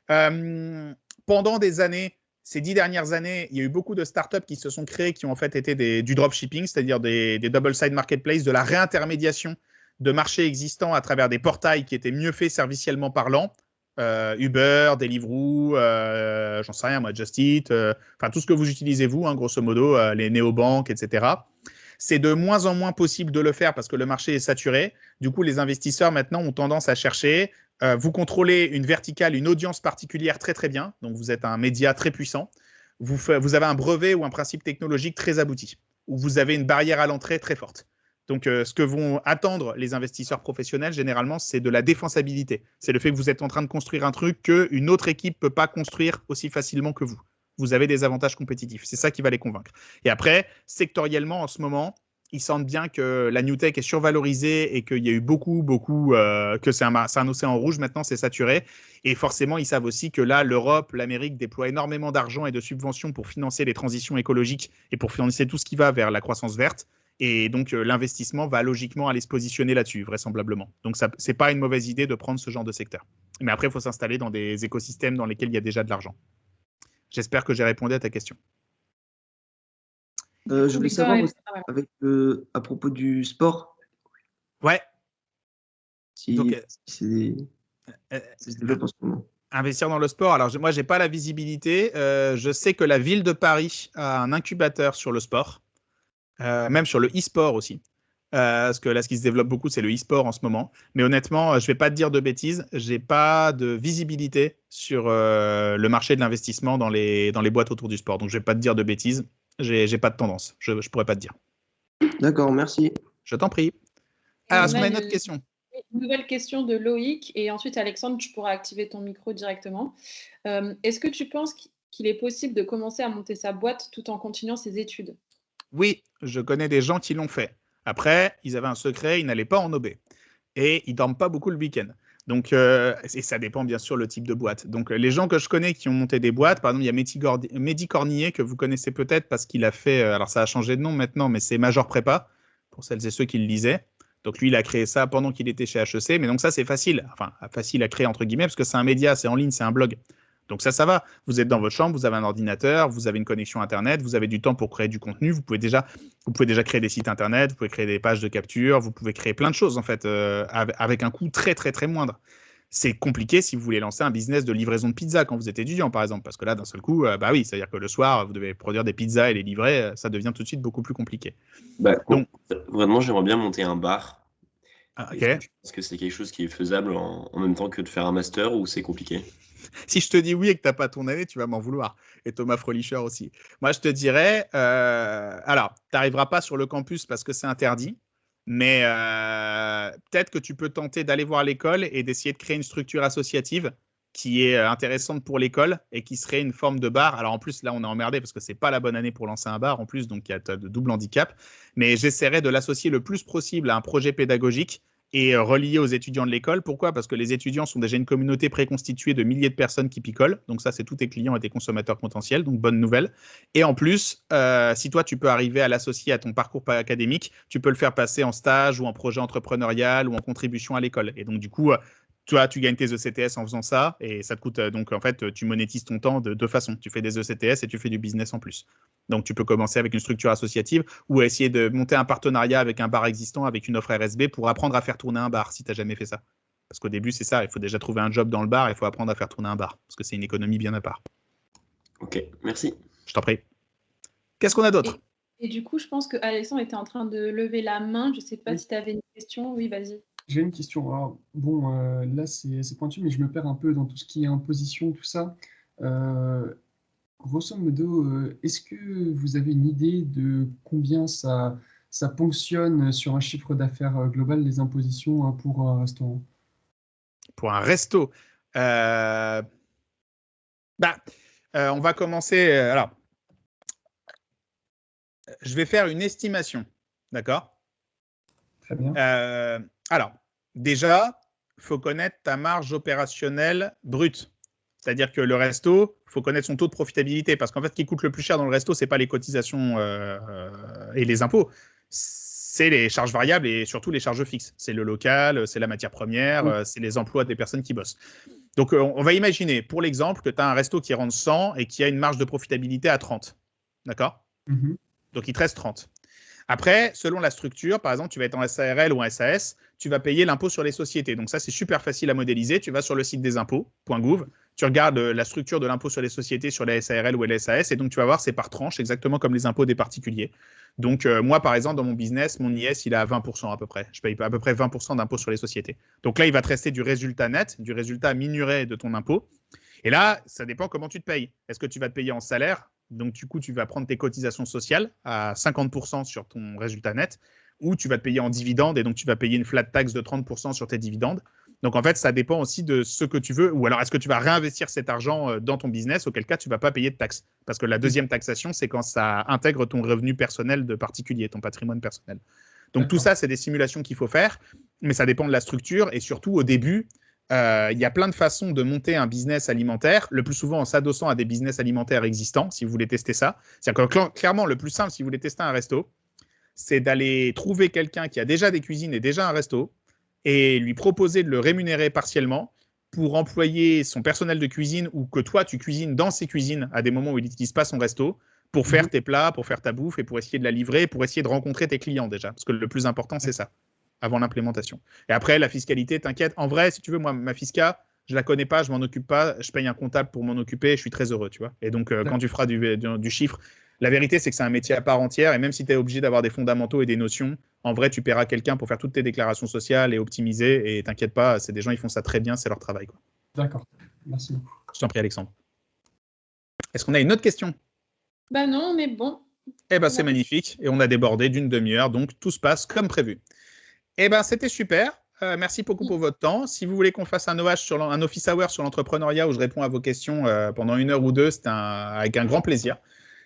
Pendant des années, ces 10 dernières années, il y a eu beaucoup de startups qui se sont créées, qui ont en fait été du dropshipping, c'est-à-dire des double-side marketplace, de la réintermédiation de marchés existants à travers des portails qui étaient mieux faits serviciellement parlant. Uber, Deliveroo, j'en sais rien, moi, Just Eat, enfin tout ce que vous utilisez vous, hein, grosso modo, les néobanques, etc. C'est de moins en moins possible de le faire parce que le marché est saturé. Du coup, les investisseurs maintenant ont tendance à chercher. Vous contrôlez une verticale, une audience particulière très très bien. Donc, vous êtes un média très puissant. Vous avez un brevet ou un principe technologique très abouti. Ou vous avez une barrière à l'entrée très forte. Donc, ce que vont attendre les investisseurs professionnels, généralement, c'est de la défensabilité. C'est le fait que vous êtes en train de construire un truc qu'une autre équipe ne peut pas construire aussi facilement que vous. Vous avez des avantages compétitifs. C'est ça qui va les convaincre. Et après, sectoriellement, en ce moment, ils sentent bien que la New Tech est survalorisée et qu'il y a eu beaucoup, que c'est un océan rouge maintenant, c'est saturé. Et forcément, ils savent aussi que là, l'Europe, l'Amérique déploient énormément d'argent et de subventions pour financer les transitions écologiques et pour financer tout ce qui va vers la croissance verte. Et donc, l'investissement va logiquement aller se positionner là-dessus, vraisemblablement. Donc, ce n'est pas une mauvaise idée de prendre ce genre de secteur. Mais après, il faut s'installer dans des écosystèmes dans lesquels il y a déjà de l'argent. J'espère que j'ai répondu à ta question. Je voulais savoir aussi, à propos du sport. Ouais. Donc, c'est développe en ce moment. Investir dans le sport. Alors, moi, je n'ai pas la visibilité. Je sais que la ville de Paris a un incubateur sur le sport, même sur le e-sport aussi. Parce que là, ce qui se développe beaucoup, c'est le e-sport en ce moment. Mais honnêtement, je ne vais pas te dire de bêtises. Je n'ai pas de visibilité sur le marché de l'investissement dans les boîtes autour du sport. Donc, je ne vais pas te dire de bêtises. Je n'ai pas de tendance. Je ne pourrais pas te dire. D'accord, merci. Je t'en prie. Alors, est-ce qu'on a une autre question? nouvelle question de Loïc et ensuite Alexandre, tu pourras activer ton micro directement. Est-ce que tu penses qu'il est possible de commencer à monter sa boîte tout en continuant ses études? Oui, je connais des gens qui l'ont fait. Après, ils avaient un secret, ils n'allaient pas en OB. Et ils dorment pas beaucoup le week-end. Donc, et ça dépend bien sûr le type de boîte. Donc, les gens que je connais qui ont monté des boîtes, par exemple, il y a Mehdi Cornier que vous connaissez peut-être parce qu'il a fait, alors ça a changé de nom maintenant, mais c'est Major Prépa, pour celles et ceux qui le lisaient. Donc, lui, il a créé ça pendant qu'il était chez HEC. Mais donc, ça, c'est facile. Enfin, facile à créer, entre guillemets, parce que c'est un média, c'est en ligne, c'est un blog. Donc ça va. Vous êtes dans votre chambre, vous avez un ordinateur, vous avez une connexion Internet, vous avez du temps pour créer du contenu. Vous pouvez déjà créer des sites Internet, vous pouvez créer des pages de capture, vous pouvez créer plein de choses en fait avec un coût très très très moindre. C'est compliqué si vous voulez lancer un business de livraison de pizza quand vous êtes étudiant par exemple, parce que là d'un seul coup, bah oui, c'est-à-dire que le soir vous devez produire des pizzas et les livrer, ça devient tout de suite beaucoup plus compliqué. Donc vraiment, j'aimerais bien monter un bar. Ok. Est-ce que c'est quelque chose qui est faisable en même temps que de faire un master ou c'est compliqué? Si je te dis oui et que tu n'as pas ton année, tu vas m'en vouloir. Et Thomas Frölicher aussi. Moi, je te dirais, alors, tu n'arriveras pas sur le campus parce que c'est interdit, mais peut-être que tu peux tenter d'aller voir l'école et d'essayer de créer une structure associative qui est intéressante pour l'école et qui serait une forme de bar. Alors en plus, là, on est emmerdé parce que ce n'est pas la bonne année pour lancer un bar en plus, donc il y a de double handicap. Mais j'essaierai de l'associer le plus possible à un projet pédagogique et relié aux étudiants de l'école. Pourquoi? Parce que les étudiants sont déjà une communauté préconstituée de milliers de personnes qui picolent. Donc ça, c'est tous tes clients et tes consommateurs potentiels. Donc bonne nouvelle. Et en plus, si toi, tu peux arriver à l'associer à ton parcours académique, tu peux le faire passer en stage ou en projet entrepreneurial ou en contribution à l'école. Et donc du coup, toi, tu gagnes tes ECTS en faisant ça et ça te coûte. Donc en fait, tu monétises ton temps de deux façons. Tu fais des ECTS et tu fais du business en plus. Donc tu peux commencer avec une structure associative ou essayer de monter un partenariat avec un bar existant, avec une offre RSB pour apprendre à faire tourner un bar si tu n'as jamais fait ça. Parce qu'au début, c'est ça, il faut déjà trouver un job dans le bar, il faut apprendre à faire tourner un bar, parce que c'est une économie bien à part. Ok, merci. Je t'en prie. Qu'est-ce qu'on a d'autre? Et du coup, je pense que Alexandre était en train de lever la main. Je ne sais pas si tu avais une question. Oui, vas-y. J'ai une question. Alors, bon, là, c'est pointu, mais je me perds un peu dans tout ce qui est imposition, tout ça. Grosso modo, est-ce que vous avez une idée de combien ça ponctionne sur un chiffre d'affaires global, les impositions pour un restaurant? Pour un resto, on va commencer. Alors, je vais faire une estimation, d'accord? Très bien. Alors, déjà, il faut connaître ta marge opérationnelle brute. C'est-à-dire que le resto, il faut connaître son taux de profitabilité. Parce qu'en fait, ce qui coûte le plus cher dans le resto, ce n'est pas les cotisations et les impôts. C'est les charges variables et surtout les charges fixes. C'est le local, c'est la matière première, c'est les emplois des personnes qui bossent. Donc, on va imaginer, pour l'exemple, que tu as un resto qui rentre 100 et qui a une marge de profitabilité à 30. D'accord? Donc, il te reste 30. Après, selon la structure, par exemple, tu vas être en SARL ou en SAS, tu vas payer l'impôt sur les sociétés. Donc ça, c'est super facile à modéliser. Tu vas sur le site des impôts.gouv, tu regardes la structure de l'impôt sur les sociétés sur les SARL ou les SAS, et donc tu vas voir, c'est par tranche, exactement comme les impôts des particuliers. Donc moi, par exemple, dans mon business, mon IS, il est à 20% à peu près. Je paye à peu près 20% d'impôt sur les sociétés. Donc là, il va te rester du résultat net, du résultat minoré de ton impôt. Et là, ça dépend comment tu te payes. Est-ce que tu vas te payer en salaire? Donc, du coup, tu vas prendre tes cotisations sociales à 50% sur ton résultat net, ou tu vas te payer en dividendes et donc tu vas payer une flat tax de 30% sur tes dividendes. Donc, en fait, ça dépend aussi de ce que tu veux. Ou alors, est-ce que tu vas réinvestir cet argent dans ton business, auquel cas tu ne vas pas payer de taxes? Parce que la deuxième taxation, c'est quand ça intègre ton revenu personnel de particulier, ton patrimoine personnel. Donc, tout ça, c'est des simulations qu'il faut faire, mais ça dépend de la structure et surtout au début. Il y a plein de façons de monter un business alimentaire, le plus souvent en s'adossant à des business alimentaires existants, si vous voulez tester ça. C'est-à-dire que clairement, le plus simple, si vous voulez tester un resto, c'est d'aller trouver quelqu'un qui a déjà des cuisines et déjà un resto et lui proposer de le rémunérer partiellement pour employer son personnel de cuisine ou que toi, tu cuisines dans ses cuisines à des moments où il n'utilise pas son resto pour faire tes plats, pour faire ta bouffe et pour essayer de la livrer, pour essayer de rencontrer tes clients déjà. Parce que le plus important, c'est ça, avant l'implémentation. Et après, la fiscalité, t'inquiète. En vrai, si tu veux, moi, ma fisca, je la connais pas, je m'en occupe pas, je paye un comptable pour m'en occuper, je suis très heureux, tu vois. Et donc, quand tu feras du chiffre, la vérité, c'est que c'est un métier à part entière. Et même si tu es obligé d'avoir des fondamentaux et des notions, en vrai, tu paieras quelqu'un pour faire toutes tes déclarations sociales et optimiser. Et t'inquiète pas, c'est des gens, ils font ça très bien, c'est leur travail, quoi. D'accord. Merci beaucoup. Je t'en prie, Alexandre. Est-ce qu'on a une autre question? Bah non, mais bon. Eh ben, c'est magnifique. Et on a débordé d'une demi-heure, donc tout se passe comme prévu. Eh ben, c'était super. Merci beaucoup pour votre temps. Si vous voulez qu'on fasse un office hour sur l'entrepreneuriat où je réponds à vos questions pendant 1 heure ou 2, c'est avec un grand plaisir.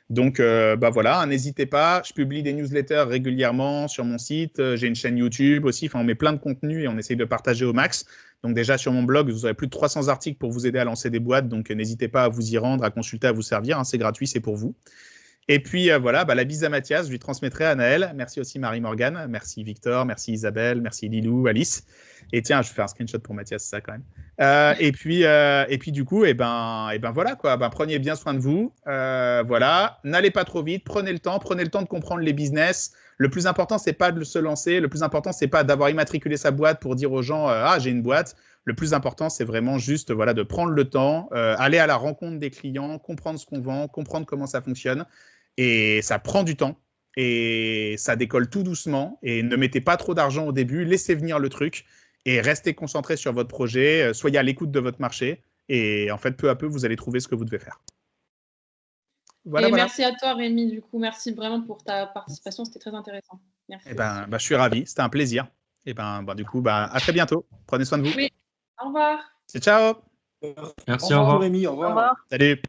Donc, voilà, n'hésitez pas. Je publie des newsletters régulièrement sur mon site. J'ai une chaîne YouTube aussi. Enfin, on met plein de contenu et on essaye de partager au max. Donc, déjà, sur mon blog, vous aurez plus de 300 articles pour vous aider à lancer des boîtes. Donc, n'hésitez pas à vous y rendre, à consulter, à vous servir. C'est gratuit, c'est pour vous. Et puis, voilà, la bise à Mathias, je lui transmettrai à Naël. Merci aussi Marie-Morgane. Merci Victor. Merci Isabelle. Merci Lilou, Alice. Et tiens, je vais faire un screenshot pour Mathias, ça quand même. Et puis du coup, voilà quoi. Prenez bien soin de vous. Voilà, n'allez pas trop vite. Prenez le temps de comprendre les business. Le plus important, c'est pas de se lancer. Le plus important, c'est pas d'avoir immatriculé sa boîte pour dire aux gens j'ai une boîte. Le plus important, c'est vraiment juste de prendre le temps, aller à la rencontre des clients, comprendre ce qu'on vend, comprendre comment ça fonctionne. Et ça prend du temps. Et ça décolle tout doucement. Et ne mettez pas trop d'argent au début. Laissez venir le truc. Et restez concentré sur votre projet, soyez à l'écoute de votre marché et en fait, peu à peu, vous allez trouver ce que vous devez faire. Voilà. Merci à toi, Rémi, du coup. Merci vraiment pour ta participation, c'était très intéressant. Merci. Je suis ravi, c'était un plaisir. Et du coup, à très bientôt. Prenez soin de vous. Oui, au revoir. Ciao. Merci, au revoir. Rémi, au revoir. Salut.